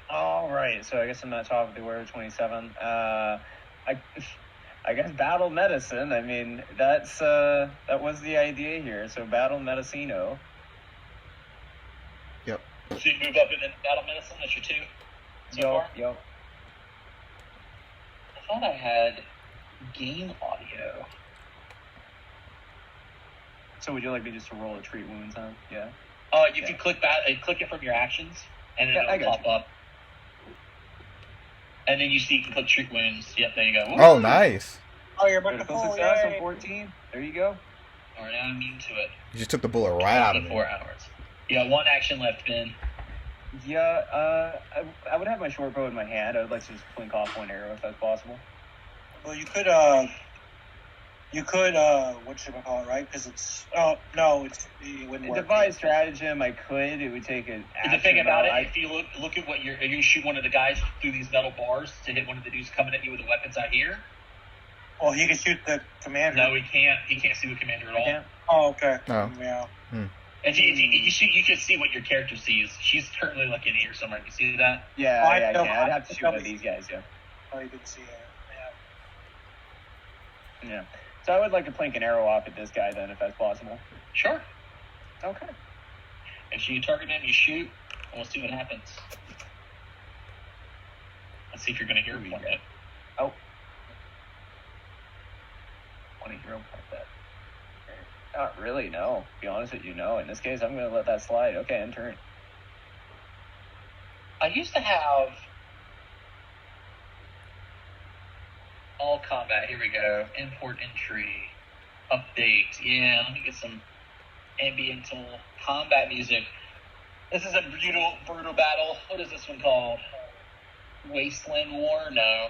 All right, so I guess I'm not top of the order 27. I guess battle medicine. I mean, that was the idea here. So battle medicino. Yep. So you move up in the battle medicine. That's your 2 so far? Yep. I thought I had game audio. So would you like me just to roll a treat wounds on? Yeah. You can click it from your actions, and then I it'll got pop you. up. And then you see you can click treat wounds. Yep, there you go. Woo! Oh, nice. Oh, you're Critical full, success on yay. 14. There you go. All right, now I'm immune to it. You just took the bullet right out of 4 it. hours. You got 1 action left, Ben. Yeah, I would have my short bow in my hand. I would like to just blink off 1 arrow if that's possible. Well, you could what should I call it, right? Because it's, it wouldn't work. Devise stratagem, I could. It would take an action. The thing about though. it, if you look at what you shoot one of the guys through these metal bars to hit one of the dudes coming at you with the weapons out here. Well, he can shoot the commander. No, he can't. He can't see the commander at all. Yeah. Oh, okay. Oh. Yeah. And you can see what your character sees. She's currently looking here somewhere. You see that? Yeah, I yeah, know- I'd have to I shoot know one of these guys, yeah. Oh, you didn't see it. Yeah. Yeah. So I would like to plink an arrow off at this guy then, if that's possible. Sure. Okay. And so you target him, you shoot, and we'll see what happens. Let's see if you're going to hear me. Oh. Want to hero point that? Not really, no. To be honest with you, no. In this case, I'm going to let that slide. Okay, end turn. I used to have all combat. Here we go. Import entry. Update. Yeah, let me get some ambiental combat music. This is a brutal battle. What is this one called? Wasteland War? No.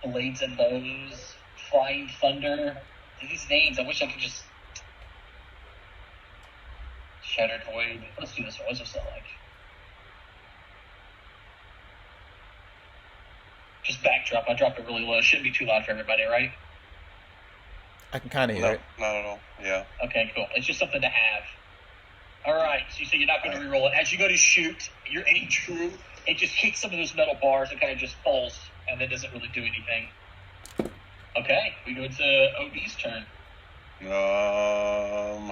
Blades and Bows. Flying Thunder. These names, I wish I could just... Shattered Void. Let's do this one. What's this sound like? Just backdrop. I dropped it really low. It shouldn't be too loud for everybody, right? I can kind of hear No, it. not at all. Yeah. Okay, cool. It's just something to have. All right, so you say you're not going to reroll it. As you go to shoot, your aim true. It just hits some of those metal bars and kind of just falls, and then doesn't really do anything. Okay, we go to OD's turn. I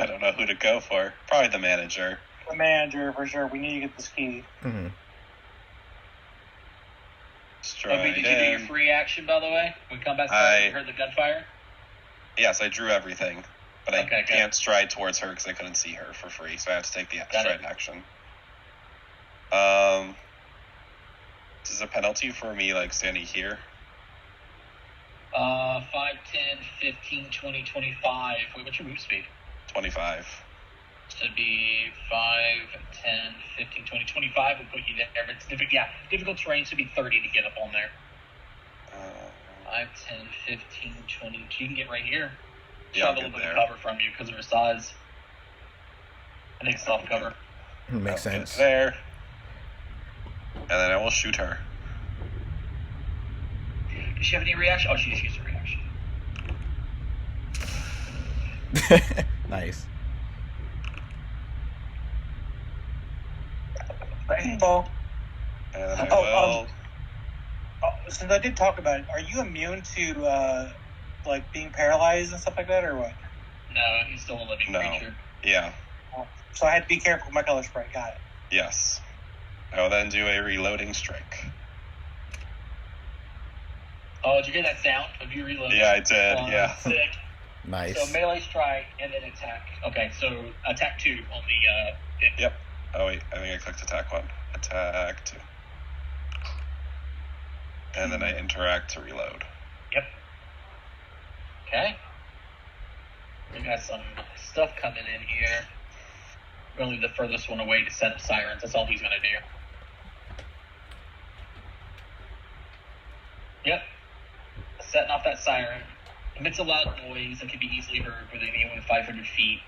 don't know who to go for. Probably the manager. The manager, for sure. We need to get this key. Mm-hmm. Stride OB, did you do your in. free action, by the way? When combat started, you heard the gunfire? Yes, I drew everything, but I Okay, good. can't stride towards her because I couldn't see her for free, so I had to take the Got stride it. action. This is a penalty for me, like, standing here. 5, 10, 15, 20, 25. Wait, what's your move speed? 25. Should be 5, 10, 15, 20, 25 will put you there. But it's difficult terrain, so it'd be 30 to get up on there. 5, 10, 15, 20. You can get right here. Yeah, Shove I'll a little get bit of there. cover from you because of her size. I think soft cover. Makes I'll get sense. there. And then I will shoot her. Does she have any reaction? Oh, she just used a reaction. Nice. Rainbow. And then I Oh, will... Since I did talk about it, are you immune to, like, being paralyzed and stuff like that, or what? No, he's still a living No. creature. Yeah. Oh, so I had to be careful with my color spray. Got it. Yes. I will then do a reloading strike. Oh, did you hear that sound of you reloading? Yeah, I did. Yeah. Sick. Nice. So melee strike and then attack. Okay, so attack 2 on the hit. Yep. Oh, wait. I think I clicked attack 1. Attack 2. And then I interact to reload. Yep. Okay. We got some stuff coming in here. Really the furthest one away to set up sirens. That's all he's going to do. Yep. Setting off that siren. Emits a loud noise that can be easily heard within anyone 500 feet.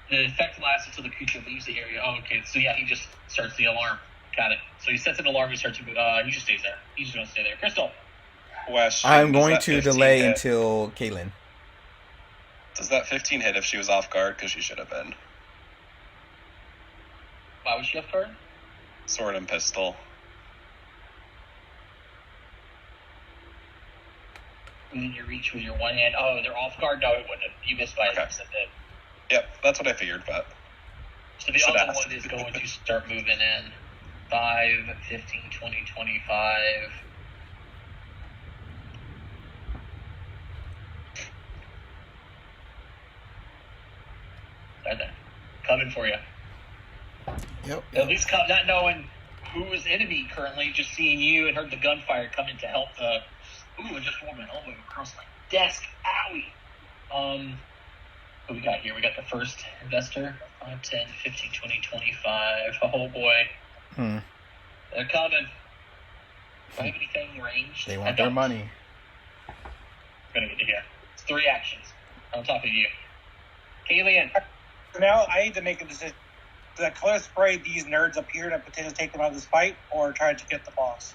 The effect lasts until the creature leaves the area. Oh, okay. So yeah, he just starts the alarm. Got it. So he sets an alarm. He starts. He just stays there. He's just gonna stay there. Crystal. Question, I'm does going that to 15 delay hit? until Caitlin. Does that 15 hit if she was off guard? Because she should have been. Why was she off guard? Sword and pistol. Within your reach with your one hand. Oh, they're off guard. No, it wouldn't have. You missed by Okay. a percent. Yep, that's what I figured, but... So the Should other ask. one is going to start moving in. 5, 15, 20, 25. Right there. Coming for you. Yep. At least not knowing who is enemy currently, just seeing you and heard the gunfire coming to help the... Ooh, I just rolled my elbow across my desk. Owie! What we got here? We got the first investor. 5, 10, 15, 20, 25. Oh, boy. They're coming. Do I have anything ranged? They I want their don't. money. Gonna get to here. It's 3 actions on top of you. Alien. So now I need to make a decision. the color spray these nerds up here to potentially take them out of this fight, or try to get the boss?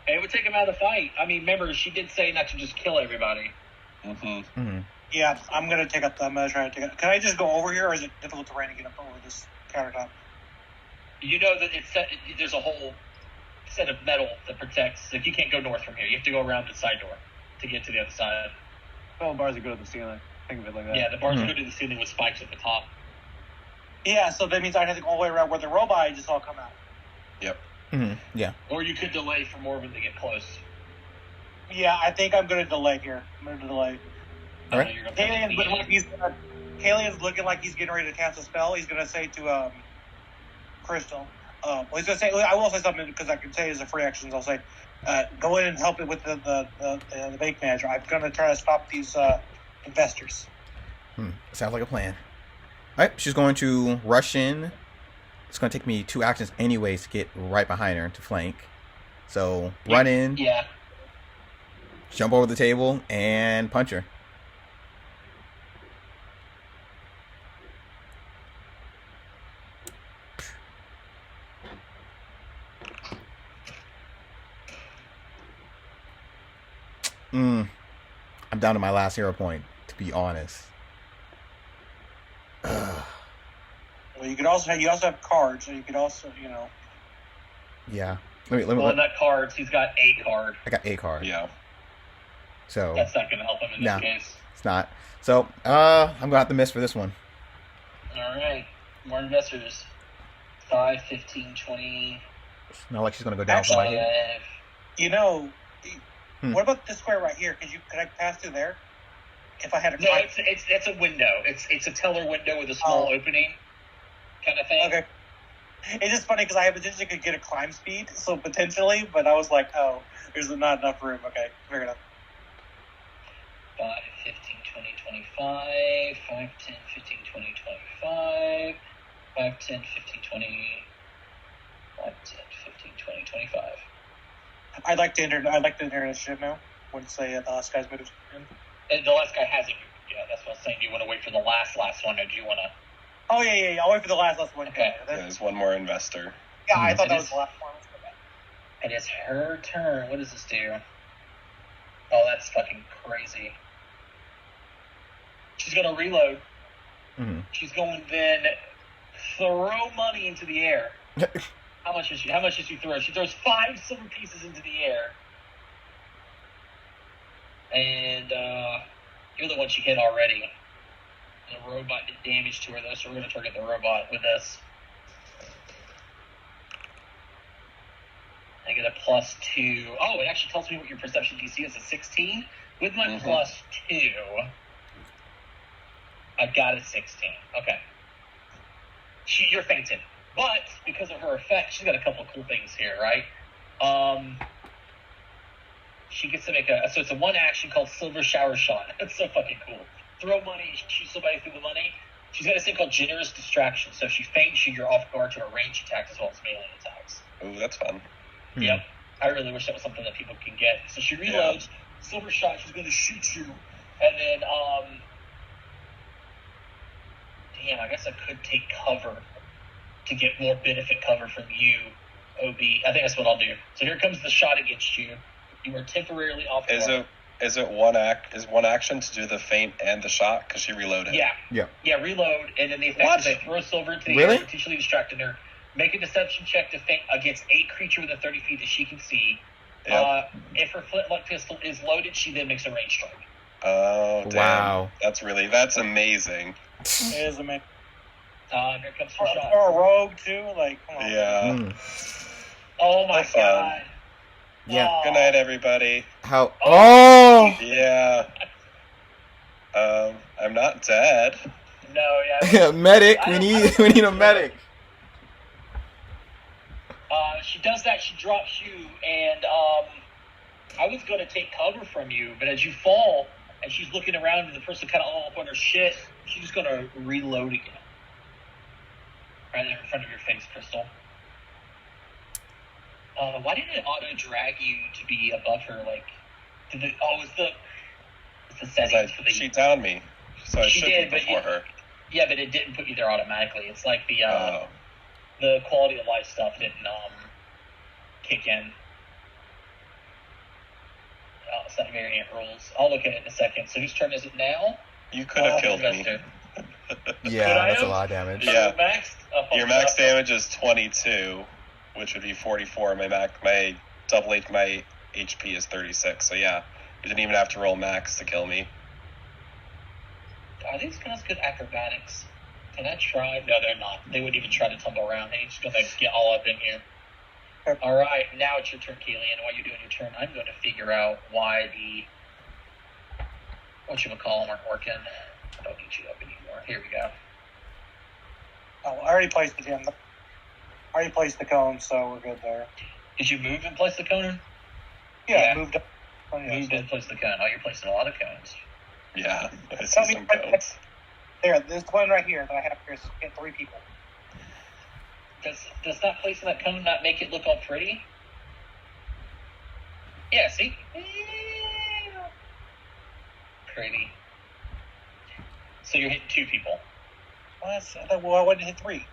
It would take him out of the fight. I mean, remember, she did say not to just kill everybody. Yeah, I'm gonna try to take it. Can I just go over here, or is it difficult terrain to get up over this countertop? You know that there's a whole set of metal that protects. Like, you can't go north from here. You have to go around the side door to get to the other side. Oh, bars that go to the ceiling. Think of it like that. Yeah, the bars go to the ceiling with spikes at the top. Yeah, so that means I'd have to go all the way around where the robot just all come out. Yep. Yeah. Or you could delay for Morbin to get close. Yeah, I think I'm gonna delay here. All right. Kalian's looking like he's getting ready to cast a spell. He's gonna say to Crystal. Well, he's gonna say. I will say something because I can say it as a free action. I'll say, go in and help it with the bank manager. I'm gonna try to stop these investors. Sounds like a plan. All right, she's going to rush in. It's going to take me 2 actions anyways to get right behind her to flank. So run in, jump over the table, and punch her. I'm down to my last hero point, to be honest. Well, you also have cards, so you could also, Yeah. Not cards. He's got a card. I got a card. Yeah. So that's not going to help him in this case. It's not. So, I'm going to have to miss for this one. All right. More investors. 5, 15, 20. Not like she's going to go down for my head. What about this square right here? Could I pass through there? If I had a No, it's a window. It's a teller window with a small opening kind of thing. Okay. It's just funny because I potentially could get a climb speed, so potentially, but I was like, there's not enough room. Okay, fair enough. 5, 15, 20, 25. 5, 10, 15, 20, 25. 5, 10, 15, 20. 5, 10, 15, 20, 25. I'd like to enter initiative now. Once the last guy's moved in. And the last guy hasn't moved yet. That's what I was saying. Do you want to wait for the last one, or do you want to? Oh, yeah. I'll wait for the last one. Okay. There's one more investor. Yeah, I thought that was the last one. And it's her turn. What does this do? Oh, that's fucking crazy. She's going to reload. She's going to then throw money into the air. How much does she throw? She throws 5 silver pieces into the air. And you're the one she hit already. The robot did damage to her, though, so we're going to target the robot with this. I get a +2. Oh, it actually tells me what your perception DC is, a 16. With my +2, I got a 16. Okay. You're fainted. But, because of her effect, she's got a couple of cool things here, right? She gets to make so it's a 1 action called Silver Shower Shot. That's so fucking cool. Throw money, shoot somebody through the money. She's got this thing called Generous Distraction. So if she faints you, you're off guard to her range attacks as well as melee attacks. Ooh, that's fun. Yep. I really wish that was something that people can get. So she reloads, Silver Shot, she's going to shoot you, and then, damn, I guess I could take cover to get more benefit cover from you, OB. I think that's what I'll do. So here comes the shot against you. You are temporarily off guard. Is it one action to do the feint and the shot? Because she reloaded. Yeah, reload, and then the effect is they throw silver into the air, potentially distracting her. Make a deception check to feint against a creature within 30 feet that she can see. Yep. If her flintlock pistol is loaded, she then makes a range strike. Oh, damn. Wow. That's amazing. It is amazing. Here comes her shot. Or a rogue, too? Like, come on. Yeah. Oh, my God. Yeah. Oh. Good night, everybody. How? Oh! Yeah. I'm not dead. No, yeah. Medic. We need a medic. She does that. She drops you, and I was going to take cover from you, but as you fall, and she's looking around, and the person kind of all up on her shit, she's just going to reload again. Right there in front of your face, Crystal. Why didn't it auto drag you to be above her? Like, it's the settings for the. She downed me, so I should did, be before her. Yeah, but it didn't put you there automatically. It's like the Oh. the quality of life stuff didn't kick in. It's not variant rules. I'll look at it in a second. So whose turn is it now? You could have killed me. Investor. Yeah, that's a have? lot of damage. Yeah. Your Your max damage is 22, which would be 44. My double my HP is 36. So yeah, you didn't even have to roll max to kill me. Are these guys good acrobatics? Can I try? No, they're not. They wouldn't even try to tumble around. They're just going to get all up in here. All right, now it's your turn, Keely, and while you're doing your turn, I'm going to figure out why the whatchamacallit aren't working. I don't need you up anymore. Here we go. Oh, I already placed the gem. I already placed the cone, so we're good there. Did you move and place the cone? Yeah, Yeah. moved up. Oh, yeah, Moved and placed the cone. Oh, you're placing a lot of cones. Yeah, I Tell see me- some codes. There, this one right here that I have here is get 3 people. Does not placing that cone not make it look all pretty? Yeah, see? Pretty. So you're hitting 2 people. Well, I wouldn't hit 3.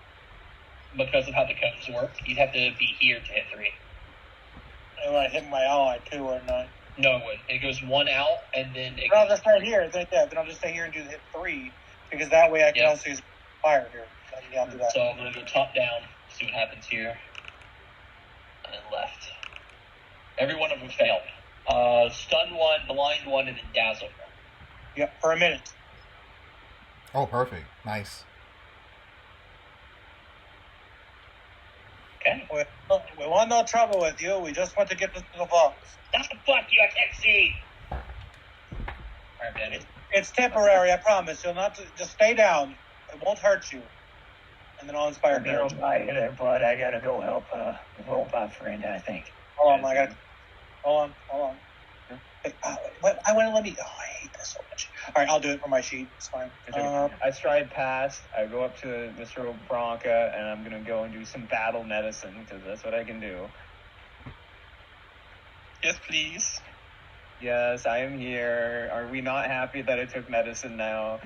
Because of how the cones work, you'd have to be here to hit 3. And when I hit my ally too, or not. No, it would. It goes 1 out, and then it No, goes... just right here. Then I'll just stay here and do the hit 3, because that way I can Yeah. also use fire here. Yeah, I'll do that. So I'm going to go top down, see what happens here. And then left. Every one of them failed. Stun 1, blind 1, and then dazzle 1. Yep, for a minute. Oh, perfect. Nice. Okay. We want no trouble with you. We just want to get to the vault. That's the fuck you, I can't see! Alright, baby. It's temporary, I promise. You'll not just stay down. It won't hurt you. And then I'll inspire courage. there, bud. I gotta go help a robot friend, I think. Hold on. Hold on. Hey, I want to let me. Oh, I hate this so much. All right, I'll do it for my sheet. It's fine. I stride past. I go up to Mr. Bronca, and I'm gonna go and do some battle medicine because that's what I can do. Yes, please. Yes, I am here. Are we not happy that I took medicine now?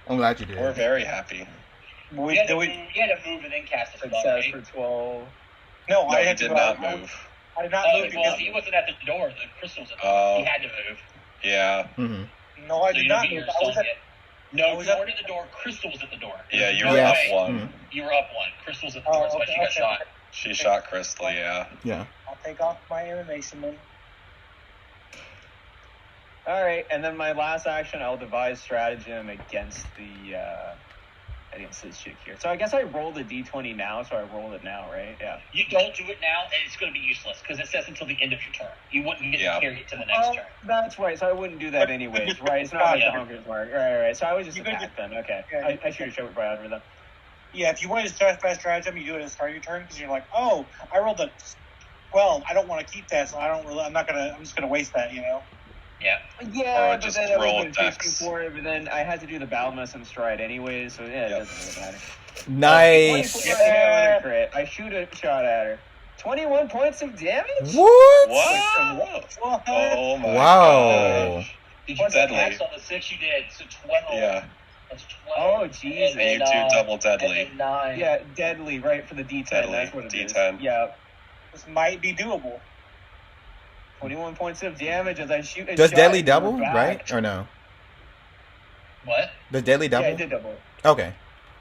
I'm glad you did. We're very happy. You had to move and then cast a spell, Success right? for 12. No, No, I he had to did go not out. move. I did not Oh, move well, because he wasn't at the door. The crystal's at the Oh. door. He had to move. Yeah. Mm-hmm. no, I So did you not didn't move. get I your was song at, yet. No, I was you at- weren't at the door. Crystal was at the door. Yeah, you No were Yes. up 1. Mhm. You were up 1. Crystal was at the door. That's why she got shot. She shot Crystal, yeah. Yeah. I'll take off my animation then. All right, and then my last action, I'll devise stratagem against this chick here. So I guess I rolled a d20 now, so I rolled it now, right? Yeah. You don't do it now, and it's going to be useless because it says until the end of your turn. You wouldn't get Yeah. to carry it to the next Oh, turn. that's right. So I wouldn't do that anyways, right? It's not like the Hunger's Mark. Right. So I would just You could attack them. Okay. Yeah, I should have showed it right over them. Yeah, if you want to start fast stratagem, you do it at the start of your turn because you're like, oh, I rolled a 12. I don't want to keep that, so I'm just gonna waste that, you know. Yeah. Yeah, Or but just then I roll would have been dex. 54, but then I had to do the battle medicine stride anyway, so yeah, it Yep. doesn't really matter. Nice. 24 to hit with a crit. I shoot a shot at her. 21 points of damage? What? What? Oh my Wow. gosh. Did you What's put deadly? max on the 6? You did. So 12. Yeah. That's 12. Oh, Jesus. And you do double deadly. And then 9. Yeah, deadly, right, for the D10. Deadly, That's what it is. D10. Yeah. This might be doable. 21 points of damage as I shoot a Does shot deadly in her double, back. right? Or no? What? Does deadly double? Yeah, it did double. Okay.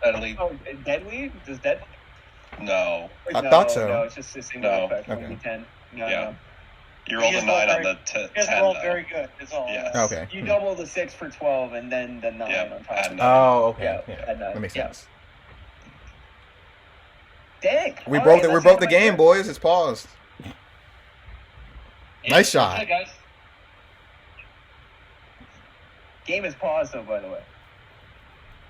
Deadly? Oh, deadly? Does deadly? No. I thought so. No, it's just a single No. effect. Okay. 1d10. No, Yeah. no. You rolled a just 9 rolled on the Just 10, rolled though. very good. That's all. Yeah. Okay. You double the 6 for 12 and then the 9 Yeah, on top add of 9. that. Oh, okay. Yeah, Yeah. add 9. That makes Yeah. sense. Dang. We All broke right, the that's end of my game, turn. boys. It's paused. Yeah, Nice shot. Okay, guys. Game is paused, though, by the way.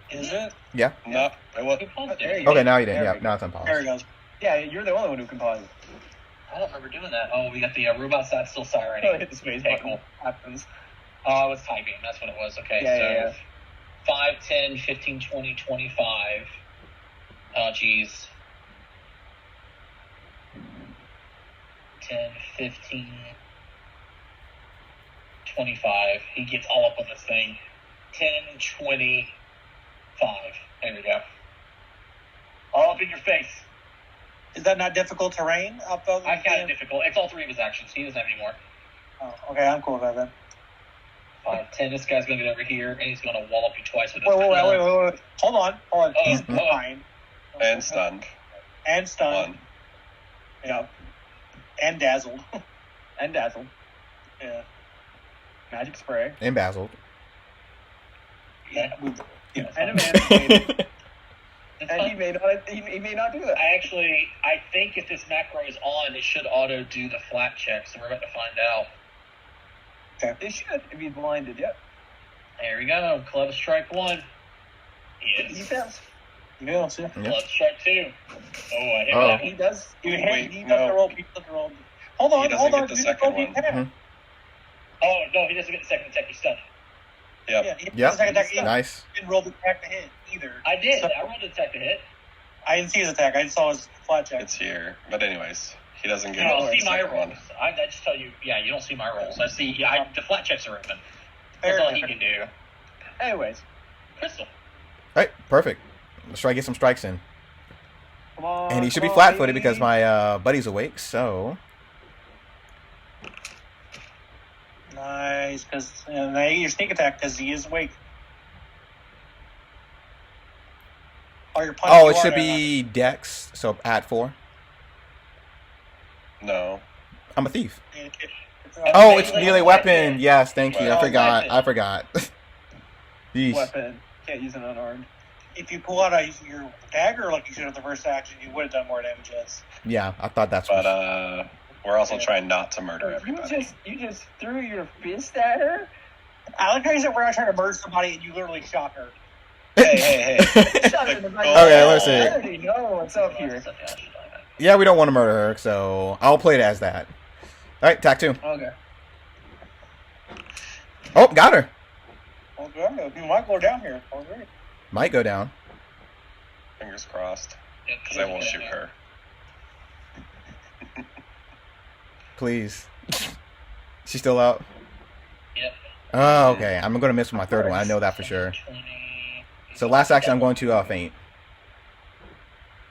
Is it? Yeah. No, it was. Who paused There it? you go. Okay, now you did. There Yeah, we go. now it's on pause. There it goes. Yeah, you're the only one who can pause it. I don't remember doing that. Oh, we got the robot side still sirening. Oh, hit the space Okay, button. cool. Happens. Oh, it was typing. That's what it was. Okay, Yeah, so yeah, 5, 10, 15, 20, 25. Oh, geez. 10, 15, 25. He gets all up on this thing. 10, 20, 5. There we go. All up in your face. Is that not difficult terrain? I've got it difficult. It's all 3 of his actions. He doesn't have any more. Oh, okay, I'm cool with that then. 5, 10. This guy's going to get over here, and he's going to wallop you twice with his Wait. Hold on. Oh, He's blind. And stunned. And stunned. 1. Yep. And dazzled. And dazzled. Yeah. Magic spray. And Basil. Yeah. And a man. And he may not do that. I think if this macro is on, it should auto do the flat check, so we're about to find out. Okay. It should if he's blinded, yep. There we go. Club strike 1. He Yes. fails. Yeah, see. Club strike 2. Oh, I hit Oh. that. He does. He Wait, does no. the roll. He does the roll. Hold on. He doesn't get the Do second roll one. attack. Mhm. Oh, no, he doesn't get the second attack. He's stunned. Yep. Yeah, he does Yep. the second attack. He Nice. didn't roll the attack to hit either. I did. So- I rolled an attack to hit. I didn't see his attack. I just saw his flat check. It's here. But anyways, he doesn't You get don't the see my second rolls. one. I just tell you, yeah, you don't see my rolls. I see, the flat checks are open. Fair That's all he enough. can do. Anyways, Crystal. All right, perfect. Let's try to get some strikes in. come on. And he should be come on, flat-footed baby. because my buddy's awake, so... Nice, because now you get your sneak attack because he is awake. Oh, you're punching. Oh, it should be Dex, so add 4. No. I'm a thief. Oh, Oh, it's melee weapon. Yes, thank you. I Well, forgot. weapon. I forgot. Yeesh. Weapon. Can't use an unarmed. if you pull out your dagger like you should have the first action, you would have done more damage. Yes. Yeah, I thought that's But what... we're also trying not to murder everybody. You just threw your fist at her. I like how you said we're not trying to murder somebody and you literally shot her. Hey. Shot her in the back. Okay, let's see. I already know what's up here. Yeah, we don't want to murder her, so I'll play it as that. All right, tack 2. Okay. Oh, got her. Okay, you might go down here. Okay. Might go down. Fingers crossed. Because I won't shoot her. Please. She's still out? Yep. Oh, okay. I'm going to miss with my third one. I know that for sure. 20. So last action, I'm going to faint.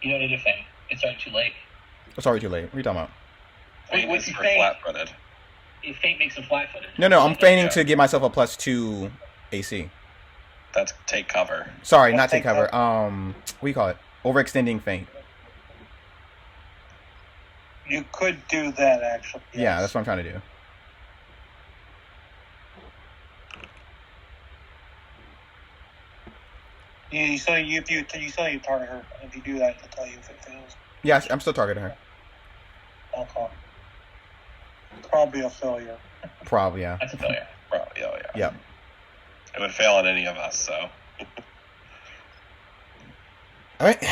You don't need to feint. It's already too late. Oh, sorry, too late. What are you talking about? Feint What's is your for feint? flat-footed. If feint makes him flat-footed. No, I'm feigning Yeah. to give myself a +2 AC. That's take cover. Sorry, Yeah, not take take cover. What do you call it? Overextending feint. You could do that actually. Yes. Yeah, that's what I'm trying to do. You still need to target her. If you do that, it'll tell you if it fails. Yeah, I'm still targeting her. Okay. Probably a failure. Probably, yeah. That's a failure. Probably, oh yeah. Yep. It would fail on any of us, so. All right.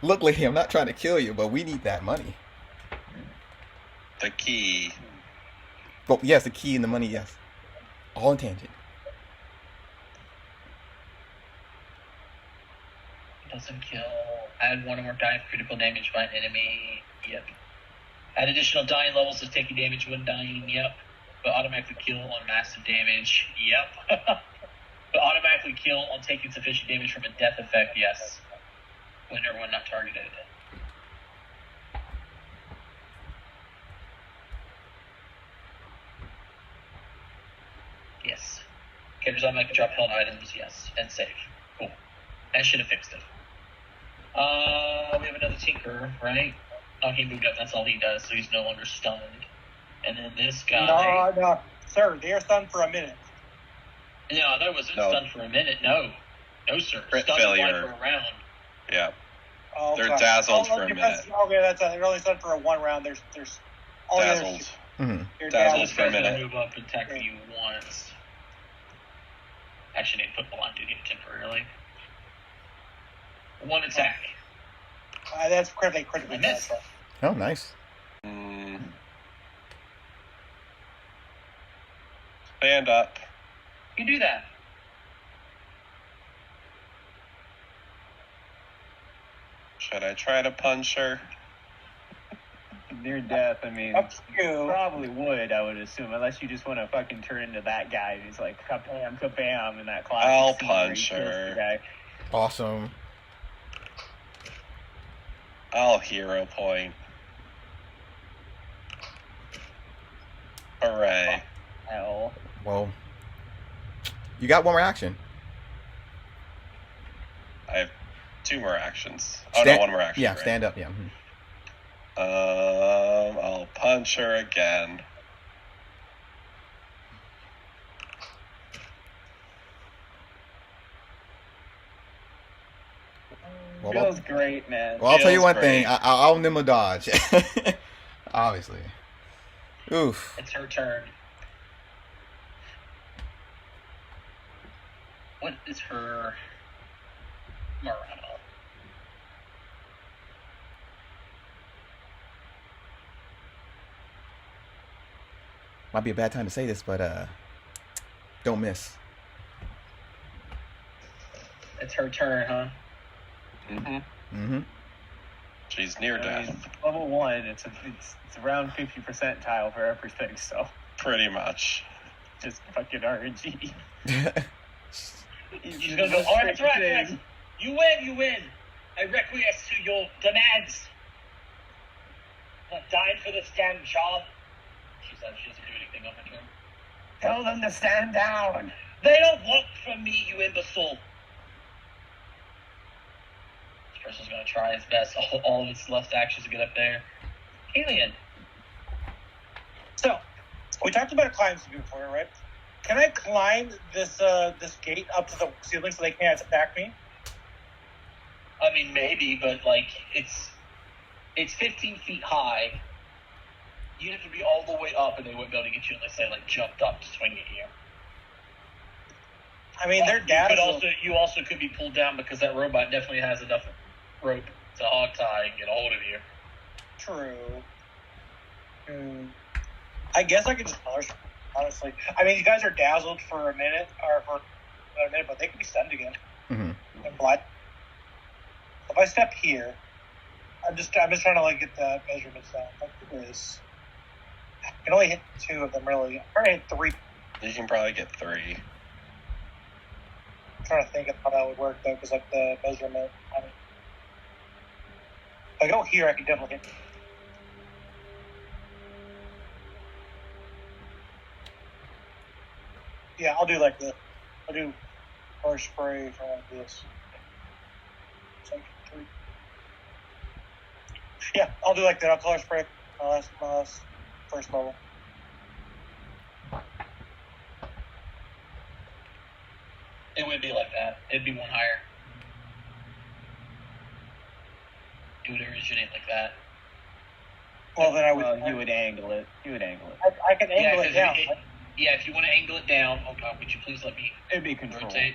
Look, lady, I'm not trying to kill you, but we need that money. The key. Well, yes, the key and the money, yes. All in tangent. Doesn't kill. Add 1 or more die for critical damage by an enemy. Yep. Add additional dying levels to taking damage when dying. Yep. But automatically kill on massive damage. Yep. But automatically kill on taking sufficient damage from a death effect. Yes. When everyone not targeted. Yes. Characters automatically drop held items. Yes. And save. Cool. That should have fixed it. We have another Tinker, right? Oh, he moved up. That's all he does, so he's no longer stunned. And then this guy. No, sir. They are stunned for a minute. No, that wasn't No. stunned for a minute. No, sir. Crit Stunned failure. for a round. Yeah. Oh, They're okay. dazzled for a because- minute. Okay, they're only stunned for a 1 round. There's all the Dazzled. others. Mm-hmm. You're Dazzled This for a guy's gonna minute. move up and attack you once. Actually, need to put the line duty temporarily. 1 attack. That's critically I missed. bad. Oh, nice. Stand up. You can do that. Should I try to punch her? Near death, I mean, Up to you. probably would, I would assume, unless you just want to fucking turn into that guy who's like, kabam, kabam, in that classic I'll scene where he punch kills her. the guy. Awesome. I'll hero point. Hooray. Hell. Well, you got one more action. I have 2 more actions. Oh, no, 1 more action. Yeah, right? stand up. Yeah. I'll punch her again. Well, Feels great, man. Well, I'll tell you Feels one thing. great. I'll nimble dodge. Obviously. Oof. It's her turn. What is her morale? Might be a bad time to say this, but don't miss. It's her turn, huh? Mm-hmm. She's near I death. mean, level 1, it's around 50 percentile for everything, so Pretty much. just fucking RNG. She's gonna go, alright, right. You win. I requiesce to your demands. I'm not dying for this damn job. She says she doesn't do anything on her turn. Tell them to stand down. They don't want from me, you imbecile. This person's gonna try his best. All of his left actions to get up there. Alien. So, we talked about a climb speed before, right? Can I climb this gate up to the ceiling so they can't attack me? I mean, maybe, but like it's 15 feet high. You'd have to be all the way up, and they wouldn't be able to get you unless they like jumped up to swing at you. I mean, their dad. You also could be pulled down because that robot definitely has enough rope to hog tie and get a hold of you. True. I guess I could just polish, honestly. I mean, you guys are dazzled for a minute, but they can be stunned again. Mm-hmm. And blind. If I step here, I'm just trying to like get the measurements down. Like this. I can only hit 2 of them, really. I'm trying to hit 3. You can probably get 3. I'm trying to think of how that would work, though, because like the measurement. If I go here, I can definitely hit. Yeah, I'll do like this. I'll do first spray for like this. Second, 3. Yeah, I'll do like that. I'll color spray my last first level. It would be like that. It'd be one higher. It would originate like that. Well, then I would. You would angle it. I can angle it down. If you want to angle it down, oh god, would you please let me It'd be control rotate?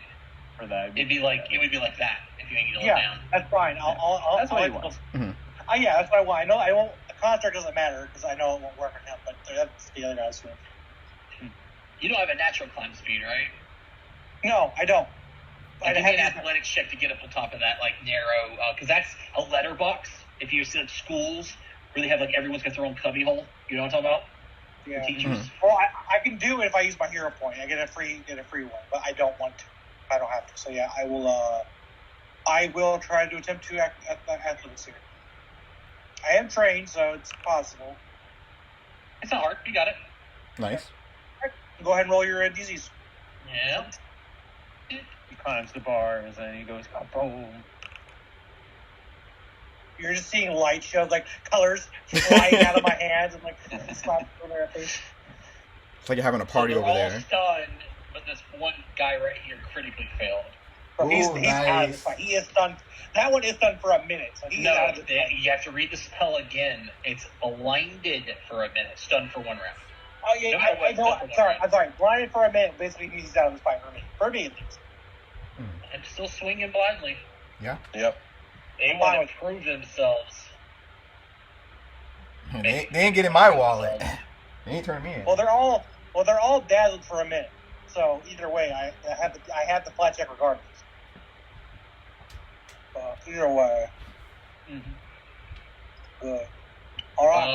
for that. It would be like that if you angle it Yeah, down. that's fine. That's what I'll you want. Yeah, that's what I want. I won't. The construct doesn't matter because I know it won't work on him. But that's the other guys. You don't have a natural climb speed, right? No, I don't. Like, give me an athletics check to get up on top of that, like, narrow, because that's a letterbox. If you see, like, schools where they have, like, everyone's got their own cubby hole. You know what I'm talking about? Yeah. The teachers. Well, I can do it if I use my hero point. I get a free one, but I don't want to. I don't have to. So yeah, I will try to attempt to athletics here. I am trained, so it's possible. It's not hard. You got it. Nice. Go ahead and roll your DZs. Yeah. He climbs the bars and he goes, boom. You're just seeing light shows, like colors flying out of my hands and like spots over their face. It's like you're having a party over all there. stunned, but this one guy right here critically failed. So he's Ooh, out of the nice. fight. He is stunned. That one is stunned for a minute, so he's out of the fight. You have to read the spell again. It's blinded for a minute, stunned for 1 round. Oh yeah, No matter what, I know. it's I'm sorry. Blinded for a minute. Basically, he's out of the fight for me. For me, at least. And still swinging blindly. Yeah. Yep. They want to prove themselves. They ain't getting my wallet. They ain't turning me in. Well, they're all dazzled for a minute. So either way, I have the flat check regardless. Either way. Mm-hmm. Good. All right.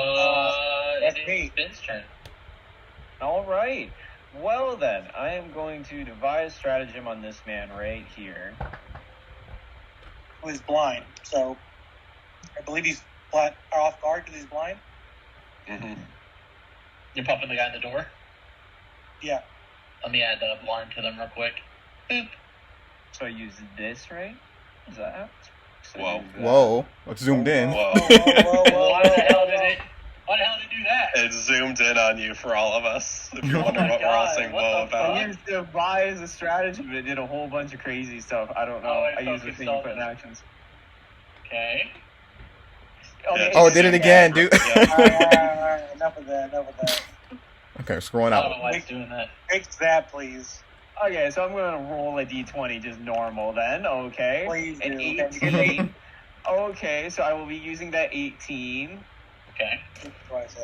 me. Ben's turn. All right. Well then, I am going to devise stratagem on this man right here. Who is blind, so I believe he's off guard because he's blind. Mm-hmm. You're pumping the guy in the door? Yeah. Let me add the blind to them real quick. Boop. So I use this, right? Is that? So Whoa. use that. Whoa. Let's zoomed in. Whoa. Why the hell did it? Why the hell did it do that? It zoomed in on you for all of us. If you're Oh wondering my what we're all God, saying what whoa the about. I used to devise a strategy, but it did a whole bunch of crazy stuff. I don't know. Oh, I used the focused thing you on put in it. actions. Okay. Yeah, Oh, did it again, dude. Alright, enough of that. Okay, scrolling I don't know out. why it's doing that. Fix that, please. Okay, so I'm going to roll a d20 just normal then. Okay. Please An do. 18. Okay, so I will be using that 18. Okay.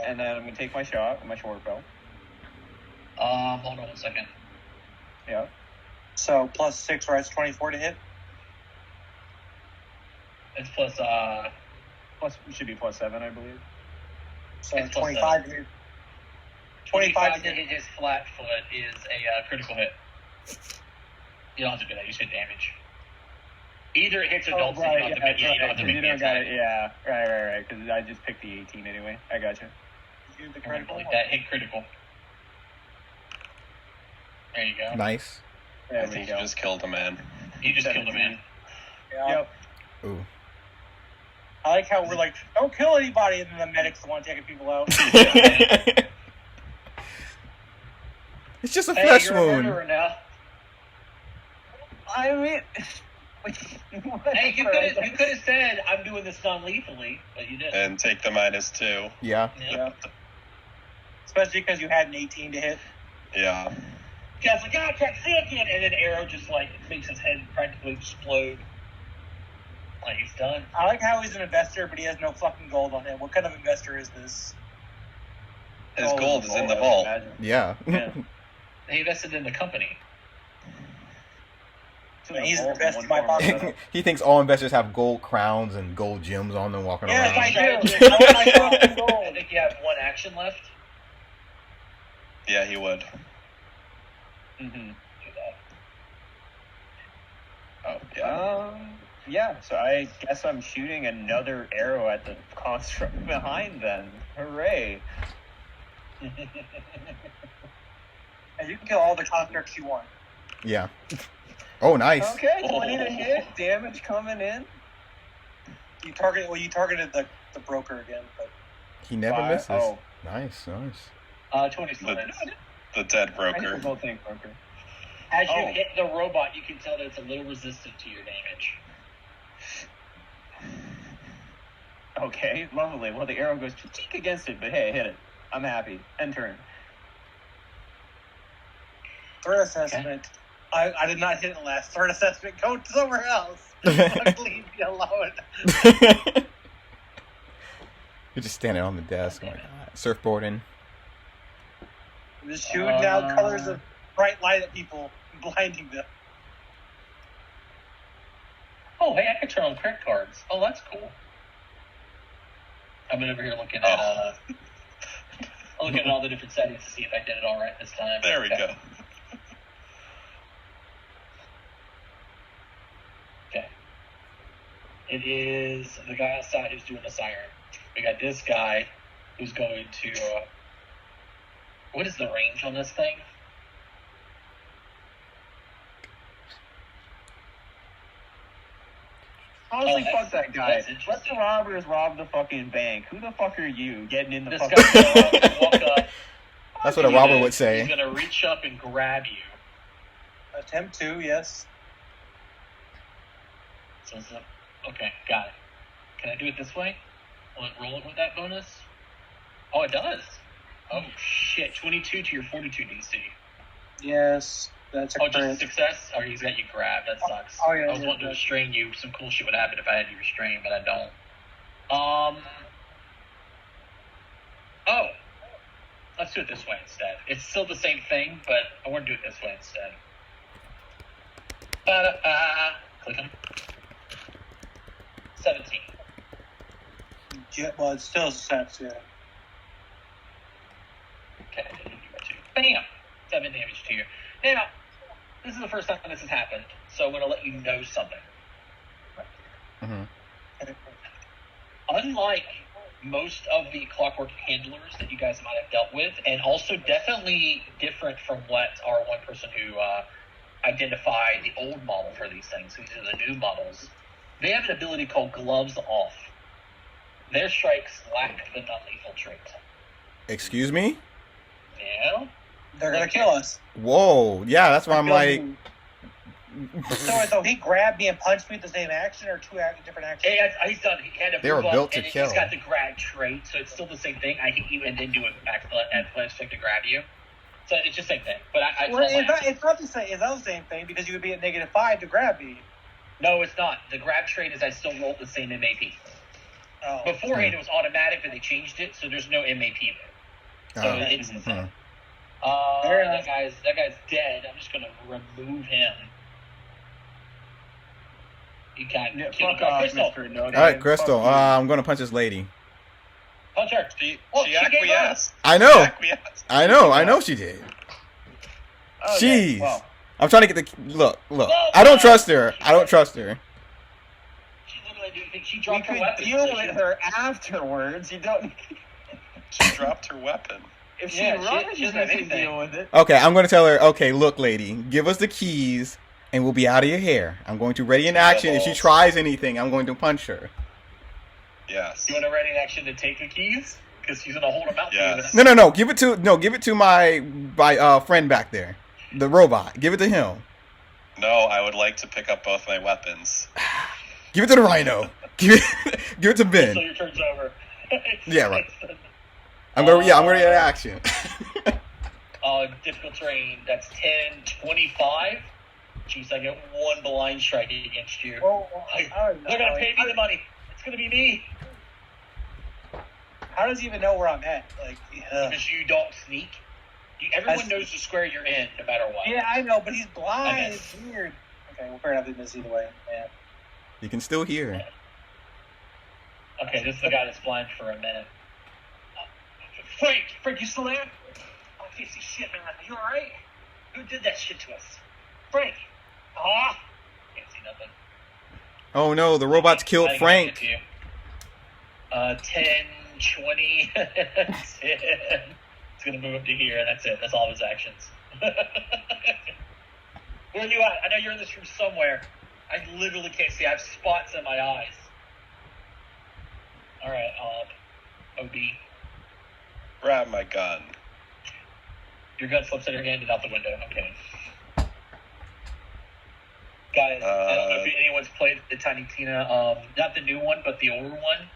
And then I'm going to take my shot with my short bow. Hold on 1 second. Yeah. So plus 6, right? It's 24 to hit. It's plus, Plus, it should be plus 7, I believe. So It's plus 25 to hit. 25 to to hit his flat foot is a critical hit. You don't have to do that. You said damage. Either it hits or don't, so you don't have to make, you don't have to make You the don't got attack. it. Yeah. Right. Because I just picked the 18 anyway. I got you. Do the Alright, critical. like that hit critical. There you go. Nice. There I we think go. you just killed a man. You just killed a man. Yeah. Yep. Ooh. I like how we're like, don't kill anybody, and then the medics the one taking people out. It's just a Hey, flesh you're a wound. murderer now. I mean, Hey, you could have said I'm doing this non-lethally, but you didn't. And take the -2. Yeah. Yeah. Especially because you had an 18 to hit. Yeah. Guy's like, I can't see again, and then arrow just like makes his head practically explode. Like he's done. I like how he's an investor, but he has no fucking gold on him. What kind of investor is this? His Oh, gold is in the I vault. imagine. Yeah. Yeah. He invested in the company. So He's the invested one my form or pocket. another. He thinks all investors have gold crowns and gold gems on them walking Yes, around. I do. Strategy. I want my fucking I gold. think you have one action left. Yeah, he would. Mm-hmm. Do that. Oh, yeah. Yeah, so I guess I'm shooting another arrow at the construct behind then. Hooray. And you can kill all the constructs you want. Yeah. Oh, nice. Okay, 20 to hit, damage coming in. You targeted the broker again, but He never Five. misses. Oh. Nice. 20 still hits. The dead I broker. hit the gold tank broker. As you Oh. hit the robot, you can tell that it's a little resistant to your damage. Okay, lovely. Well, the arrow goes cheek against it, but hey, I hit it. I'm happy. End turn. threat assessment. I did not hit it last. Threat assessment. Go somewhere else. Fuck, leave me alone. You're just standing on the desk. Oh my God. Surfboarding. I'm just shooting out colors of bright light at people, blinding them. Oh, hey, I can turn on credit cards. Oh, that's cool. I've been over here looking at looking at all the different settings to see if I did it all right this time. There we Okay. go. Okay. It is the guy outside who's doing the siren. We got this guy who's going to. What is the range on this thing? Honestly, Oh, fuck that guy. that's interesting. Let the robbers rob the fucking bank. Who the fuck are you getting in the This fucking guy's gonna walk up. That's what a He's robber gonna- would say. He's gonna reach up and grab you. Attempt to, yes. So it's okay, got it. Can I do it this way? Will it roll it with that bonus? Oh, it does. Oh shit! 22 to your fortitude DC. Yes, that's a Oh, just a crit. success? Or he's got you grabbed. That sucks. Oh, yeah, I was yeah, wanting to yeah. restrain you. Some cool shit would happen if I had you restrained, but I don't. Oh. Let's do it this way instead. It's still the same thing, but I want to do it this way instead. Click him. 17. Yeah, well, it's still a success, yeah. Okay, bam! 7 damage to you. Now, this is the first time this has happened, so I'm going to let you know something. Mm-hmm. Unlike most of the Clockwork handlers that you guys might have dealt with, and also definitely different from what our one person who identified the old model for these things, these are the new models, they have an ability called Gloves Off. Their strikes lack the non-lethal trait. Excuse me? Yeah? They're gonna kill us. Whoa. Yeah, that's why I'm like... So he grabbed me and punched me with the same action, or different actions? He's done. He had a They were move built up, to and kill. He's got the grab trait, so it's still the same thing. I hit you and then do an athletics check to grab you. So it's just the same thing. But it's not the same. It's not the same thing because you would be at -5 to grab me. No, it's not. The grab trait is I still roll the same MAP. Oh. Beforehand, it was automatic, but they changed it, so there's no MAP there. So it's the same. That guy's dead. I'm just gonna remove him. You can't. Fuck off, Crystal. Mr. No All right, Crystal. I'm going to punch this lady. Punch her. She gave up. acquiesced. I know. Acquiesced. I know she did. Okay, Jeez. well, I'm trying to get the... Look. I don't trust her. She literally didn't. She we dropped her could weapon. deal with her afterwards. You don't. She dropped her weapon. If she Yeah, runs, she you doesn't have can anything. deal with it. Okay, I'm going to tell her, okay, look, lady, give us the keys, and we'll be out of your hair. I'm going to ready in action. If she tries anything, I'm going to punch her. Yes. You want to ready in action to take the keys? Because she's going to hold them out Yes. to you. No. Give it to my friend back there, the robot. Give it to him. No, I would like to pick up both my weapons. Give it to the rhino. Give it to Ben. So your turn's over. Yeah, right. I'm ready in action. Difficult terrain. That's 10, 25. Jeez, I get one blind strike against you. They're going to pay me the money. It's going to be me. How does he even know where I'm at? Because you don't sneak. Everyone knows the square you're in, no matter what. Yeah, I know, but he's blind. Okay. It's weird. Okay, well, fair enough. He missed either way. Yeah. You can still hear. Okay, this is the guy that's blind for a minute. Frank, you still there? Oh, I can't see shit, man. Are you alright? Who did that shit to us? Frank! Can't see nothing. Oh no, the robots killed Frank. 10, 20, 10. It's gonna move up to here, and that's it. That's all of his actions. Where are you at? I know you're in this room somewhere. I literally can't see. I have spots in my eyes. Alright, OB. Grab my gun. Your gun slips in your hand and out the window. Okay. Guys, I don't know if anyone's played the Tiny Tina, not the new one, but the older one.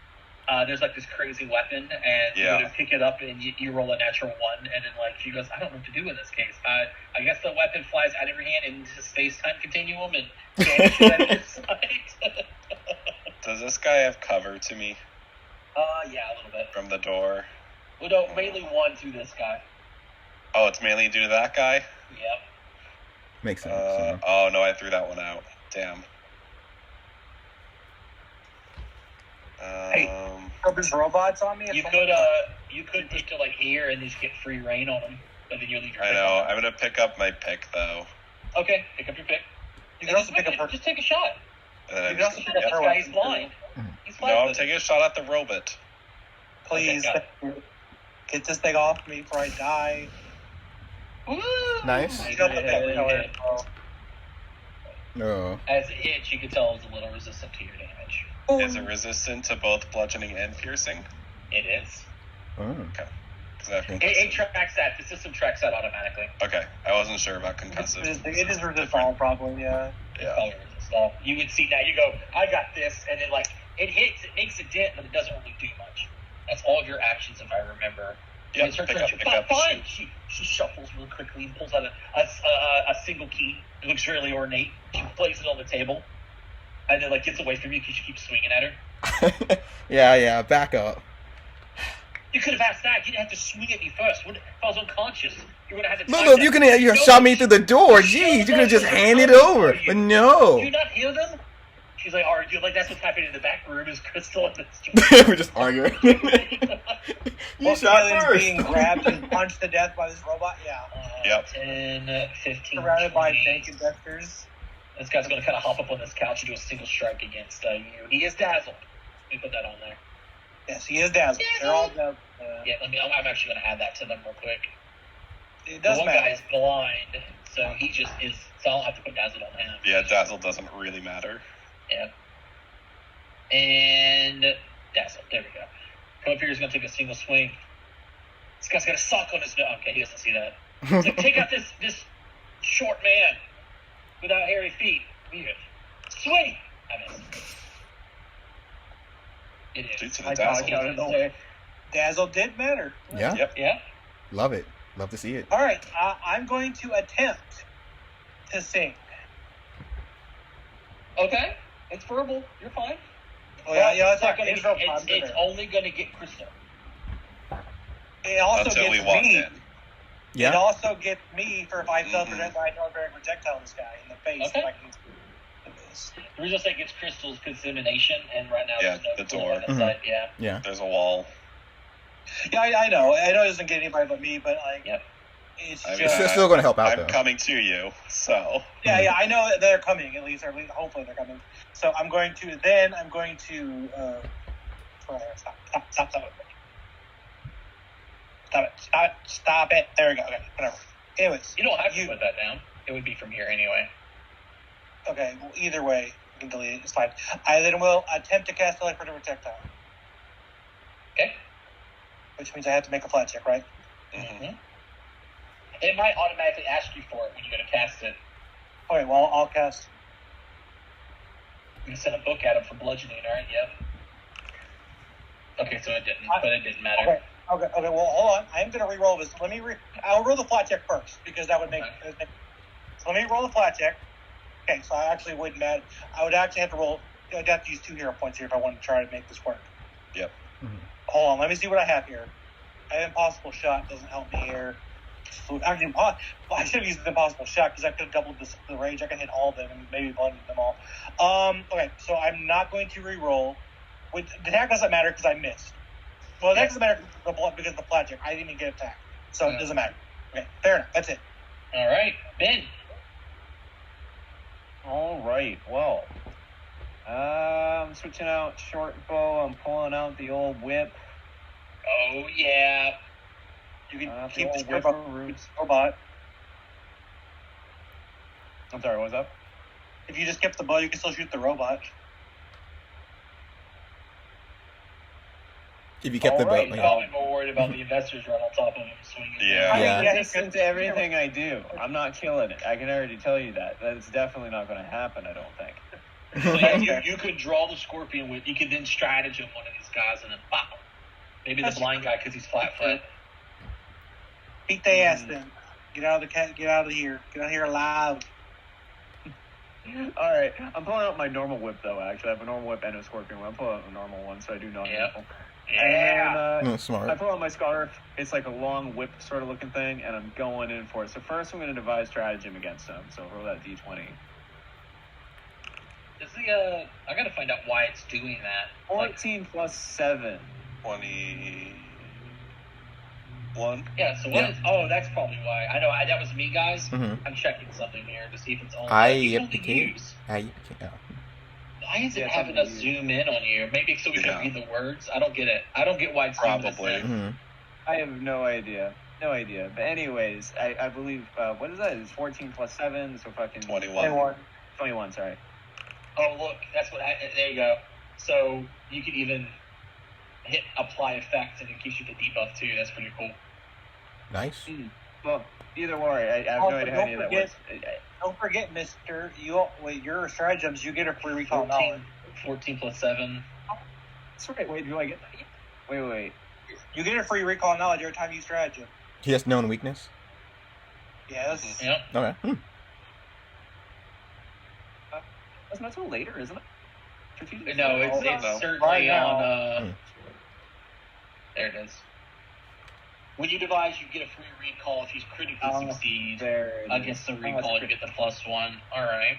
There's like this crazy weapon, and you go to pick it up, and you roll a natural 1, and then like she goes, I don't know what to do in this case. I guess the weapon flies out of your hand and just space-time continuum and vanishes out of your sight. Does this guy have cover to me Yeah, a little bit. from the door? Well, no, mainly 1 through this guy. Oh, it's mainly due to that guy? Yep. Makes sense. Yeah. Oh, no, I threw that one out. Damn. There's robots on me. You could take to like here and just get free reign on them, but then you leave your. I know. I'm gonna pick up my pick though. Okay, pick up your pick. You can also pick up her. Just take a shot. You can also pick up her. He's blind. He's No, blind. I'm taking a shot at the robot. Please Okay, get this thing off me before I die. Woo! Nice. You don't put that color. No. As it hits, you can tell it's a little resistant to your damage. Is it resistant to both bludgeoning and piercing? It is. Oh. Okay. It tracks that. The system tracks that automatically. Okay. I wasn't sure about concussive. It is resistant all probably, yeah. Color stuff. You would see now. You go, I got this, and then like it hits, it makes a dent, but it doesn't really do much. That's all of your actions, if I remember. Yeah, It's her pick turn. up, Fine. shoot. She shuffles real quickly and pulls out a single key. It looks really ornate. She places it on the table, and then like gets away from you because you keep swinging at her. Yeah. Back up. You could have asked that. You didn't have to swing at me first. If I was unconscious, you would have had to. Look, you could have shot me through the door. Jeez, you could have just handed it over. But no. Do you not hear them? She's like, arguing. Like, that's what's happening in the back room is Crystal and this. We're just arguing. Why You shot Alien's first. being grabbed and punched to death by this robot. Yeah. Yep. 10, 15, Surrounded by 20. fake investors. This guy's going to kind of hop up on this couch and do a single strike against you. He is dazzled. Let me put that on there. Yes, he is dazzled. They're all dazzled. Yeah, I'm actually going to add that to them real quick. It The does one matter. guy is blind, so he just is. So I'll have to put dazzled on him. Yeah, dazzle doesn't really matter. Yeah. And dazzled. There we go. Come up here. He's going to take a single swing. This guy's got a sock on his nose. Okay, he doesn't see that. He's like, take out this short man without hairy feet. Leave it. Swing. I missed. It Due is. to the I dazzle. dodged out of the way. Dazzle did matter. Yeah, Yep. Yeah. love it. Love to see it. All right, I'm going to attempt to sing. Okay. It's verbal. You're fine. Oh yeah, yeah. It's, not It's, gonna, it's, it's only going to get Crystal. it also Until we gets walked me. in. It Yeah, also gets me for if I Mhm. throw a projectile this guy in the face. Okay. If I can do this. The reason I say it gets Crystal's because emanation, and right now Yeah, there's no the cool door. on that side. Yeah. yeah. There's a wall. Yeah, I know. I know it doesn't get anybody but me, but like, Yep. it's I mean, just. It's still going to help out I'm though. coming to you, so. Yeah, I know that they're coming, at least, or at least hopefully they're coming. So I'm going to, stop it. There we go. Okay, whatever. Anyways, You don't have to put that down. It would be from here anyway. okay, well, either way, you can delete it, it's fine. I then will attempt to cast electric projectile, Okay. which means I have to make a flat check, right? Mhm. It might automatically ask you for it when you go to cast it. Okay, well, I'll cast. You can send a book at him for bludgeoning, right? Yep. Okay, so it didn't, but it didn't matter. Okay, well, hold on. I'm going to re-roll this. I'll roll the flat check first, because that would make... Okay. So let me roll the flat check. Okay, so I actually wouldn't add... I would actually have to roll... I'd have to use 2 hero points here if I wanted to try to make this work. Yep. Hold on, let me see what I have here. I have Impossible Shot, doesn't help me here. Actually, I should have used the Impossible Shot, because I could have doubled the range. I could hit all of them, and maybe blended them all. Okay, so I'm not going to re-roll. The attack doesn't matter, because I missed. Well, that doesn't matter because of the flat check. I didn't even get attacked. So it doesn't matter. Okay, fair enough. That's it. All right, Ben. All right. Well, I'm switching out short bow. I'm pulling out the old whip. Oh, yeah. You can The keep old this whip roots. robot. I'm sorry. What's up? If you just kept the bow, you can still shoot the robot. If you kept the All right, belt, I'm probably more worried about the investors right on top of him swinging. Yeah. I'm Yeah. resistant to everything I do. I'm not killing it. I can already tell you that. That's definitely not going to happen, I don't think. So yeah, you could draw the scorpion with. You could then stratagem one of these guys and then pop. Maybe the blind guy because he's flat-footed. Beat the ass then. Get out of Get out of here. Get out of here alive. All right. I'm pulling out my normal whip, though, actually. I have a normal whip and a scorpion whip. I'm pulling out a normal one, so I do non-lethal. Yeah. And No, I smart. pull out my scarf. It's like a long whip sort of looking thing, and I'm going in for it. So first I'm going to devise stratagem against him. So roll that d20. Is the I gotta find out why it's doing that. 14 plus 7. 21. Yeah. So what is? Oh, that's probably why. I know. That was me, guys. Mhm. I'm checking something here to see if it's only. I you can yep, only okay. use. Why is it Yeah, it's having only us use. zoom in on you? Maybe so we Yeah. can read the words. I don't get it. I don't get why it's doing Probably. this. Mm-hmm. I have no idea. No idea. But anyways, I believe, what is that? It's 14 plus 7, so fucking... 21. 21, sorry. Oh, look, that's what. There you go. So you could even hit apply effect, and it gives you the debuff too. That's pretty cool. Nice. Well, either way, I have no idea how any of that works. Don't forget, Mister. With your stratagems, you get a free recall 14, knowledge. 14 plus 7. That's right. Wait, do I get that? Wait. You get a free recall knowledge every time you stratagem. He has known weakness. Yeah, that's, Yep. Okay. That's not till later, isn't it? Strategic? No, it's no. certainly Right now. on. There it is. When you devise, you get a free recall if you critically succeed There it is. against the recall. You get the +1. All right.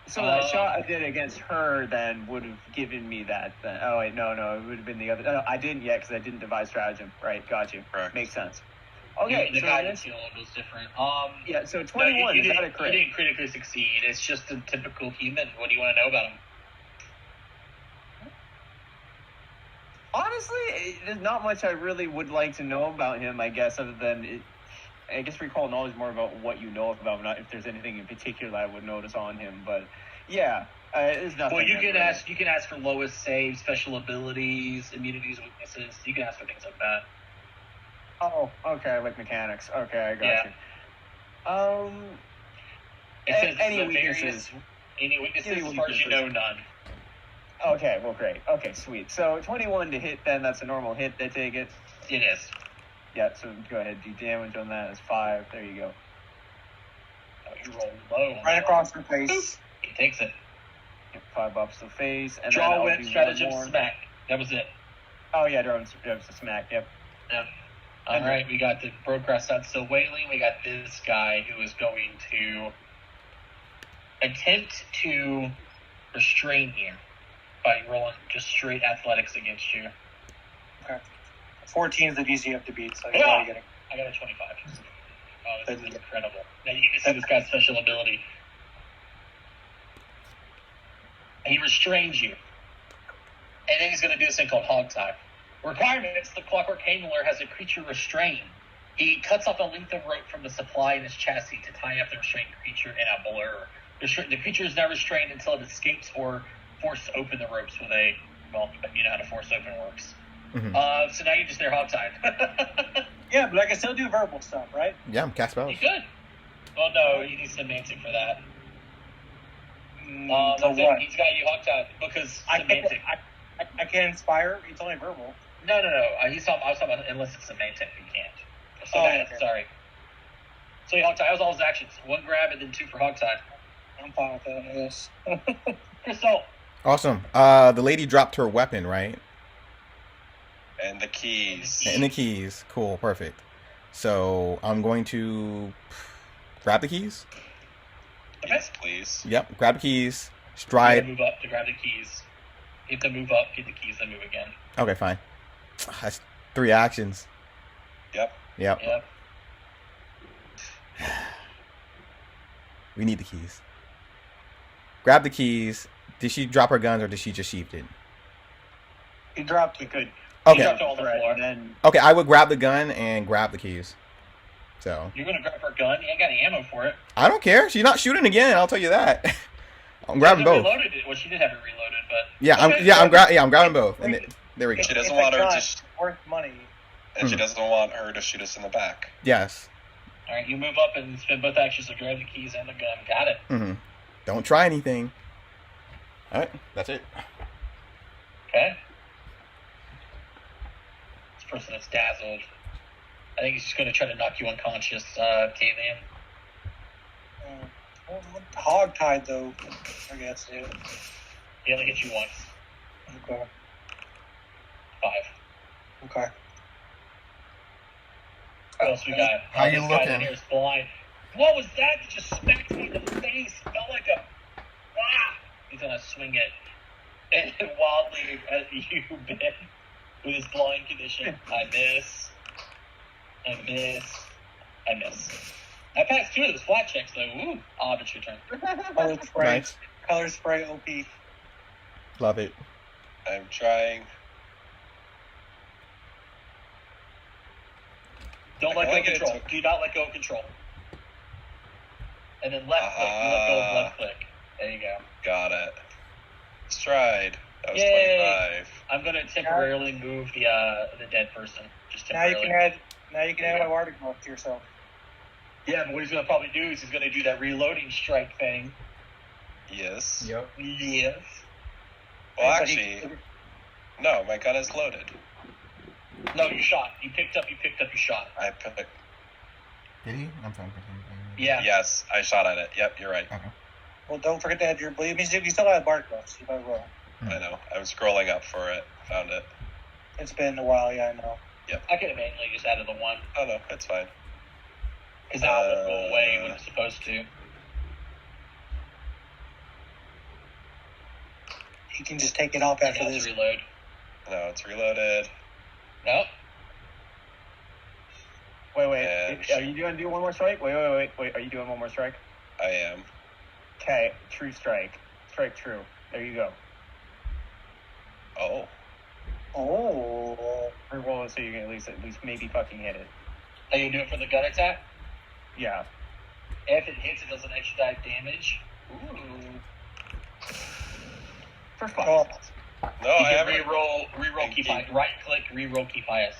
So that shot I did against her then would have given me that. Then. Oh wait, no, it would have been the other. No, I didn't yet because I didn't devise stratagem. Right, got you. Correct. Makes sense. Okay, The so guidance field was different. yeah, so No, 21 is not a you crit. didn't critically succeed. It's just a typical human. What do you want to know about him? Honestly, there's not much I really would like to know about him. I guess other than I guess recall knowledge more about what you know about him, not if there's anything in particular I would notice on him. But yeah, there's nothing. Well, you really. can ask for lowest save, special abilities, immunities, weaknesses. You can ask for things like that. Oh, okay, like mechanics. Okay, I got you. It says Any the weaknesses? Any weaknesses? As far as you know, none. Okay, well, great. Okay, sweet. So 21 to hit, then that's a normal hit. They take it. It is. Yeah. So go ahead, do damage on that. It's 5. There you go. Oh, you roll low. Right across her face. He takes it. Get 5 buffs to face, and Draw then I'll with do stratagem one more. smack. That was it. Oh yeah, draw with smack. Yep. Yeah. All right, we got the broadcast out still wailing. We got this guy who is going to attempt to restrain you by rolling just straight athletics against you. Okay. 14 is the DC you have to beat, so Yeah. you're probably getting. I got a 25. Oh, this is incredible. Now you get to see this guy's special ability. He restrains you. And then he's going to do this thing called hog tie. Requirements: the clockwork handler has a creature restrained. He cuts off a length of rope from the supply in his chassis to tie up the restrained creature in a blur. The creature is now restrained until it escapes or forced to open the ropes with a, well, you know how to force open works. Mm-hmm. So now you're just there hog-tied. Yeah, but I can still do verbal stuff, right? Yeah, cast spells. You could. Well, no, you need semantic for that. So That's it. what? He's got you hog-tied because semantic. I can't inspire. It's only verbal. No. I was talking about unless it's semantic, you can't. So Okay. sorry. So you hog-tie. That was all his actions. 1 grab and then 2 for hog-tie. I'm fine with that. Yes. Crystal. Awesome. The lady dropped her weapon, right? And the keys. And the keys. Cool, perfect. So I'm going to grab the keys. Yes, please. Yep, grab the keys. You gotta Stride. move up to grab the keys. You have to move up, get the keys, then move again. Okay, fine. That's 3 actions. Yep. Yep. Yep. We need the keys. Grab the keys. Did she drop her guns or did she just sheath it? He dropped You it. could. You Okay. dropped it on the floor. And then Okay, I would grab the gun and grab the keys. So You're gonna grab her gun. You ain't got any ammo for it. I don't care. She's not shooting again. I'll tell you that. I'm grabbing She hasn't both. Reloaded it. Well, she did have it reloaded, but Yeah, okay. I'm grabbing both. And there we go. She doesn't It's a want her gun. to, It's worth money. and she doesn't want her to shoot us in the back. Yes. All right, you move up and spend both actions to grab the keys and the gun. Got it. Mm-hmm. Don't try anything. All right, that's it. Okay. This person is dazzled. I think he's just going to try to knock you unconscious, Kalian. Hog tied though. I guess. Yeah. He only hit you once. Okay. 5. Okay. What else we got? How you This guy in looking? here is blind. What was that? That just smacked me in the face. Felt like a... Ah! He's going to swing it. And wildly at you, Ben, with his blind condition. I miss. I miss. I passed 2 of those flat checks, though. Ooh. Oh, it's your turn. Color spray. Nice. Color spray. OP. Love it. I'm trying. Don't I let go can of get it control. to- Do not let go of control. And then left click. You let go of left click. There you go. Got it. Stride. That was Yay. 25. I'm going to temporarily move the dead person. Just Now you temporarily. can add my water glove to yourself. Yeah, but what he's going to probably do is he's going to do that reloading strike thing. Yes. Yep. Yes. Well, But he- actually, no, my gun is loaded. No, you shot. You picked up, you shot. I picked. Did he? I'm fine. Yeah. Yes, I shot at it. Yep, you're right. Okay. Well, don't forget to add your. But you still have bark gloves. You better roll. I know. I'm scrolling up for it. Found it. It's been a while. Yeah, I know. I could have manually just added the 1. Oh no, it's fine. Because that won't go away when it's supposed to. he can just take it off after this. Reload. No, it's reloaded. Nope. Wait. And Are you going to do one more strike? Wait. Are you doing one more strike? I am. Okay, true strike. Strike true. There you go. Oh. Oh. Reroll it so you can at least maybe fucking hit it. Are you doing it for the gun attack? Yeah. If it hits, it does an extra die damage. Ooh. First class. Oh. No, You I can haven't. reroll key highest. Right click, reroll key highest.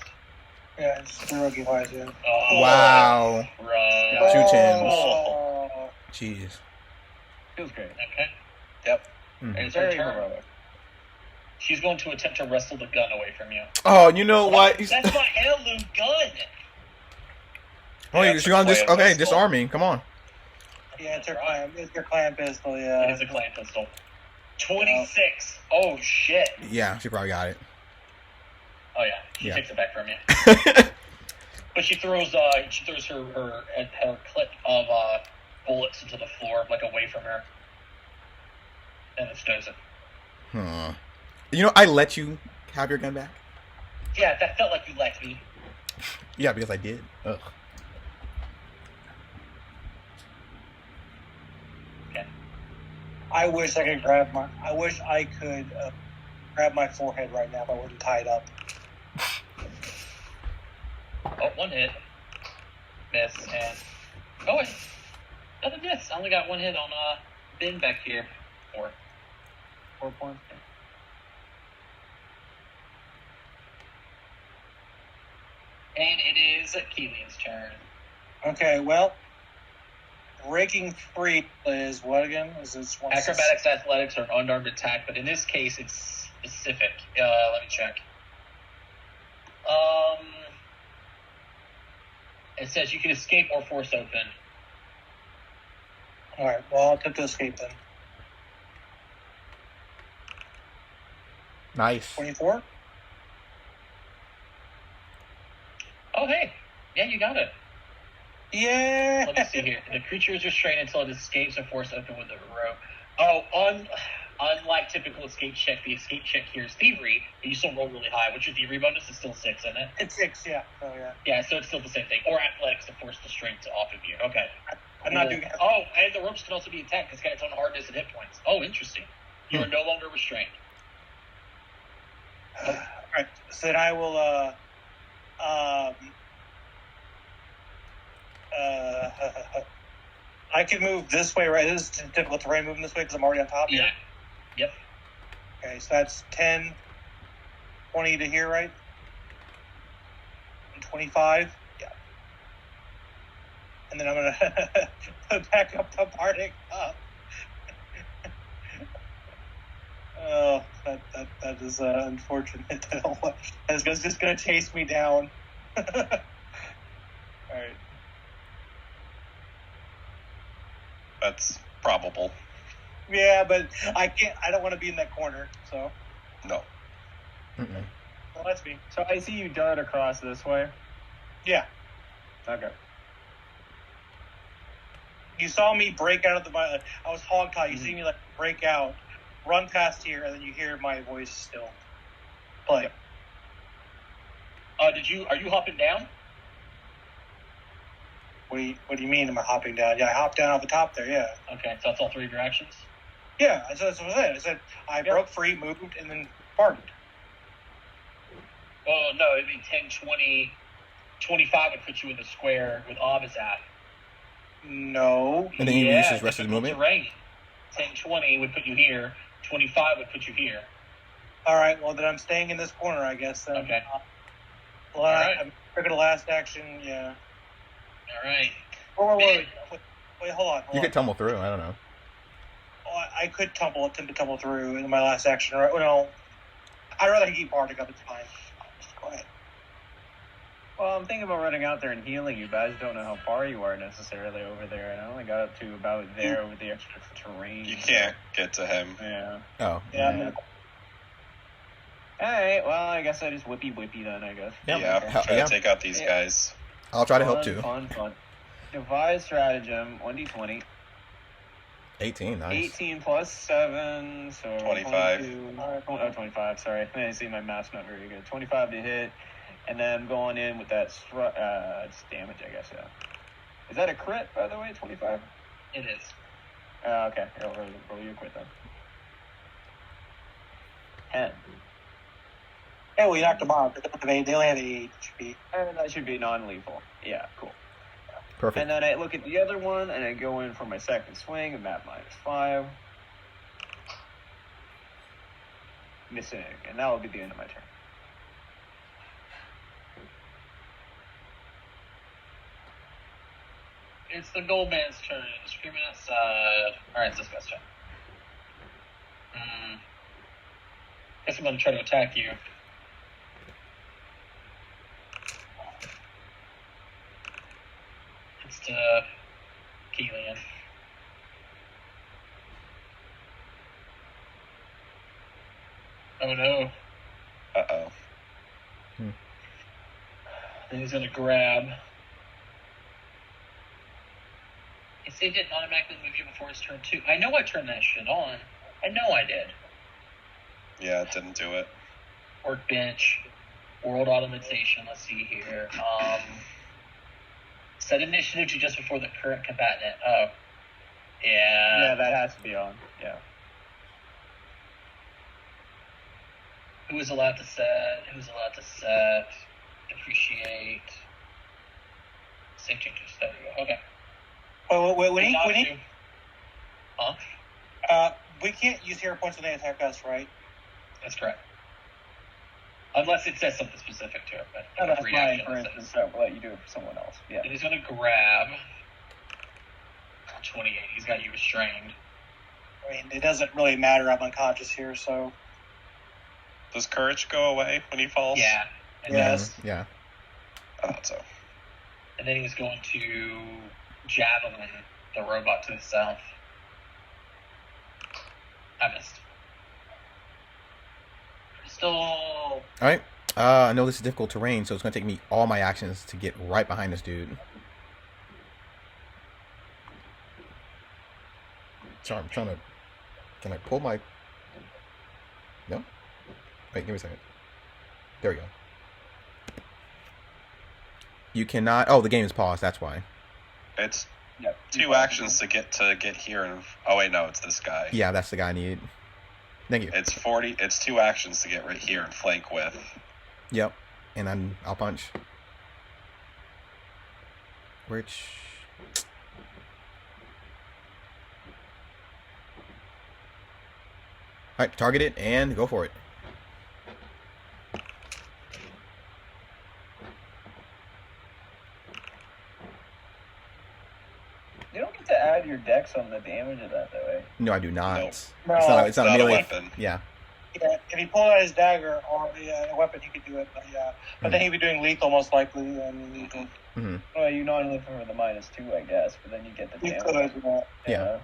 Yeah, it's the rookie wise, yeah. Oh, Wow. Right. 2 tens. Oh. Jeez. Feels great. Okay. Yep. And it's her Very turn. heroic. She's going to attempt to wrestle the gun away from you. Oh, you know what? That's my heirloom gun. Oh, Yeah, you're gonna it's a clan pistol. disarm me. Come on. Yeah, it's your clan pistol, yeah. It is a clan pistol. 26. Oh shit. Yeah, she probably got it. Oh yeah, she Yeah. takes it back from you. But she throws her clip of bullets into the floor, like away from her, and it stows it. You know, I let you have your gun back. Yeah, that felt like you let me. Yeah, because I did. Ugh. Okay. I wish I could grab my forehead right now if I wasn't tied up. Oh, one hit. Miss, and... Oh, wait. Another miss. I only got one hit on Ben back here. 4 points. And it is Keelan's turn. Okay, well, raking free is what again? Is this one? Acrobatics, athletics, or unarmed attack, but in this case, it's specific. Let me check. It says you can escape or force open. All right, well, I'll attempt to escape then. Nice. 24? Oh, hey. Yeah, you got it. Yeah! Let me see here. The creature is restrained until it escapes or forced open with a rope. Oh, unlike typical escape check, the escape check here is thievery, but you still roll really high. What's your thievery bonus? It's still 6, isn't it? It's 6, yeah. Oh, yeah. Yeah, so it's still the same thing. Or athletics to force the strength off of you. Okay. I'm not doing it. Oh, and the ropes can also be attacked. It's got its own hardness and hit points. Oh, interesting. You are no longer restrained. All right, so then I will, I can move this way, right? This is difficult terrain moving this way because I'm already on top here. Yeah. Yep. Okay, so that's 10, 20 to here, right? And 25. Yeah. And then I'm going to back up to Bardic up. Oh, that is unfortunate. I don't want, it's just going to chase me down. All right. That's probable. Yeah, but I can't. I don't want to be in that corner. So, No. well, that's me. So I see you dart across this way. Yeah, Okay. you saw me break out of the. I was hogtied. You see me like break out, run past here, and then you hear my voice still play. Are you hopping down? What do you mean? Am I hopping down? Yeah, I hopped down off the top there. Yeah. Okay, so that's all 3 of your actions? Yeah, that's what I said. I said I broke free, moved, and then farted. Oh, no, it'd be 10, 20, 25 would put you in the square with Ob is at. No. And then you use his rest of the movement? Terrain. 10, 20 would put you here. 25 would put you here. All right. Well, then I'm staying in this corner, I guess. Then. Okay. Well, right. I'm taking the last action. Yeah. All right. Wait, hold on. You could tumble through. I don't know. Oh, I could attempt to tumble through in my last action. Right? Well, I'd rather keep Bardic up. It's fine. Just go ahead. Well, I'm thinking about running out there and healing you, but I just don't know how far you are necessarily over there, and I only got up to about there with the extra terrain. You can't get to him. Yeah. Oh. Yeah. I'm gonna, Alright, well, I guess I just whippy then, I guess. Yep. Yeah, Hell, try yeah. to take out these Yeah. guys. I'll try to help too. Fun. Devise stratagem, 1d20. 18, nice. 18 plus 7, so 25. 25, sorry. I didn't see my math's not very good. 25 to hit, and then I'm going in with that it's damage, I guess, yeah. Is that a crit, by the way, 25? It is. Okay, roll you a crit then. 10. Yeah, we knocked them out. They only have 8 HP. And that should be non-lethal. Yeah, cool. Perfect. And then I look at the other one, and I go in for my second swing, and map -5. Missing, and that will be the end of my turn. It's the gold man's turn. Screaming outside. Alright, it's this guy's turn. Guess I'm gonna try to attack you. It's Keelan. Oh no. Uh-oh. Then he's gonna grab. It said it didn't automatically move you before his turn 2. I know I turned that shit on. I know I did. Yeah, it didn't do it. Workbench. World automation. Let's see here. Set initiative to just before the current combatant. Oh. Yeah. Yeah, that has to be on. Yeah. Who is allowed to set? Who's allowed to set? Depreciate. Save changes. There we go. Okay. Oh, wait, Huh? we can't use hero points when they attack us, right? That's correct. Unless it says something specific to it. But That's free mine, action for says. instance, so we'll let you do it for someone else. Yeah. And he's going to grab 28. He's got you restrained. I mean, it doesn't really matter. I'm unconscious here, so. Does courage go away when he falls? Yeah. And, Yes. Yeah. I thought so. and then he's going to javelin the robot to the south. I missed. Crystal. All right. I know this is difficult terrain, so it's going to take me all my actions to get right behind this dude. Sorry, I'm trying to... Can I pull my... No? Wait, give me a second. There we go. You cannot... Oh, the game is paused, that's why. It's Yep. 2 actions to get here. And oh wait, no, it's this guy. Yeah, that's the guy I need. Thank you. It's 40. It's 2 actions to get right here and flank with. Yep. And then I'll punch. Which... Alright, target it and go for it. You don't get to add your dex on the damage of that, though, eh? No, I do not. Nope. It's No, not, It's not a melee. weapon. Yeah. Yeah, if he pulled out his dagger or a weapon, he could do it. But yeah, but then he'd be doing lethal most likely. Lethal. Mm-hmm. Well, you non-lethal for the -2, I guess, but then you get the He damage. could. Yeah.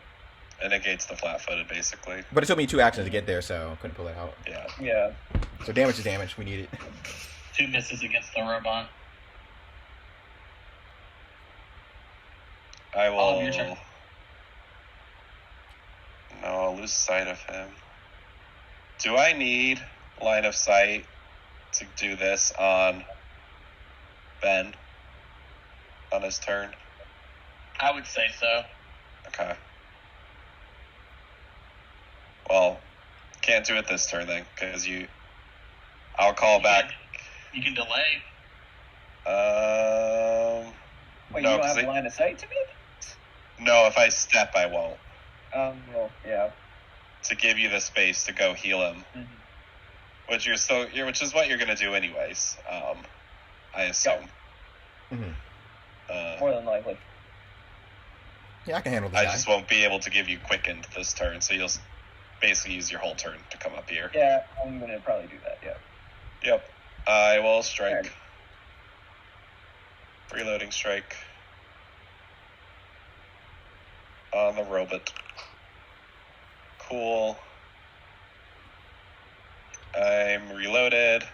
It negates the flat-footed, basically. But it took me 2 actions to get there, so couldn't pull it out. Yeah. Yeah. So damage is damage. We need it. 2 misses against the robot. I All will. of your turn. No, I'll lose sight of him. Do I need line of sight to do this on Ben on his turn? I would say so. Okay. Well, can't do it this turn then, because I'll call back. You can delay. Wait, No, you don't 'cause have line of sight to me? no, if I step, I won't. Well, yeah. To give you the space to go heal him, Mm-hmm. which is what you're gonna do anyways. I assume. Mm-hmm. More than likely. Yeah, I can handle this I guy. just won't be able to give you quickened this turn, so you'll basically use your whole turn to come up here. Yeah, I'm going to probably do that, yeah. Yep. I will strike. Alright. Reloading strike. On the robot. Cool. I'm reloaded.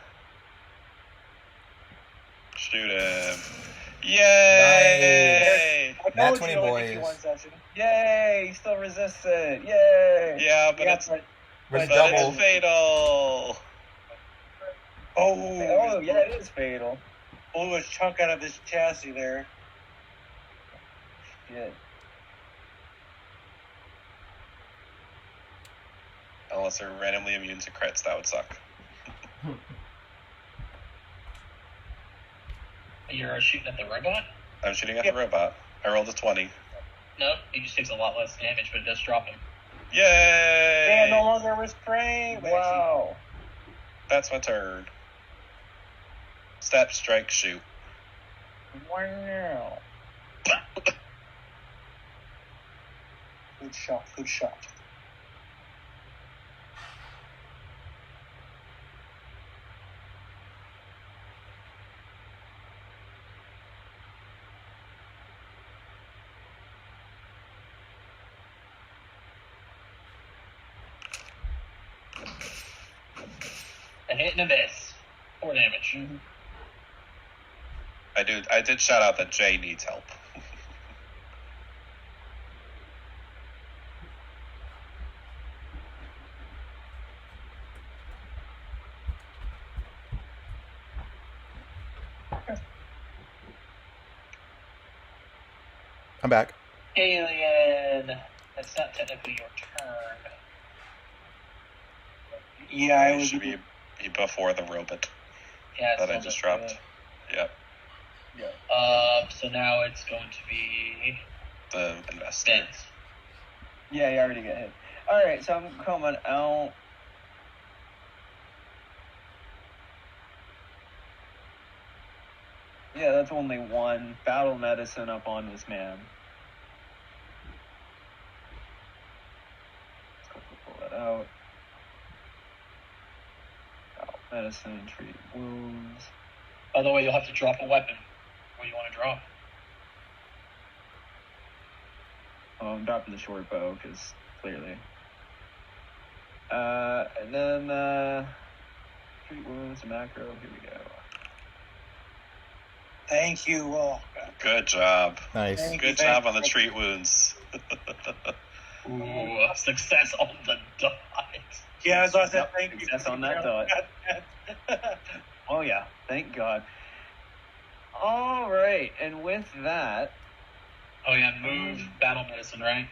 Shoot him. Yay! I Nat told 20 you only boys. make you one session. Yay! He still resists it. Yay! Yeah, but Yeah, it's but Where's but the it's double? fatal. Oh, yeah, it is fatal. blew a chunk out of his chassis there. Shit. Unless they're randomly immune to crits, that would suck. You're shooting at the robot? I'm shooting at the robot. I rolled a 20. No, he just takes a lot less damage, but it does drop him. Yay! And no longer restrained. Wow. That's my turn. Step, strike, shoot. Wow. Good shot. Good shot. A hit and a miss. 4 damage. I did shout out that Jay needs help. I'm back. Alien. That's not technically your turn. Yeah, It should be before the robot Yeah, it's that I still just not dropped. Yep, good. So now it's going to be the investor. Vince. Yeah, you already got hit. Alright, so I'm coming out. Yeah, that's only one. Battle medicine up on this man. Let's go pull that out. Battle medicine, treat wounds. By the way, you'll have to drop a weapon. What do you want to drop? Oh, I'm dropping the short bow, because clearly. And then, treat wounds, macro, here we go. Thank you. Oh, God. Good job. Nice. Thank Good you, job thank on the you. treat wounds. Ooh, success on the dot. Yeah, as I said, Yep, thank you. success on that dot. Oh yeah, thank God. All right, and with that, Oh yeah, move battle medicine, right?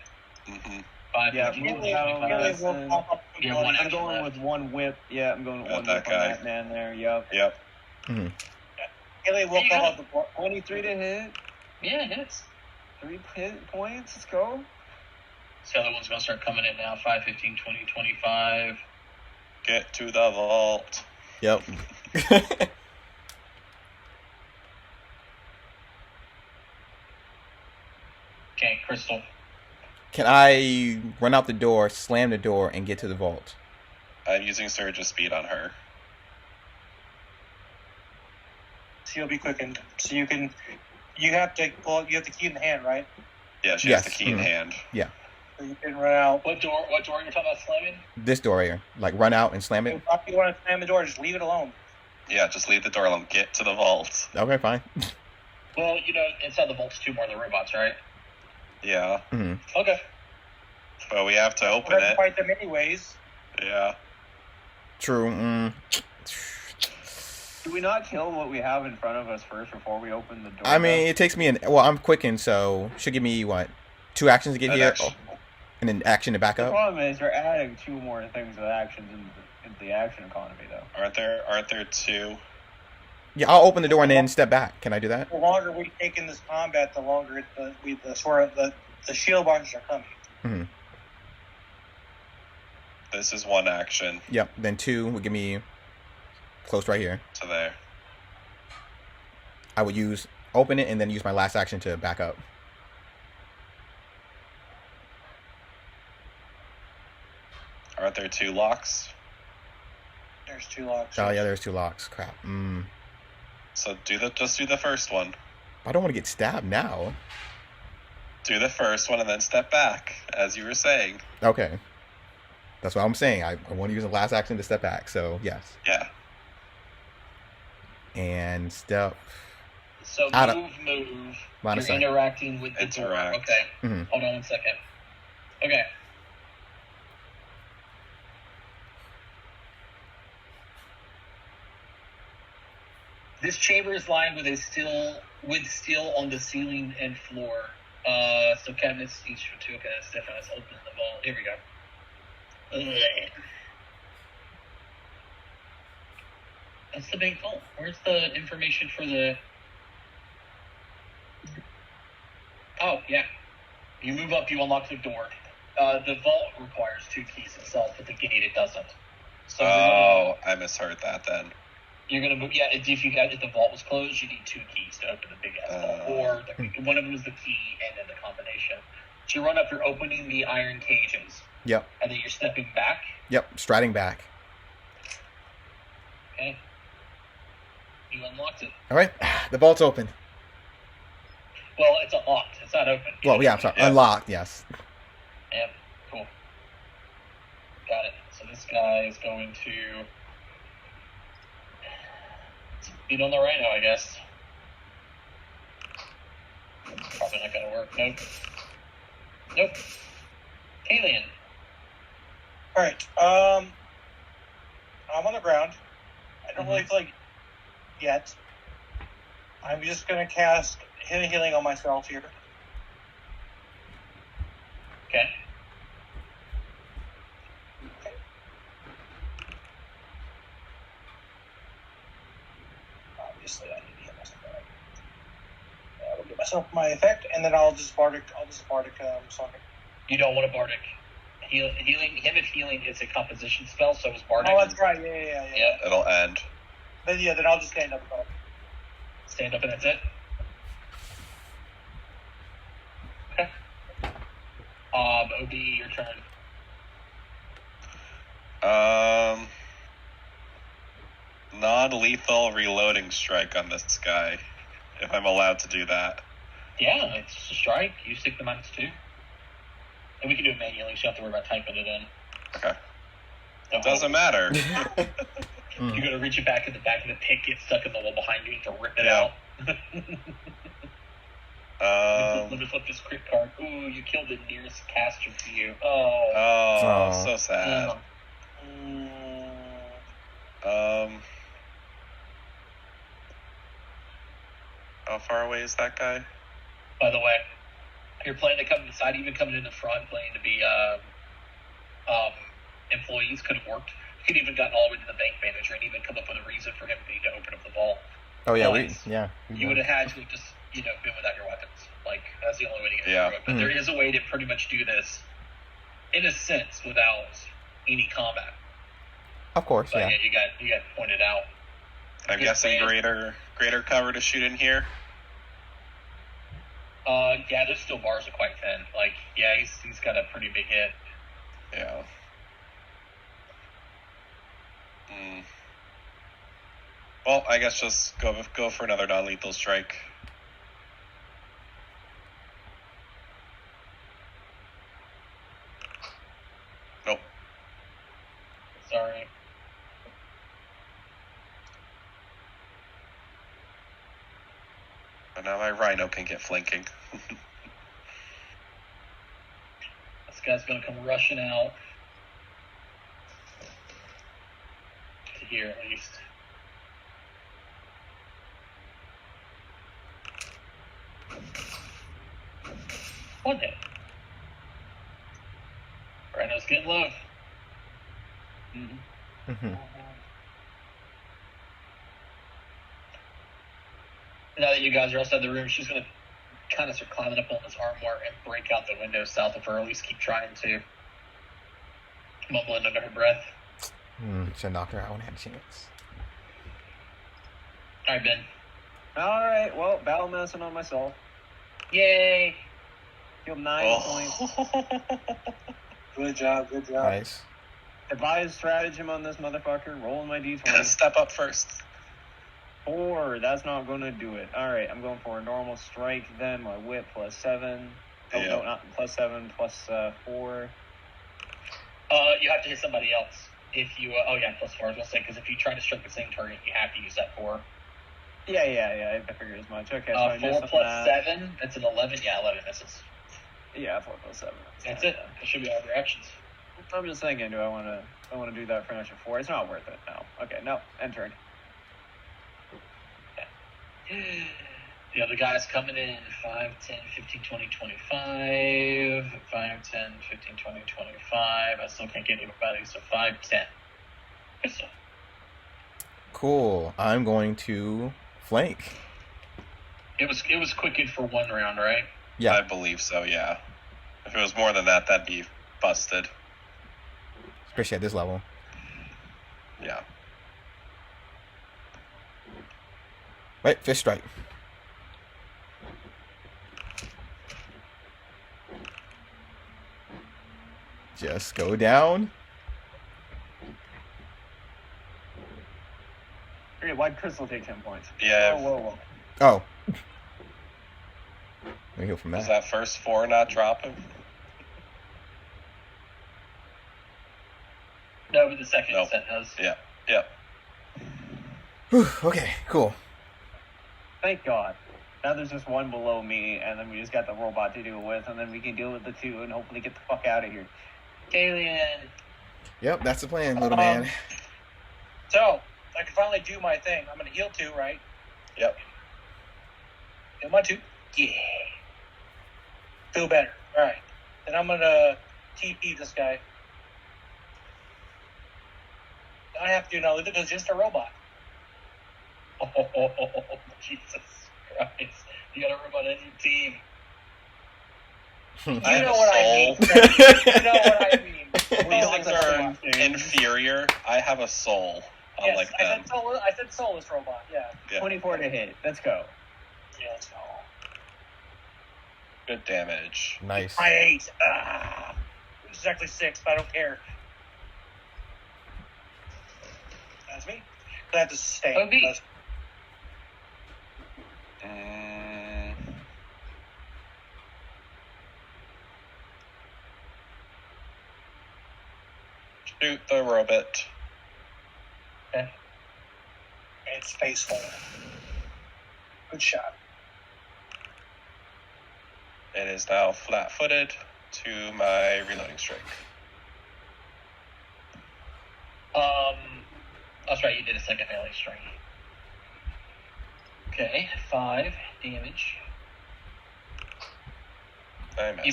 hmm 5, Yeah, 15, move 20, battle 25. medicine. Will pop up Yeah, blood. one I'm action going left. with one whip. Yeah, I'm going with Got one that whip guy. on that man there. Yep. Yep. Hmm. Haley will There you come go. out the blood. 23 to hit. Yeah, it hits. 3 hit points. Let's go. So the other one's going to start coming in now. 5, 15, 20, 25. Get to the vault. Yep. Okay, Crystal. Can I run out the door, slam the door, and get to the vault? I'm using Surge of Speed on her. So you'll be quickened. So you can. You have to pull. You have the key in the hand, right? Yeah, she Yes. has the key in Mhm. hand. So you can run out. What door are you talking about slamming? This door here. Like, run out and slam it? If you want to slam the door, just leave it alone. Yeah, just leave the door alone. Get to the vault. Okay, fine. Well, inside the vault's 2 more of the robots, right? Yeah, Hmm. Okay. but we have to We're open going to it. fight them anyways. Yeah. True. Do we not kill what we have in front of us first before we open the door? I mean, it takes me I'm quickened, so should give me, 2 actions to get An here? action. And an action to back the up? problem is you're adding 2 more things with actions into the action economy, though. Aren't there 2? Yeah, I'll open the door and then step back. Can I do that? The longer we take in this combat, the longer the shield boxes are coming. Hmm. This is 1 action Yep. Then 2 would give me close right here. to there. I would open it and then use my last action to back up. Aren't there 2 locks? There's 2 locks. Oh yeah, there's 2 locks. Crap. So just do the first one. I don't want to get stabbed now. Do the first one and then step back, as you were saying. Okay. That's what I'm saying. I want to use the last action to step back. So yes. Yeah. And step. So Out of- move. Wait a You're second. interacting with the Interact. door. Okay. Mhm. Hold on 1 second. Okay. This chamber is lined with steel on the ceiling and floor. So cabinets each for 2. Okay, that's different. Let's open the vault. Here we go. Ugh. That's the big vault. Where's the information for the... Oh, yeah. You move up, you unlock the door. The vault requires 2 keys itself, but the gate it doesn't. So I misheard that then. you're gonna move. Yeah, if the vault was closed, you need 2 keys to open the big ass vault, or one of them is the key and then the combination. So you run up, you're opening the iron cages. Yep. And then you're stepping back. Yep. Striding back. Okay. You unlocked it. All right. The vault's open. Well, it's unlocked. It's not open. Well, yeah, I'm sorry. Yeah. Unlocked, yes. Yep. Cool. Got it. So this guy is going to speed on the rhino, I guess. Probably not gonna work. Nope. Alien. All right. I'm on the ground. I don't really feel like yet. I'm just gonna cast hidden healing on myself here. Okay. Obviously, I need to heal myself. I will give myself my effect, and then I'll just bardic song it. You don't want a bardic. Healing. Him at healing is a composition spell, so is bardic. Oh, that's right. Yeah. Yeah. It'll end. Then I'll just stand up. Stand up and that's it. Okay. OD, your turn. Non-lethal reloading strike on this guy, if I'm allowed to do that. Yeah, it's just a strike. You stick the -2. And we can do it manually, so you don't have to worry about typing it in. Okay. Don't Doesn't matter. You're going to reach it back in the back of the pit, get stuck in the wall behind you to rip it Yeah. out. Let me flip this crit card. Ooh, you killed the nearest caster to you. Oh. Oh, so sad. How far away is that guy? By the way, you're planning to come inside, even coming in the front, planning to be employees could have worked. You could even gotten all the way to the bank manager and even come up with a reason for him to open up the vault. Oh, yeah. But you would have had to have just, been without your weapons. Like, that's the only way to get through it. But there is a way to pretty much do this, in a sense, without any combat. Of course, But yeah. you got pointed out. I'm guessing greater cover to shoot in here. Yeah, those steel bars are quite thin. Like, yeah, he's got a pretty big hit. Yeah. Well, I guess just go for another non-lethal strike. Nope. Sorry. And now my rhino can get flanking. This guy's gonna come rushing out. To here, at least. One hit. Rhino's getting low. Now that you guys are outside the room, she's going to kind of start climbing up on this armoire and break out the window south of her, or at least keep trying to. Mumbling under her breath. Should knock her out when I had a chance. All right, Ben. All right, well, battle medicine on myself. Yay! Healed 9 points. Good job. Nice. Advised stratagem on this motherfucker. Rolling my d20. Step up first. 4. That's not going to do it. All right, I'm going for a normal strike. Then my whip +7. Oh, Yeah. no, not +7, +4. You have to hit somebody else. If you, +4, I was going to say, because if you try to strike the same target, you have to use that 4. Yeah. I figured as much. Okay, so I 4 missed on plus that. 7. That's an 11. Yeah, 11 misses. Yeah, 4 plus 7. That's it. That should be all your actions. I'm just thinking, do I want to do that for an extra 4? It's not worth it. No. Okay, no. End turn. The other guy's coming in 5, 10, 15, 20, 25. 5, 10, 15, 20, 25. I still can't get anybody, so 5, 10. Pistol. Cool. I'm going to flank. It was quickened for 1 round, right? Yeah. I believe so, yeah. If it was more than that, that'd be busted. Especially at this level. Yeah. Right, fist strike. Just go down. Okay, why'd Crystal take 10 points? Yeah. Whoa. Oh. Let me heal from Was that. that first 4 not dropping? No, but the second Nope. set does. Yeah. Yep. Whew, okay, cool. Thank God. Now there's just 1 below me, and then we just got the robot to deal with, and then we can deal with the 2 and hopefully get the fuck out of here. Alien. Yep, that's the plan, little man. So, I can finally do my thing. I'm going to heal 2, right? Yep. Heal my 2. Yeah. Feel better. All right. Then I'm going to TP this guy. I have to do nothing because it's just a robot. Oh, Jesus Christ. You got a robot on your team. You I have know a what I soul. mean. You know what I mean. These things are things. inferior. I have a soul. Yes, Unlike them. I said soulless robot. Yeah. Yeah. 24 to hit. Let's go. Yeah, let's go. Good damage. Nice. I 8. It's exactly 6, but I don't care. That's me. I have to sustain. OB. Shoot the robot. Okay. It's faceful. Good shot. It is now flat-footed to my reloading strike. That's right, you did a second melee strike. Okay, 5 damage. I miss.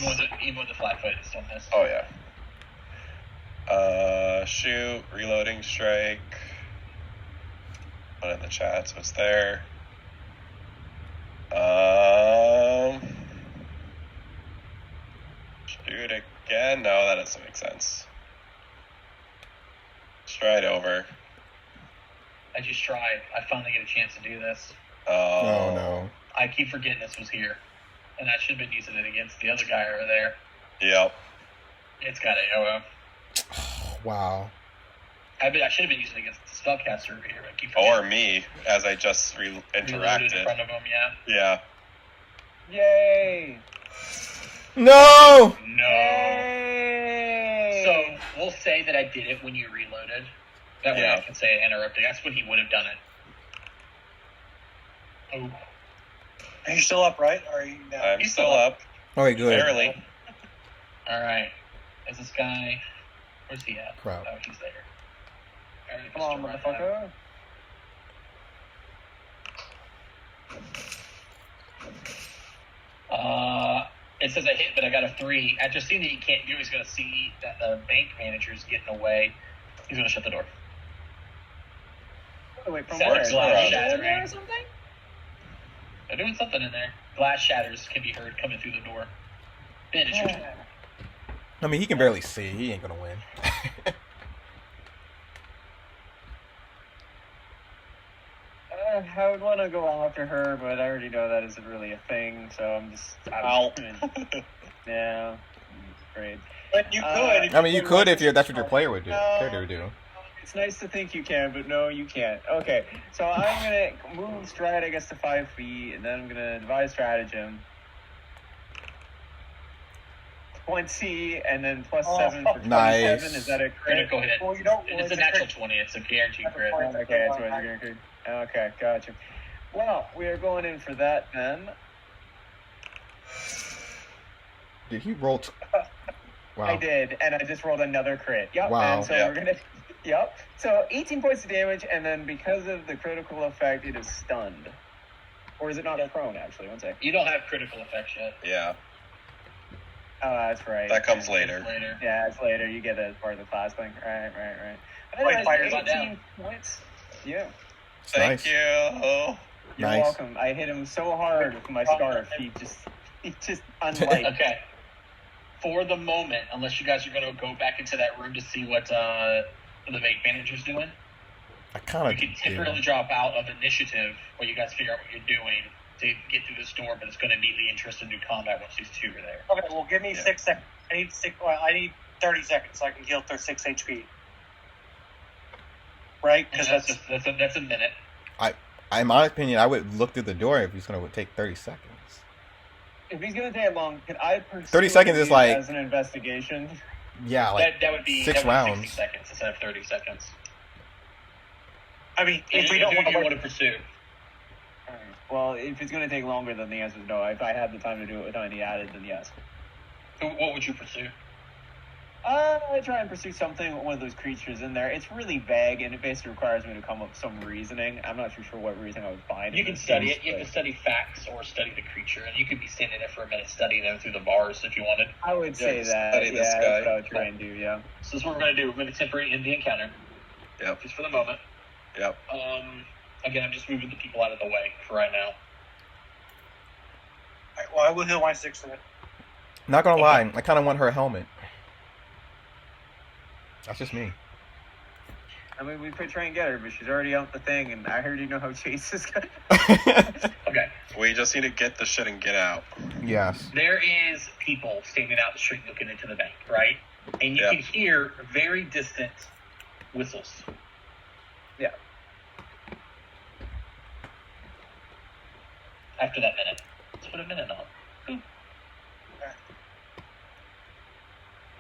Even with the flat foot, it's still miss. Oh yeah. Shoot, reloading strike. Put it in the chat so it's there. Shoot again. No, that doesn't make sense. Stride over. I just tried. I finally get a chance to do this. Oh no. I keep forgetting this was here. And I should have been using it against the other guy over there. Yep. It's got AOO. Wow. I should have been using it against the spellcaster over here. But I keep Or forgetting. me, as I just Reloaded interacted. in front of him, yeah. Yeah. Yay! No! No. Yay! So we'll say that I did it when you reloaded. That way Yeah. I can say I interrupted. That's when he would have done it. Oh. Are you still up, right? Or are you down? I'm He's still still up. Okay, good. Barely. Alright. Is this guy... Where's he at? Crap. Oh, he's there. Alright, Come on, Mr. Run motherfucker. It says I hit, but I got a 3. After seeing that he can't do, he's going to see that the bank manager's getting away. He's going to shut the door. Oh, wait, from Set where? the glass Is there shattering. or something? They're doing something in there. Glass shatters can be heard coming through the door. Managers. I mean, he can barely see. He ain't gonna win. I would want to go after her, but I already know that isn't really a thing, so I'm Ow. yeah. Great. But you could. I mean, you could if that's what your player would do. Character would do. It's nice to think you can, but no, you can't. Okay, so I'm gonna move stride, I guess, to 5 feet, and then I'm gonna devise stratagem. 20, and then plus 7 for 27. Nice. Is that a crit? Critical hit. Well, you don't. It's a natural 20. It's a guaranteed crit. Okay, that's what I was gonna crit. Okay, gotcha. Well, we are going in for that then. Did he roll? Wow. I did, and I just rolled another crit. Yep. Wow. And so we're gonna. Yep. So 18 points of damage, and then because of the critical effect, it is stunned. Or is it not prone? Actually, one sec. You don't have critical effects yet. Yeah, Oh, that's right. that comes later. Later. Yeah, it's later. You get it as part of the class thing. Right. Wait, Anyways, fire 18 down. points. Yeah. Thank Nice. you. You're Nice. welcome. I hit him so hard with my scarf. He just unliked. Okay. For the moment, unless you guys are going to go back into that room to see what the bank manager's doing, I kind you can temporarily drop out of initiative while you guys figure out what you're doing to get through this door, but it's going to immediately interest into combat once these two are there. Okay, well, give me 6 seconds. I need 30 seconds so I can heal 6 HP. Right? Because Because that's a minute. In my opinion, I would look through the door if he's going to take 30 seconds. If he's gonna take long, can I pursue 30 seconds is it like- as an investigation? Yeah, like that would be 6 that would be rounds. 60 seconds instead of 30 seconds. I mean, if we Who don't do you want want to pursue? Alright. Well, if it's gonna take longer, then the answer is no. If I had the time to do it with unedited, then yes. What would you pursue? I try and pursue something with one of those creatures in there. It's really vague, and it basically requires me to come up with some reasoning. I'm not too sure what reason I would find. You in can this study case, it. You have but to study facts or study the creature, and you could be standing there for a minute studying them through the bars if you wanted. I would say just that. study Yeah, this that's guy. what I would try and do. Yeah. So this is what we're going to do. We're going to temporarily end the encounter. Yep. Just for the moment. Yep. Again, I'm just moving the people out of the way for right now. Well, I will heal my 6 minutes. Not gonna lie, I kind of want her helmet. That's just me. I mean, we could try and get her, but she's already out the thing, and I already know how Chase is going. Okay. We just need to get the shit and get out. Yes. There is people standing out the street looking into the bank, right? And you Yeah. can hear very distant whistles. Yeah. After that minute. Let's put a minute on.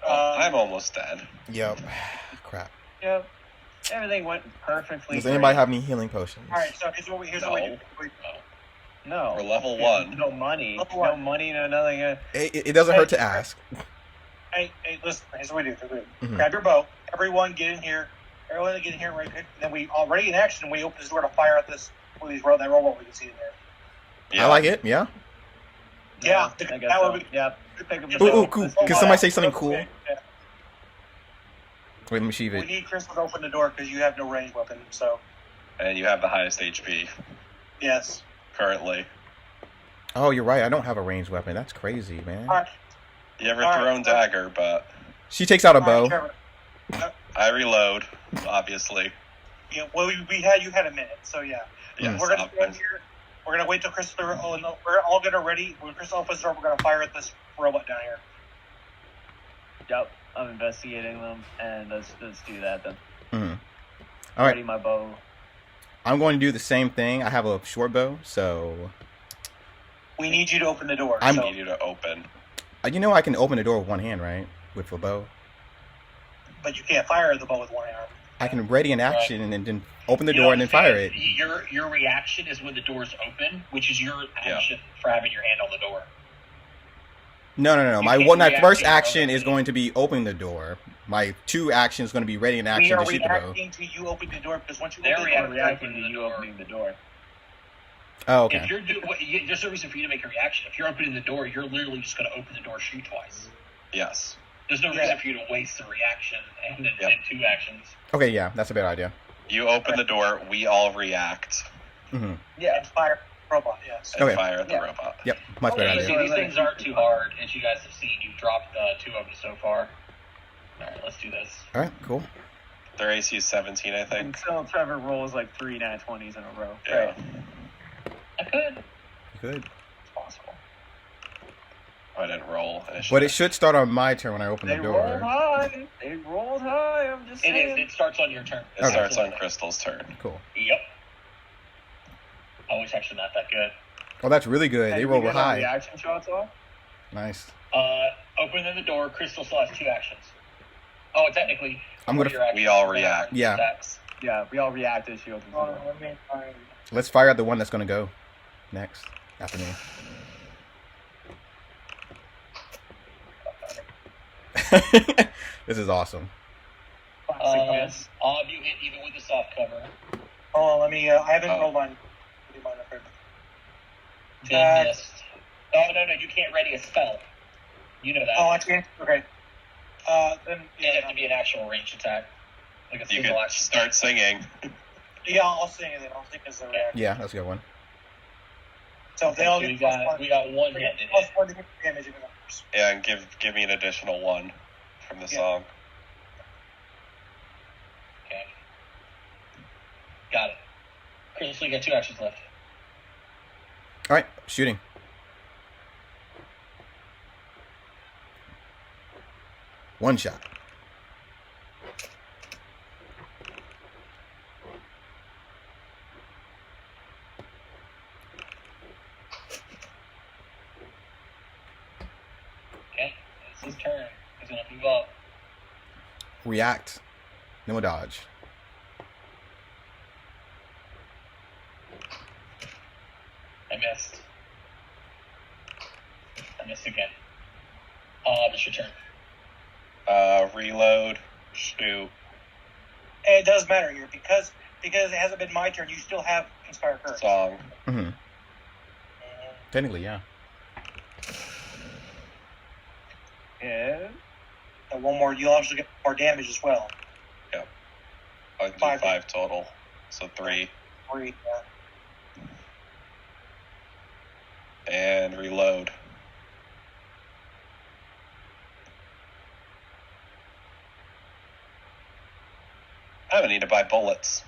I'm almost dead. Yep. Crap. Yeah. Everything went perfectly. Does anybody great. have any healing potions? All right, so here's what we do. No. We're level 1. No money. Level No 1. nothing. No nothing. It doesn't hurt to ask. Hey, listen, here's what we do. Mhm. Grab your bow. Everyone get in here. Everyone get in here right quick. Then we already in action. We open this door to fire at this. That robot we can see in there. Yeah. I like it. Yeah. Yeah, I guess that so. would be. Yeah. Pick up the Ooh, bow. cool. Let's Can go somebody out. say something cool? Yeah. Wait, let me sheave We it. need Crystal to open the door because you have no range weapon. So And you have the highest HP yes. currently. Oh, you're right. I don't have a ranged weapon. That's crazy, man. All right. You have your All right, thrown so- dagger, but She takes out a All bow. right, Trevor. I reload, obviously. Yeah, well, you had a minute, so yeah. Yes, We're gonna go obviously. here. We're gonna wait till Crystal. Oh, no, we're all gonna ready. When Crystal opens the door, we're gonna fire at this robot down here. Yep. I'm investigating them, and let's do that then. Mhm. All right. Ready my bow. I'm going to do the same thing. I have a short bow, so We need you to open the door. I so, need you to open. you know I can open the door with one hand, right? With a bow. but you can't fire the bow with one arm. I can ready an action and then open the You door and then fire it. understand, Your reaction is when the door's open, which is your action for having your hand on the door. No. You My can't my react first to action it. is going to be opening the door. My 2 actions is going to be ready an We action are to shoot the bow. reacting to you opening the door because once you They're open the I'm door, reacting to the you door. opening the door. Oh, If okay. you're there's no reason for you to make a reaction. If you're opening the door, you're literally just going to open the door, shoot twice. Yes. There's no Yeah. reason for you to waste the reaction and then Yep. 2 actions. Okay, yeah, that's a bad idea. You open the door, we all react Hmm. Yeah. and fire robot. Yes. and Okay. fire at the Yeah. robot. Yep, much better Okay, idea. see, these things aren't too hard, as you guys have seen. You've dropped 2 of them so far. All right, let's do this. All right, cool. Their AC is 17, I think. Until Trevor rolls like 3 nat 20s in a row. Yeah. Right. I could. Good. It's possible. I didn't roll. But it should start on my turn when I open They the rolled door. high. They rolled high. I'm just It saying. is. It starts on your turn. It Okay. starts on Crystal's turn. Cool. Yep. Oh, it's actually not that good. Oh, that's really good. Hey, They we roll get our high. reaction shots off. Nice. Opening the door, Crystal still has 2 actions. Oh, technically, I'm gonna. your actions We all are react. Yeah. attacks. Yeah, we all react as she opens the door. Let's fire at the one that's going to go next after me. This is awesome. Classic. You hit even with the soft cover. Oh, let me. I haven't rolled mine. Then missed. Oh, no, you can't ready a spell. You know that. Oh, I can't. Okay. Then It'd have to be an actual range attack. Like a You single can action. start singing. Yeah, I'll sing it then. I'll sing as the reaction. Yeah, that's a good one. So they all So get we got one hit. plus one to hit damage in the numbers. Yeah, and give me an additional 1 from the song. Okay. Got it. Chris, you got 2 actions left. All right, shooting. One shot. Okay, it's his turn. He's gonna move up. React. No dodge. I missed. I missed again. It's your turn. Reload. Shoot. And it does matter here because it hasn't been my turn. You still have Inspire Courage. Song. Mm-hmm. Technically, yeah. Yeah. And one more. You'll actually get more damage as well. Yep. I'll do 5 total. So 3. 3. And reload. I'm gonna need to buy bullets.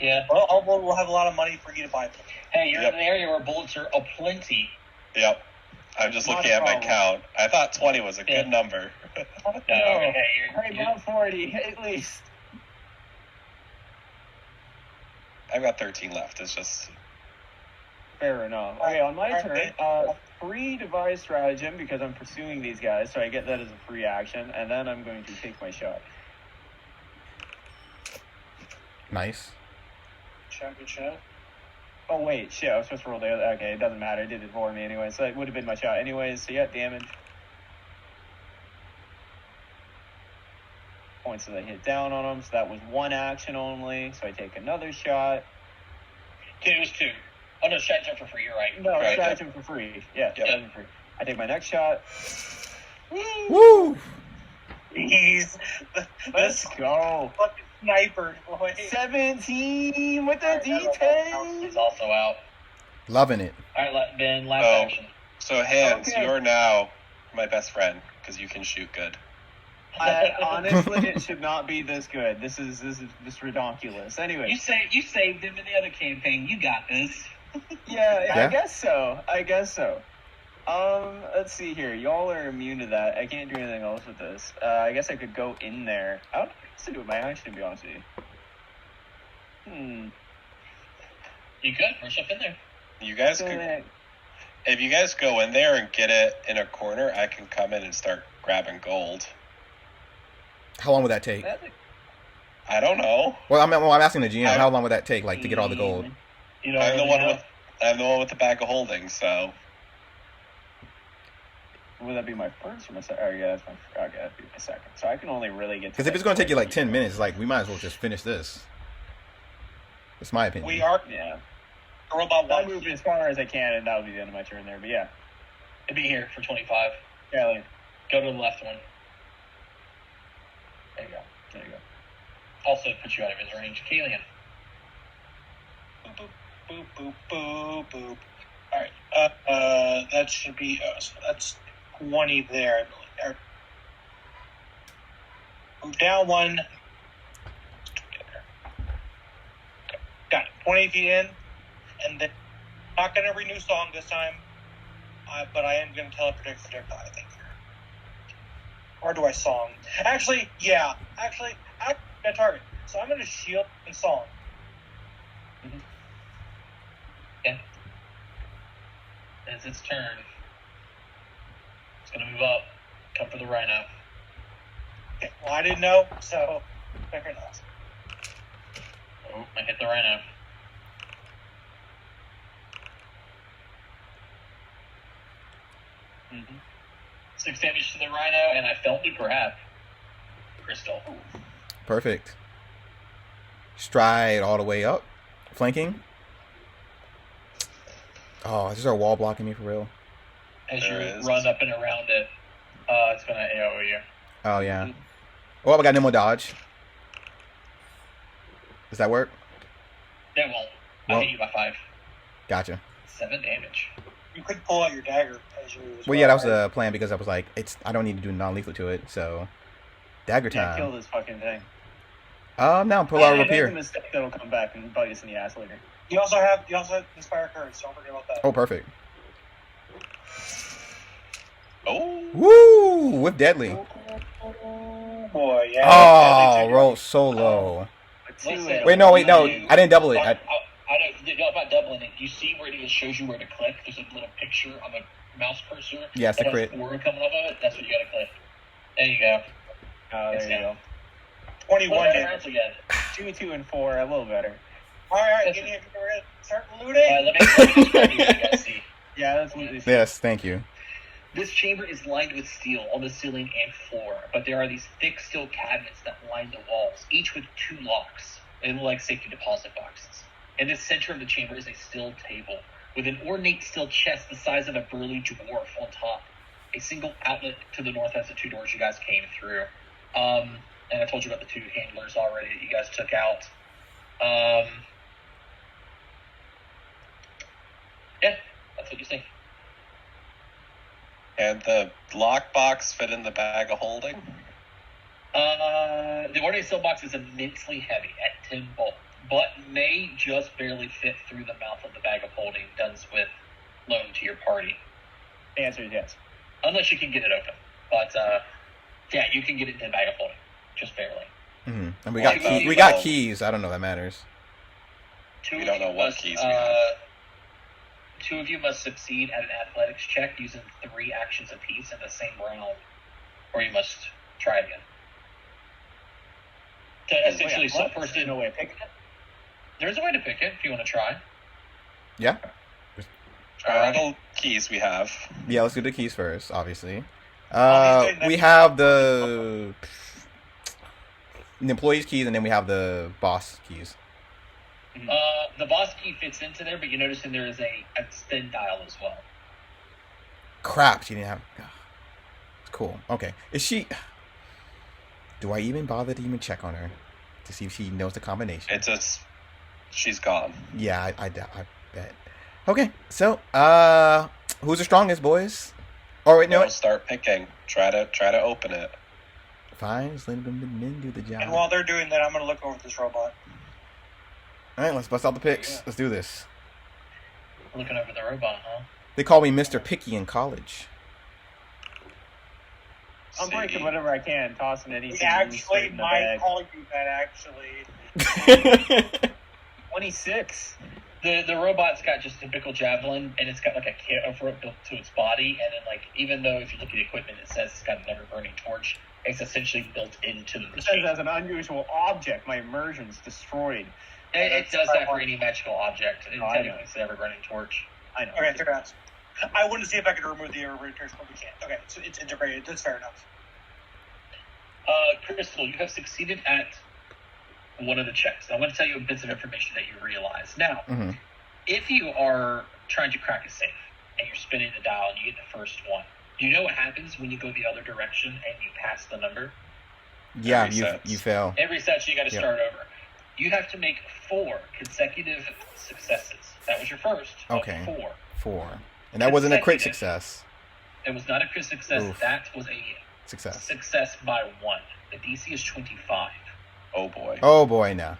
Yeah. Well, we'll have a lot of money for you to buy them. Hey, you're in an area where bullets are aplenty. Yep. I'm just Not looking a at my problem. count. I thought 20 was a Yeah. good number. No, hey, Right now, 40 at least. I've got 13 left. It's just Fair enough. Okay, on my Alright. turn, free device stratagem because I'm pursuing these guys, so I get that as a free action, and then I'm going to take my shot. Nice. Good shot. Oh wait, shit! I was supposed to roll the other. Okay, it doesn't matter. It did it for me anyway, so it would have been my shot anyways. So yeah, damage. Points that I hit down on them. So that was 1 action only. So I take another shot. it was 2. Oh no, stratagem for free. You're right. No, Right, stratagem for free. Yeah, stratagem for free. I take my next shot. Woo! He's Let's go. fucking sniper, boy. 17 with the He's D10. also out. Loving it. All right, Ben. Last Oh. action. so hands. Okay. You're now my best friend because you can shoot good. Honestly, it should not be this good. This is ridiculous. Anyway, You saved him in the other campaign. You got this. yeah, Yeah. I guess so. Let's see here. Y'all are immune to that. I can't do anything else with this. I guess I could go in there. I don't guess to do it my action, to be honest with you. You could rush up in there. You guys could, if you guys go in there and get it in a corner, I can come in and start grabbing gold. How long would that take? I don't know. Well, I'm asking the GM. How long would that take, like, to get all the gold? You know, I'm the one with the bag of holding. So Would that be my first or my second? Oh, yeah, that's my. Okay, that'd be my second. So I can only really get. Because if it's going to take you like 10 minutes, like, we might as well just finish this. That's my opinion. We are Yeah. robot I'll one. move as far as I can, and that'll be the end of my turn there. But yeah, It'd be here for 25. yeah. Like, Go to the left one. There you go. there you go. Also put you out of his range. Kalian. Boop, boop, boop, boop, boop. All right. That should be. So that's 20 there, I believe. Or, move down 1. Okay. Got it. 20 feet in, and then not going to renew song this time, but I am going to teleproject projectile, I think. Or do I song? Actually, yeah. Actually, I'm a target, so I'm going to shield and song. Yeah. It's its turn. It's gonna move up. Come for the rhino. Okay. Well, I didn't know, so fair enough. Oh, I hit the rhino. Mm-hmm. 6 damage to the Rhino, and I felt the grab. Crystal. Perfect. Stride all the way up. Flanking. Oh, is there a wall blocking me for real? As There you is. run up and around it, it's going to AoE you. Oh, yeah. Oh, I got no more dodge. Does that work? That won't. Well- I hit you by 5. Gotcha. 7 damage. You could pull out your dagger as you. Well, yeah, that was the plan because I was like, I don't need to do non-lethal to it, so dagger Yeah, kill time. this fucking thing. Now pull out a Make a rapier. mistake that'll come back and bite us in the ass later. You also have Inspire Courage. Don't forget about that. Oh, perfect. Oh, Woo! With deadly. Oh boy, yeah. Oh, roll so low. Listen, Wait, no, I didn't double it. I don't about doubling it. You see where it even shows you where to click? There's a little picture on the mouse cursor. Yes, the that has crit. aura coming off of it. That's what you gotta click. There you go. There you go. 21 What damage. rounds again? 2, 2, and 4, a little better. All right, That's get in, start Let looting. me describe these so you guys see. Yeah, that's what this Yes, thank you. This chamber is lined with steel on the ceiling and floor, but there are these thick steel cabinets that line the walls, each with 2 locks. They look like safety deposit boxes. In the center of the chamber is a steel table with an ornate steel chest the size of a burly dwarf on top. A single outlet to the north has the 2 doors you guys came through. And I told you about the 2 handlers already that you guys took out. Yeah, that's what you see. and the lockbox fit in the bag of holding. The ornate steel box is immensely heavy at 10 bulk, but may just barely fit through the mouth of the bag of holding Dunsmith loaned to your party. The answer is yes. Unless you can get it open. But, yeah, you can get it in the bag of holding. Just barely. Mm-hmm. And we Well, got you got know. keys. I don't know that matters. We don't know what keys we have. 2 of you must succeed at an athletics check using 3 actions apiece in the same round, or you must try again. To essentially, Wait, some what? person. No way of picking it? There's a way to pick it if you want to try. Yeah. All keys we have. Yeah, let's do the keys first, obviously. Obviously, We have the employee's keys, and then we have the boss keys. The boss key fits into there, but you notice there is a spin dial as well. Crap, she didn't have. It's cool. Okay, is she? Do I even bother to even check on her to see if she knows the combination? It's just she's gone. Yeah, I bet. Okay, so who's the strongest, boys? Or wait, no, Now start picking. Try to open it. fine. Just let the men do the job. And while they're doing that, I'm going to look over this robot. All right, let's bust out the picks. Yeah. Let's do this. Looking over the robot, huh? They call me Mr. Picky in college. I'm breaking whatever I can, tossing anything. We actually in the might bag. call you that, actually. 26. The robot's got just a typical javelin, and it's got like a kit over it built to its body, and then like even though if you look at the equipment, it says it's got a never burning torch. It's essentially built into the It says machine. as an unusual object, my immersion's destroyed. It does that for any magical object. It Oh, I know. technically it's a never burning torch. I know. Okay, fair enough. I wanted to see if I could remove the aerators, but we can't. Okay, so it's integrated. That's fair enough. Crystal, you have succeeded at one of the checks. I want to tell you bits of information that you realize. Now, hmm if you are trying to crack a safe and you're spinning the dial and you get the first one, do you know what happens when you go the other direction and you pass the number? Yeah, Resets. you fail. Every session you got to Yep. start over. You have to make 4 consecutive successes. That was your first. of Okay. 4. 4, and that wasn't a crit Consecutive. success. It was not a crit success. Oof. That was a Success. success by 1. The DC is 25. Oh boy. Oh boy, now.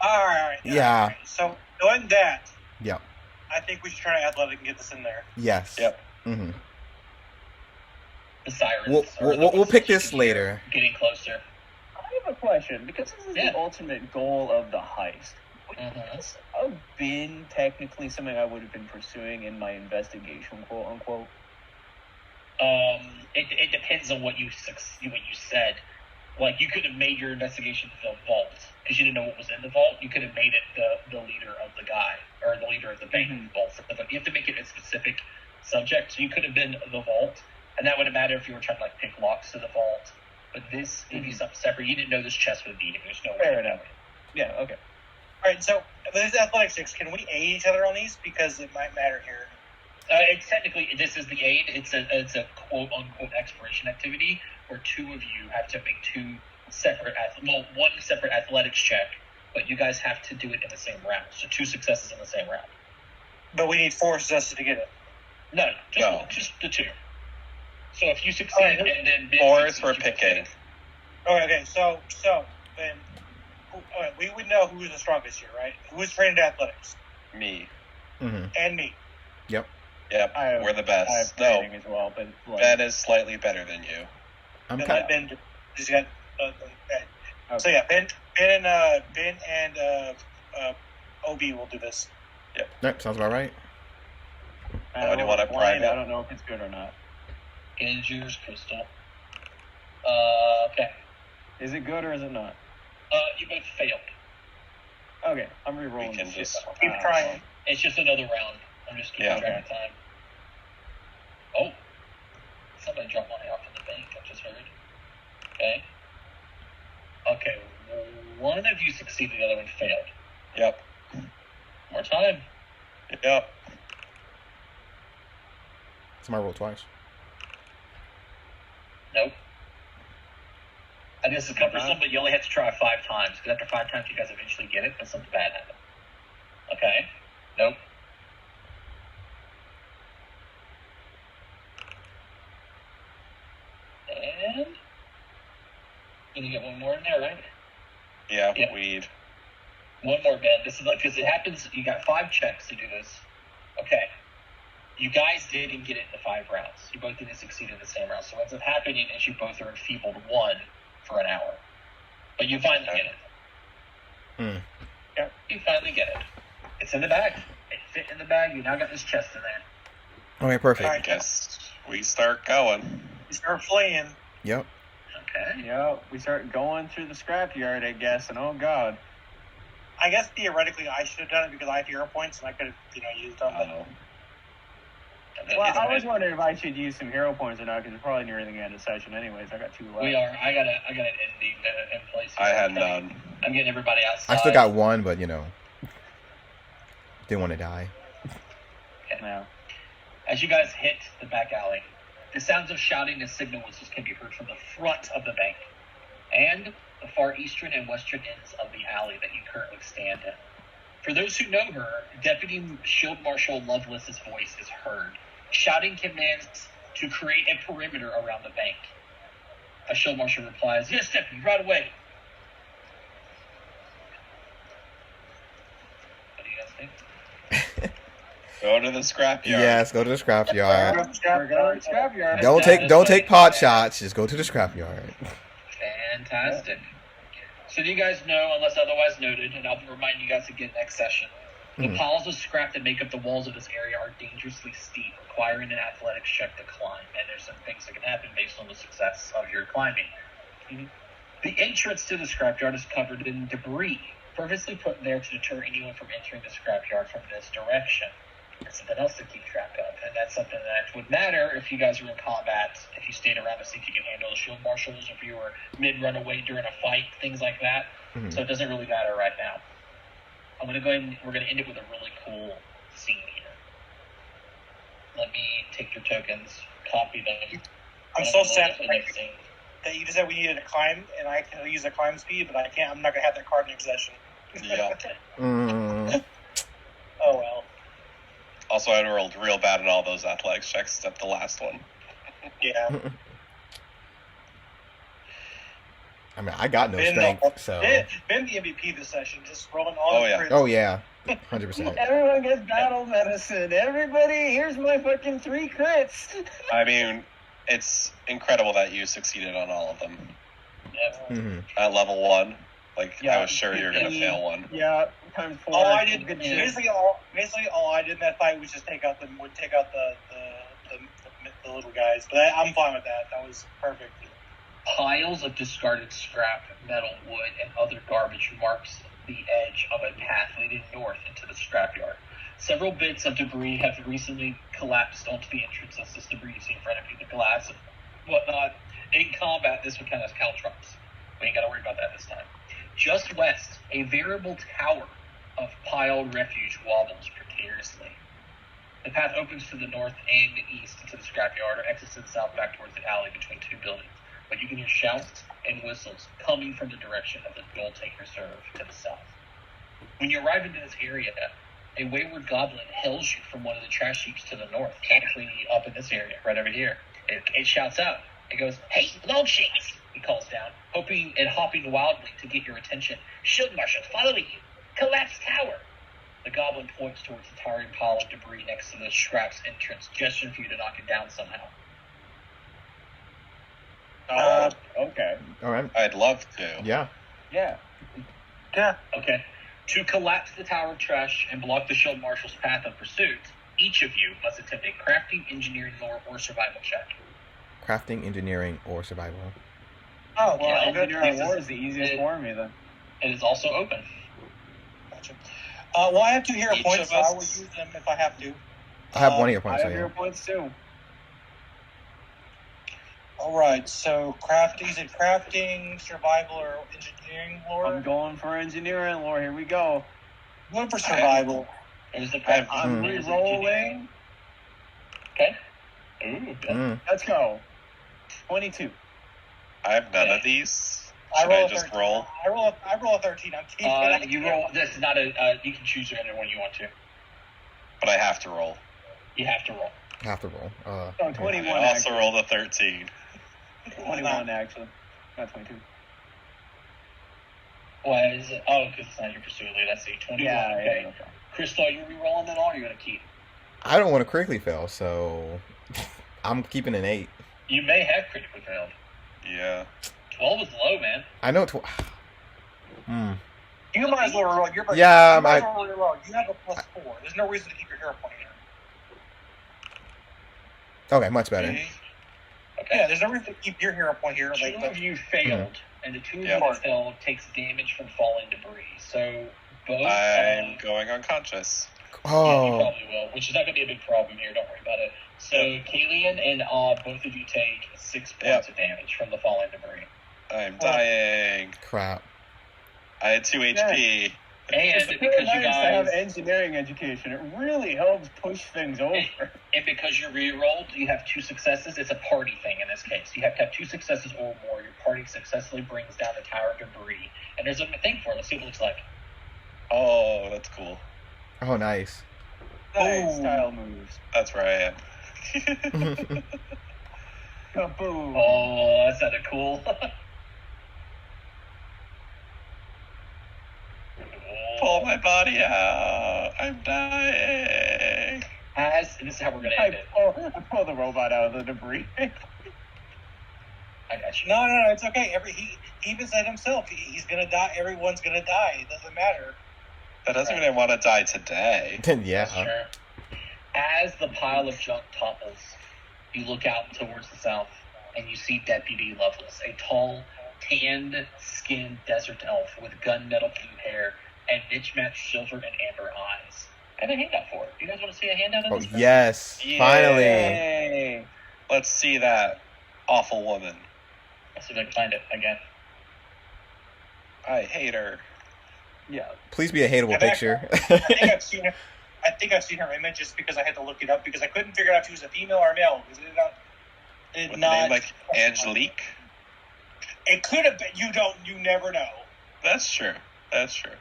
All right. Yeah. All right. So, knowing that, Yep. I think we should try athletic and get this in there. Yes. Yep. Mm-hmm. The sirens. We'll pick this later. Getting closer. I have a question, because this is Yeah. the ultimate goal of the heist. Would Mhm. this have been technically something I would have been pursuing in my investigation, quote unquote? It depends on what you said. Like, you could have made your investigation the vault because you didn't know what was in the vault. You could have made it the leader of the guy or the leader of the bank vault. You have to make it a specific subject. So you could have been the vault, and that wouldn't matter if you were trying to like pick locks to the vault. But this gave you something separate. You didn't know this chest would be here. There's no way. Fair enough. Yeah. Okay. All right, so these athletics checks, can we aid each other on these? Because it might matter here. It's technically, this is the aid. It's a quote unquote exploration activity where two of you have to make one separate athletics check, but you guys have to do it in the same round. So 2 successes in the same round. But we need 4 successes to get it. No, just the 2. So if you succeed and then Ben 4 is succeeds, for you picking. pick. Okay, so then we would know who's the strongest here, right? Who's trained in athletics? Me. Mm-hmm. And me. Yep. Yep, we're the best. I have No, training as well, but like, Ben is slightly better than you. I'm And kind let Ben just got. Ben. okay. So yeah, Ben and OB will do this. Yep, sounds about right. Oh, do you want to blind, prime it? I don't know if it's good or not. And yours, Crystal. Okay. Is it good or is it not? You both failed. Okay, I'm re-rolling We can this shit. just Keep trying. It's just another round. I'm just keeping Yeah. track of time. Oh. Somebody dropped money off in the bank, I just heard. Okay. Okay, one of you succeeded, the other one failed. Yep. More time. Yep. Somebody rolled twice. Nope. I guess it's cumbersome, but you only have to try 5 times, because after 5 times you guys eventually get it, but something bad happened. Okay. Nope. And you get one more in there, right? Yeah, Yeah. weed. One more, Ben. This is like, because it happens, you got 5 checks to do this. Okay. You guys didn't get it in the 5 rounds. You both didn't succeed in the same round. So what ends up happening is you both are enfeebled 1 for an hour. But you finally get it. Hmm. Yeah, you finally get it. It's in the bag. It fit in the bag. You now got this chest in there. Okay, perfect. I guess we start going. We start fleeing. Yep. Okay. Yeah, we start going through the scrapyard, I guess, and oh god. I guess theoretically I should have done it because I have hero points and I could have, used them. But Well, I was wondering if I should use some hero points or not, because it's probably nearing the end of the session anyways. I got 2 left. We are. I got an ending in place. I had Okay. none. I'm getting everybody outside. I still got 1, but didn't want to die. Now. As you guys hit the back alley, the sounds of shouting and signal whistles can be heard from the front of the bank and the far eastern and western ends of the alley that you currently stand in. For those who know her, Deputy Shield Marshal Lovelace's voice is heard, shouting commands to create a perimeter around the bank. A Shield Marshal replies, "Yes, Deputy, right away." What do you guys think? Go to the scrapyard. Yes, go to the scrapyard. We're going to the scrapyard. Don't take pot shots. Just go to the scrapyard. Fantastic. So do you guys know, unless otherwise noted, and I'll remind you guys again next session, the piles of scrap that make up the walls of this area are dangerously steep, requiring an athletics check to climb, and there's some things that can happen based on the success of your climbing. The entrance to the scrapyard is covered in debris, purposely put there to deter anyone from entering the scrapyard from this direction. There's something else to keep track of, and that's something that would matter if you guys were in combat, if you stayed around to see if you can handle the shield marshals, if you were mid-runaway during a fight, things like that. Mhm. So it doesn't really matter right now. I'm going to go ahead and we're going to end it with a really cool scene here. Let me take your tokens, copy them. I'm so and sad the next scene. that you just said we needed to climb, and I can use a climb speed, but I can't. I'm not gonna have that card in my possession. Yeah. Oh well. Also, I rolled real bad in all those athletics checks except the last one. Yeah. I mean, I got no Ben, strength, so. Ben the MVP this session, just rolling all Oh, the yeah. crits. Oh yeah, 100%. Everyone gets battle medicine. Everybody, here's my fucking 3 crits. I mean, it's incredible that you succeeded on all of them. Yep. Hmm. At level 1, I Yeah. was sure you were going to fail one. Yeah, times 4. All I did, Good shit. basically all I did in that fight was just take out the little guys. But I'm fine with that. That was perfect. Piles of discarded scrap, metal, wood, and other garbage marks the edge of a path leading north into the scrapyard. Several bits of debris have recently collapsed onto the entrance of this debris you see in front of you, the glass and whatnot. In combat, this would count as caltrops. We ain't got to worry about that this time. Just west, a variable tower of piled refuge wobbles precariously. The path opens to the north and east into the scrapyard, or exits to the south back towards the alley between two buildings. But you can hear shouts and whistles coming from the direction of the Gold-Taker Reserve to the south. When you arrive into this area, a wayward goblin hails you from one of the trash heaps to the north, technically up in this area, right over here. It shouts out. It goes, "Hey, Longshakes!" He calls down, hoping and hopping wildly to get your attention. "Shield marshals following you! Collapsed tower!" The goblin points towards the towering pile of debris next to the scraps entrance, gesturing for you to knock it down somehow. Okay. All right. I'd love to. Yeah. Yeah. Okay. To collapse the tower of trash and block the shield marshal's path of pursuit, each of you must attempt a crafting, engineering, lore, or survival check. Crafting, engineering, or survival. Oh, Well, Yeah, engineering this war is- is the easiest for me then. It is also open. gotcha. Well, I have 2 hero Each points, of so I us- will use them if I have to. I have one of your I points. have So your yeah. points too. All right, so crafting, is it crafting, survival, or engineering I'm lore? going for engineering lore. Here we go. I'm going for survival. There's the I have- I'm Mm. re-rolling. Okay. Ooh, good. Mm. Let's go. 22. I have none of these. I Should roll I a just 13. roll? I roll a 13. I'm keeping it. You roll. This is not a. You can choose any one you want to. But I have to roll. You have to roll. Have to roll. Oh, Yeah. 21 I also actually. rolled a 13. 21 actually. Not 22. Why is it? Oh, because it's not your pursuit lead. I see. 21. Yeah, okay. yeah, okay. Crystal, are you re-rolling that all? Or are you going to keep? I don't want to critically fail, so I'm keeping an 8. You may have critically failed. Yeah. 12 is low, man. I know. You might as well roll. Yeah, you might as well roll. You have a +4. There's no reason to keep your hero point here. Okay, much better. Okay. Yeah, there's no reason to keep your hero point here. Two of you failed, and the two of Yeah. you that failed takes damage from falling debris. So both. I'm going unconscious. Yeah, you Oh, probably will, which is not going to be a big problem here. Don't worry about it. So, Kalian and both of you take 6 points of damage from the falling debris. I'm dying. crap. I had 2 HP. And It's because really you nice to have guys, engineering education. It really helps push things over. and because you re-rolled, you have 2 successes. It's a party thing in this case. You have to have 2 successes or more. Your party successfully brings down the tower of debris. And there's a thing for it. Let's see what it looks like. Oh, that's cool. Oh, nice. Nice style moves. That's where I am. Kaboom. Oh, that sounded cool. Pull my body out. I'm dying. This is how we're going to end it. I pull the robot out of the debris. I got you. No, it's okay. He even said himself, he's gonna die. Everyone's gonna die. It doesn't matter. That doesn't mean I want to die today. Yeah. Sure. As the pile of junk topples, you look out towards the south, and you see Deputy Lovelace, a tall, tanned-skinned desert elf with gunmetal blue hair and niche-matched silver and amber eyes. I have a handout for it. You guys want to see a handout of Oh, this? yes. Yeah. Finally. Hey. Let's see that awful woman. Let's see if I can find it again. I hate her. Yeah. Please be a hateable I've picture. I think I've seen her image just because I had to look it up because I couldn't figure out if she was a female or a male. Because it With not, a name like Angelique. It could have been. You never know. That's true. That's true.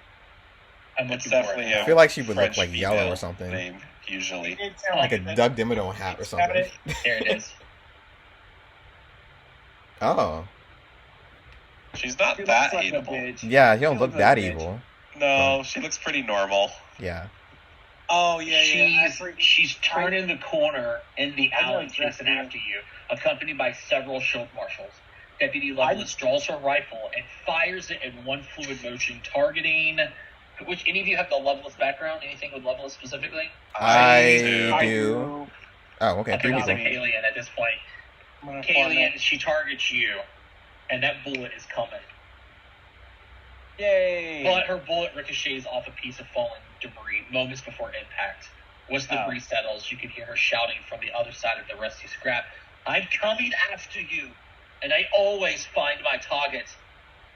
I'm It's looking for definitely it. I feel like she would look French like yellow female or something. Name, usually. It did sound Like a it. Doug Dimmadome hat or something. There it is. Oh. She's not She that looks like a hateable. bitch. Yeah, you don't She look looks like that a bitch. evil. No, she looks pretty normal. Yeah. Oh yeah. She's turning the corner in the I know alley, chasing exactly. after you, accompanied by several shield marshals. Deputy Lovelace draws her rifle and fires it in one fluid motion, targeting. Which any of you have the Lovelace background? Anything with Lovelace specifically? I I do. Oh, okay. I think it's Previously. like Alien at this point. I'm gonna find Alien, that. she targets you, and that bullet is coming. Yay. But her bullet ricochets off a piece of fallen debris moments before impact. Once the debris settles, you can hear her shouting from the other side of the rusty scrap, "I'm coming after you, and I always find my target.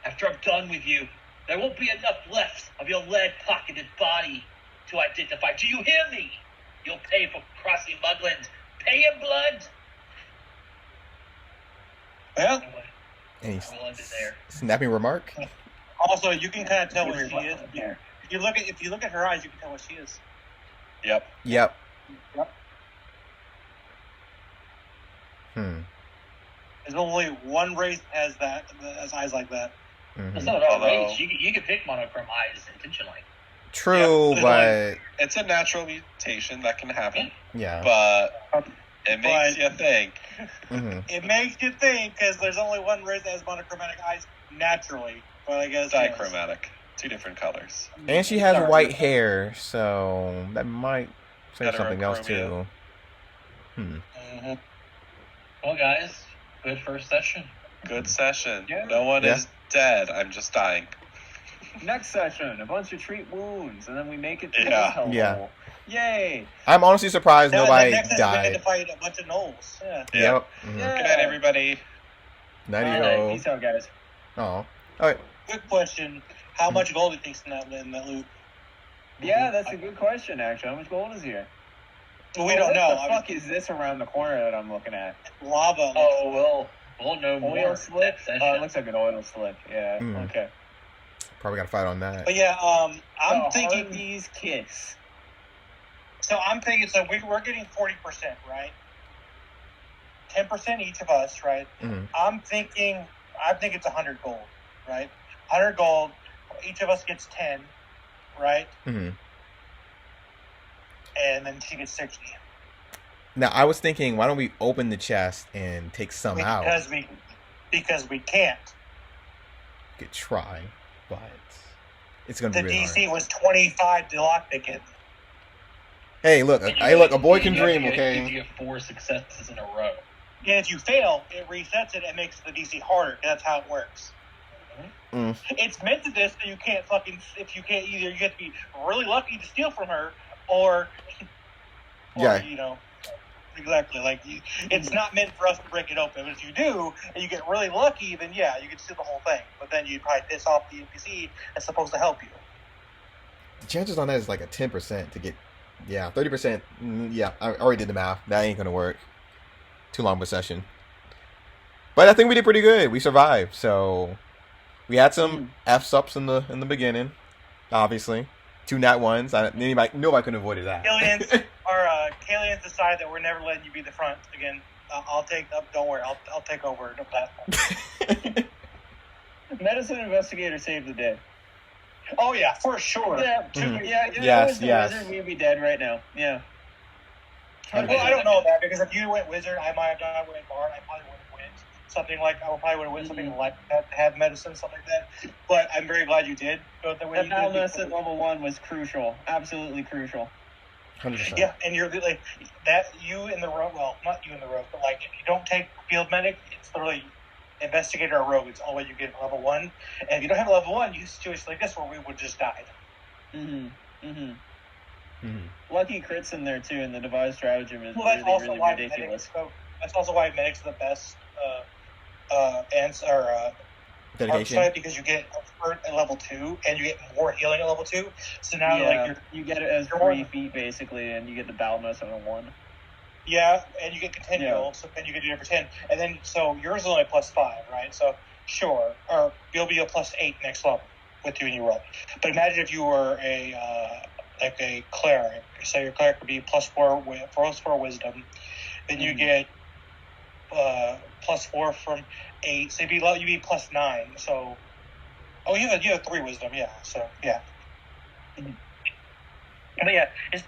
After I'm done with you, there won't be enough left of your lead-pocketed body to identify. Do you hear me? You'll pay for crossing Mugland. Pay in blood." Yeah. Any We'll end it there. snapping remark? Also, you can kind of tell what she is. There. If you look at her eyes, you can tell what she is. Yep. Yep. Yep. There's only one race that has eyes like that. It's not about race. You can pick monochrome eyes intentionally. True, Yeah, but it's a natural mutation that can happen, yeah. but it makes you think. It makes you think because there's only one race that has monochromatic eyes naturally. But I guess Dichromatic. 2 different colors. And she has white hair, so that might say something else too. Well, guys, good first session. Good session. Yeah. No one is dead. I'm just dying. Next session, a bunch of treat wounds, and then we make it to Yeah. this hell Yeah. level. Yay! I'm honestly surprised nobody next we had died. to fight a bunch of gnolls. Yeah. Yep. Yeah. Good night, everybody. Nighty-o. Peace out, guys. Oh. All right. Quick question: how much gold do you think's in that loot? Yeah, that's a good question, actually. How much gold is here? We don't know. What the fuck is this around the corner that I'm looking at? Lava. Oh, we'll know Oil more. slip? next session. Oh, it looks like an oil slip. Yeah, okay. Probably got to fight on that. But yeah, I'm thinking. Harvey's Kiss. So I'm thinking. So we're getting 40%, right? 10% each of us, right? I'm thinking it's 100 gold, right? 100 gold. Each of us gets 10, right? And then she gets 60. Now I was thinking, why don't we open the chest and take some out? Because we can't. Could try, but it's gonna be The really DC hard. was 25 to lockpick it. Hey, look! A boy can dream. You Okay. get 4 successes in a row. And if you fail, it resets it and makes the DC harder. That's how it works. It's meant to this that you can't if you can't either you have to be really lucky to steal from her or Yeah. Exactly. Like it's not meant for us to break it open. But if you do and you get really lucky, then yeah, you can steal the whole thing. But then you probably piss off the NPC that's supposed to help you. The chances on that is like a 10% to get. Yeah, 30%. Yeah, I already did the math. That ain't gonna work. Too long of a session. But I think we did pretty good. We survived. So we had some F-ups in the beginning. Obviously, 2 nat ones. Nobody could have avoided that. Kalians decided that we're never letting you be the front again. I'll take up. Don't worry. I'll take over the platform. Medicine investigator saved the day. Oh yeah, for sure. Yeah, Yes. Wizard, we'd be dead right now. Yeah. Well, I don't know that because if you went wizard, I might have done. I went bard. I probably would have went something like. I probably would have went something like that. Have medicine, something like that. But I'm very glad you did go the way That you balance did. at level 1 was crucial. Absolutely crucial. 100%. Yeah, and you're like that. You in the rogue. Well, not you in the rogue, but like if you don't take field medic, it's literally investigator or rogue. It's all what you get at level 1. And if you don't have a level 1, you situation like this where we would just died. Lucky crits in there too, and the devised stratagem is Well, really ridiculous. That's also why medic's the best Dedication. archetype because you get expert at level 2 and you get more healing at level 2. So now you get it as free feat basically, and you get the boundless on a 1. Yeah, and you get continual, so then you can do it for 10. And then, so yours is only +5, right? So, sure. Or you'll be a +8 next level with you and you roll. But imagine if you were like a cleric. So your cleric would be +4 wisdom. Then you get +4 from 8. So you'd be +9. So, you have 3 wisdom, yeah. So, yeah. But yeah, it's